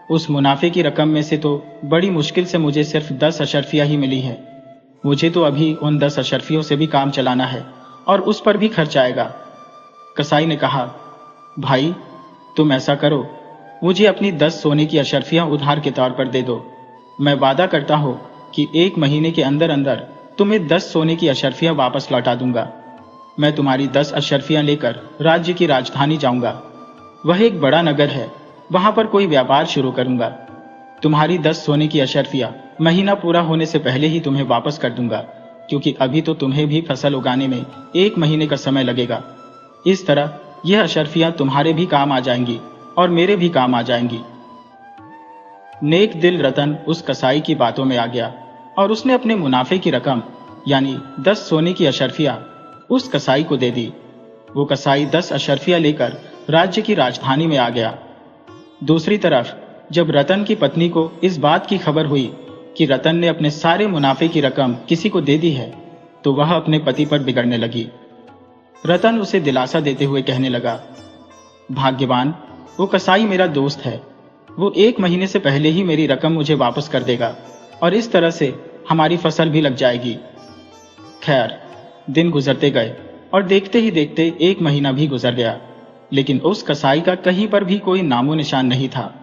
उस मुनाफे की रकम में से तो बड़ी मुश्किल से मुझे सिर्फ 10 अशर्फिया ही मिली है। मुझे तो अभी उन 10 अशर्फियों से भी काम चलाना है और उस पर भी खर्च आएगा। कसाई ने कहा, भाई तुम ऐसा करो, मुझे अपनी 10 सोने की अशर्फियां उधार के तौर पर दे दो। मैं वादा करता हूं कि 1 महीने के अंदर अंदर तुम्हें 10 सोने की अशर्फियां वापस लौटा दूंगा। मैं तुम्हारी 10 अशर्फियां लेकर राज्य की राजधानी जाऊंगा। वह एक बड़ा नगर है, वहां पर कोई व्यापार शुरू करूंगा। तुम्हारी 10 सोने की अशर्फियां महीना पूरा होने से पहले ही तुम्हें वापस कर दूंगा, क्योंकि अभी तो तुम्हें भी फसल उगाने में 1 महीने का समय लगेगा। इस तरह यह अशर्फियां तुम्हारे भी काम आ जाएंगी और मेरे भी काम आ जाएंगी। नेक दिल रतन उस कसाई की बातों में आ गया और उसने अपने मुनाफे की रकम यानी 10 सोने की अशर्फियां उस कसाई को दे दी। वो कसाई 10 अशर्फियां लेकर राज्य की राजधानी में आ गया। दूसरी तरफ जब रतन की पत्नी को इस बात की खबर हुई कि रतन ने अपने सारे मुनाफे की रकम किसी को दे दी है, तो वह अपने पति पर बिगड़ने लगी। रतन उसे दिलासा देते हुए कहने लगा, भाग्यवान, वो कसाई मेरा दोस्त है। वो 1 महीने से पहले ही मेरी रकम मुझे वापस कर देगा और इस तरह से हमारी फसल भी लग जाएगी। खैर, दिन गुजरते गए और देखते ही देखते 1 महीना भी गुजर गया, लेकिन उस कसाई का कहीं पर भी कोई नामो निशान नहीं था।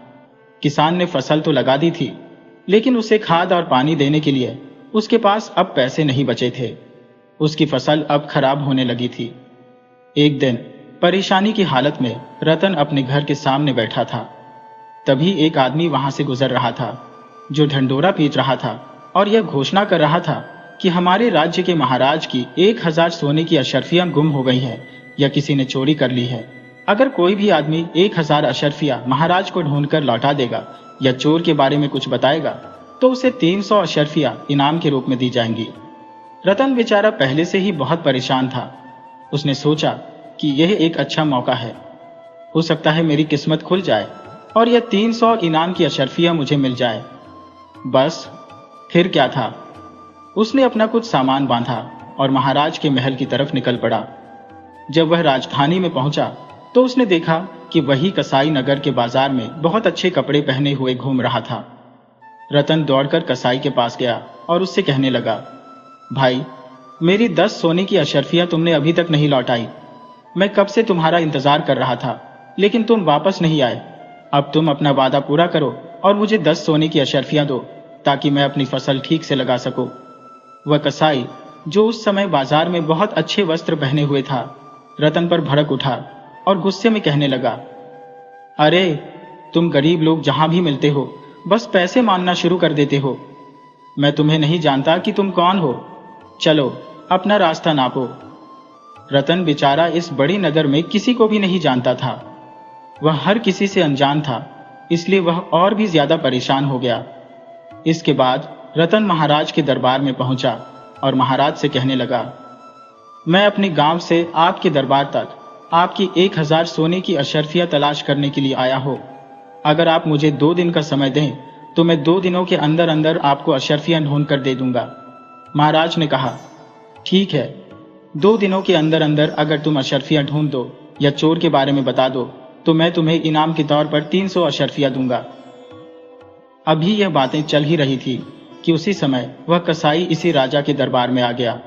किसान ने फसल तो लगा दी थी, लेकिन उसे खाद और पानी देने के लिए उसके पास अब पैसे नहीं बचे थे। उसकी फसल अब खराब होने लगी थी। एक दिन परेशानी की हालत में रतन अपने घर के सामने बैठा था। तभी एक आदमी वहां से गुजर रहा था जो ढंडोरा पीट रहा था और यह घोषणा कर रहा था कि हमारे राज्य के महाराज की 1000 सोने की अशर्फियां गुम हो गई हैं या किसी ने चोरी कर ली है। अगर कोई भी आदमी 1000 अशर्फियां महाराज को ढूंढकर लौटा देगा या चोर के बारे में कुछ बताएगा तो उसे 300 अशर्फियां इनाम के रूप में दी जाएंगी। रतन बेचारा पहले से ही बहुत परेशान था। उसने सोचा कि यह एक अच्छा मौका है, हो सकता है मेरी किस्मत खुल जाए और यह 300 इनाम की अशर्फियां मुझे मिल जाए। बस फिर क्या था, उसने अपना कुछ सामान बांधा और महाराज के महल की तरफ निकल पड़ा। जब वह राजधानी में पहुंचा तो उसने देखा कि वही कसाई नगर के बाजार में बहुत अच्छे कपड़े पहने हुए घूम रहा था। रतन दौड़कर कसाई के पास गया और उससे कहने लगा, भाई, मेरी 10 सोने की अशर्फियां तुमने अभी तक नहीं लौटाई। मैं कब से तुम्हारा इंतजार कर रहा था, लेकिन तुम वापस नहीं आए। अब तुम अपना वादा पूरा करो और मुझे 10 सोने की अशर्फियां दो, ताकि मैं अपनी फसल ठीक से लगा सकूं। वह कसाई, जो उस समय बाजार में बहुत अच्छे वस्त्र पहने हुए था, रतन पर भड़क उठा और गुस्से में कहने लगा, अरे, तुम गरीब लोग जहां भी मिलते हो बस पैसे मांगना शुरू कर देते हो। मैं तुम्हें नहीं जानता कि तुम कौन हो। चलो अपना रास्ता नापो। रतन बेचारा इस बड़ी नगर में किसी को भी नहीं जानता था। वह हर किसी से अनजान था, इसलिए वह और भी ज्यादा परेशान हो गया। इसके बाद रतन महाराज के दरबार में पहुंचा और महाराज से कहने लगा, मैं अपने गांव से आपके दरबार तक आपकी 1000 सोने की अशर्फियां तलाश करने के लिए आया हूं। अगर आप मुझे 2 दिन का समय दें तो मैं 2 दिनों के अंदर अंदर आपको अशर्फियां ढूंढ कर दे दूंगा। महाराज ने कहा, ठीक है, 2 दिनों के अंदर अंदर अगर तुम अशर्फियां ढूंढ दो या चोर के बारे में बता दो तो मैं तुम्हें इनाम के तौर पर 300 अशर्फियां दूंगा। अभी यह बातें चल ही रही थी कि उसी समय वह कसाई इसी राजा के दरबार में आ गया।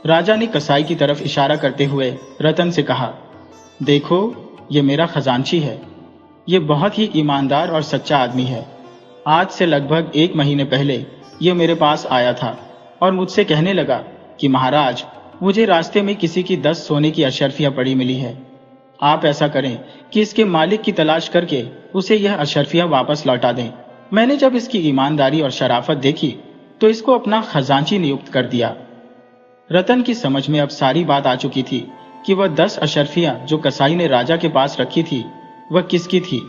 राजा ने कसाई की तरफ इशारा करते हुए रतन से कहा, देखो, ये मेरा खजांची है। ये बहुत ही ईमानदार और सच्चा आदमी है। आज से लगभग 1 महीने पहले ये मेरे पास आया था और मुझसे कहने लगा कि महाराज, मुझे रास्ते में किसी की 10 सोने की अशर्फियां पड़ी मिली है। आप ऐसा करें कि इसके मालिक की तलाश करके उसे यह अशर्फियां वापस लौटा दें। मैंने जब इसकी ईमानदारी और शराफत देखी तो इसको अपना खजांची नियुक्त कर दिया। रतन की समझ में अब सारी बात आ चुकी थी कि वह 10 अशर्फियां जो कसाई ने राजा के पास रखी थी वह किसकी थी,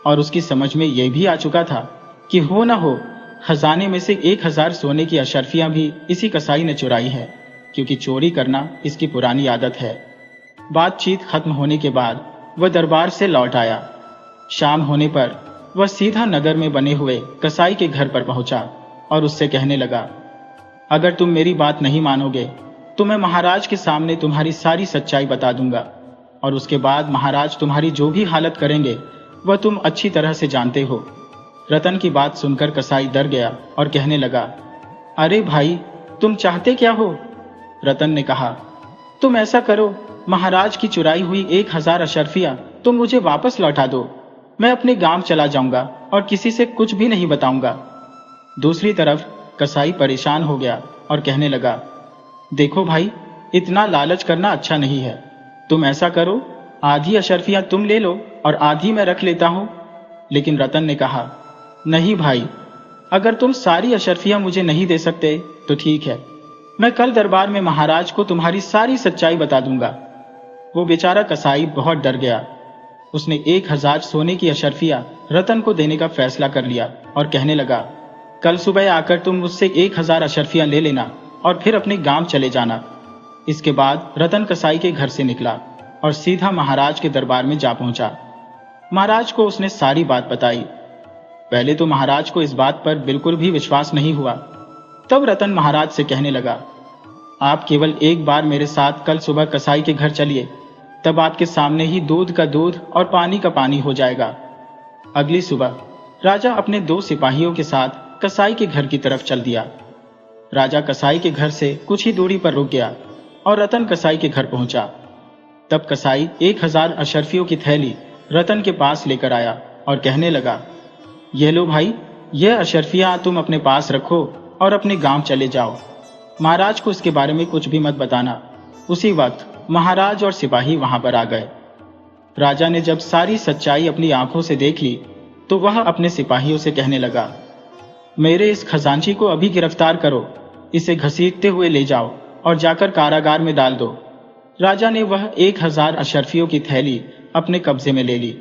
और उसकी समझ में यह भी आ चुका था कि हो न हो खजाने में से 1000 सोने की अशर्फियां भी इसी कसाई ने चुराई है, क्योंकि चोरी करना इसकी पुरानी आदत है। बातचीत खत्म होने के बाद वह दरबार से लौट आया। शाम होने पर वह सीधा नगर में बने हुए कसाई के घर पर पहुंचा और उससे कहने लगा, अगर तुम मेरी बात नहीं मानोगे तो मैं महाराज के सामने तुम्हारी सारी सच्चाई बता दूंगा, और उसके बाद महाराज तुम्हारी जो भी हालत करेंगे वह तुम अच्छी तरह से जानते हो। रतन की बात सुनकर कसाई डर गया और कहने लगा, अरे भाई, तुम चाहते क्या हो? रतन ने कहा, तुम ऐसा करो, महाराज की चुराई हुई 1000 अशर्फियां तुम मुझे वापस लौटा दो। मैं अपने गांव चला जाऊंगा और किसी से कुछ भी नहीं बताऊंगा। दूसरी तरफ कसाई परेशान हो गया और कहने लगा, देखो भाई, इतना लालच करना अच्छा नहीं है। तुम ऐसा करो, आधी अशर्फियां तुम ले लो और आधी मैं रख लेता हूं। लेकिन रतन ने कहा, नहीं भाई, अगर तुम सारी अशर्फियां मुझे नहीं दे सकते तो ठीक है, मैं कल दरबार में महाराज को तुम्हारी सारी सच्चाई बता दूंगा। वो बेचारा कसाई बहुत डर गया। उसने 1000 सोने की अशर्फियां रतन को देने का फैसला कर लिया और कहने लगा, कल सुबह आकर तुम मुझसे 1000 अशर्फियां ले लेना और फिर अपने गांव चले जाना। इसके बाद रतन कसाई के घर से निकला और सीधा महाराज के दरबार में जा पहुंचा। महाराज को उसने सारी बात बताई। पहले तो महाराज को इस बात पर बिल्कुल भी विश्वास नहीं हुआ। तब रतन महाराज से कहने लगा, आप केवल एक बार मेरे साथ कल सुबह कसाई के घर चलिए, तब आपके सामने ही दूध का दूध और पानी का पानी हो जाएगा। अगली सुबह राजा अपने 2 सिपाहियों के साथ कसाई के घर की तरफ चल दिया। राजा कसाई के घर से कुछ ही दूरी पर रुक गया और रतन कसाई के घर पहुंचा। तब कसाई 1000 अशर्फियों की थैली रतन के पास लेकर आया और कहने लगा, ये लो भाई, यह अशर्फियां तुम अपने पास रखो और अपने गांव चले जाओ। महाराज को इसके बारे में कुछ भी मत बताना। उसी वक्त महाराज और सिपाही वहां पर आ गए। राजा ने जब सारी सच्चाई अपनी आंखों से देख ली तो वह अपने सिपाहियों से कहने लगा, मेरे इस खजांची को अभी गिरफ्तार करो, इसे घसीटते हुए ले जाओ और जाकर कारागार में डाल दो। राजा ने वह 1000 अशर्फियों की थैली अपने कब्जे में ले ली।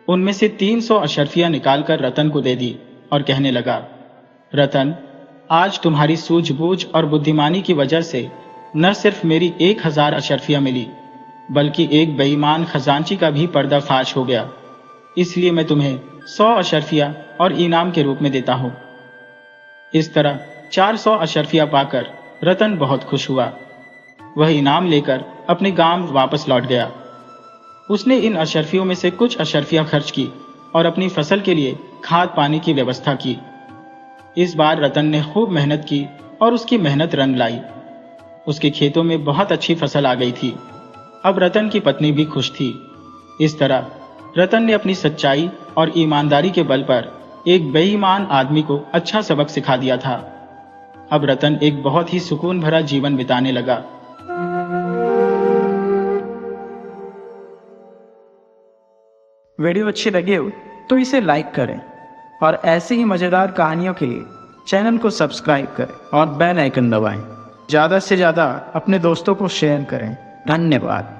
उनमें से 300 अशर्फियां निकालकर रतन को दे दी और कहने लगा, रतन, आज तुम्हारी सूझबूझ और बुद्धिमानी की वजह से न सिर्फ मेरी 1000 अशर्फियां मिली, बल्कि एक बेईमान खजांची का भी पर्दाफाश हो गया। इसलिए मैं तुम्हें 100 अशर्फियां और इनाम के रूप में देता हूं। इस तरह 400 अशर्फियां पाकर रतन बहुत खुश हुआ। वह इनाम लेकर अपने गांव वापस लौट गया। उसने इन अशर्फियों में से कुछ अशर्फियां खर्च की और अपनी फसल के लिए खाद पानी की व्यवस्था की। इस बार रतन ने खूब मेहनत की और उसकी मेहनत रंग लाई। उसके खेतों में बहुत अच्छी फसल आ गई थी। अब रतन की पत्नी भी खुश थी। इस तरह रतन ने अपनी सच्चाई और ईमानदारी के बल पर एक बेईमान आदमी को अच्छा सबक सिखा दिया था। अब रतन एक बहुत ही सुकून भरा जीवन बिताने लगा। वीडियो अच्छी लगी हो तो इसे लाइक करें और ऐसे ही मज़ेदार कहानियों के लिए चैनल को सब्सक्राइब करें और बेल आइकन दबाएं। ज़्यादा से ज़्यादा अपने दोस्तों को शेयर करें। धन्यवाद।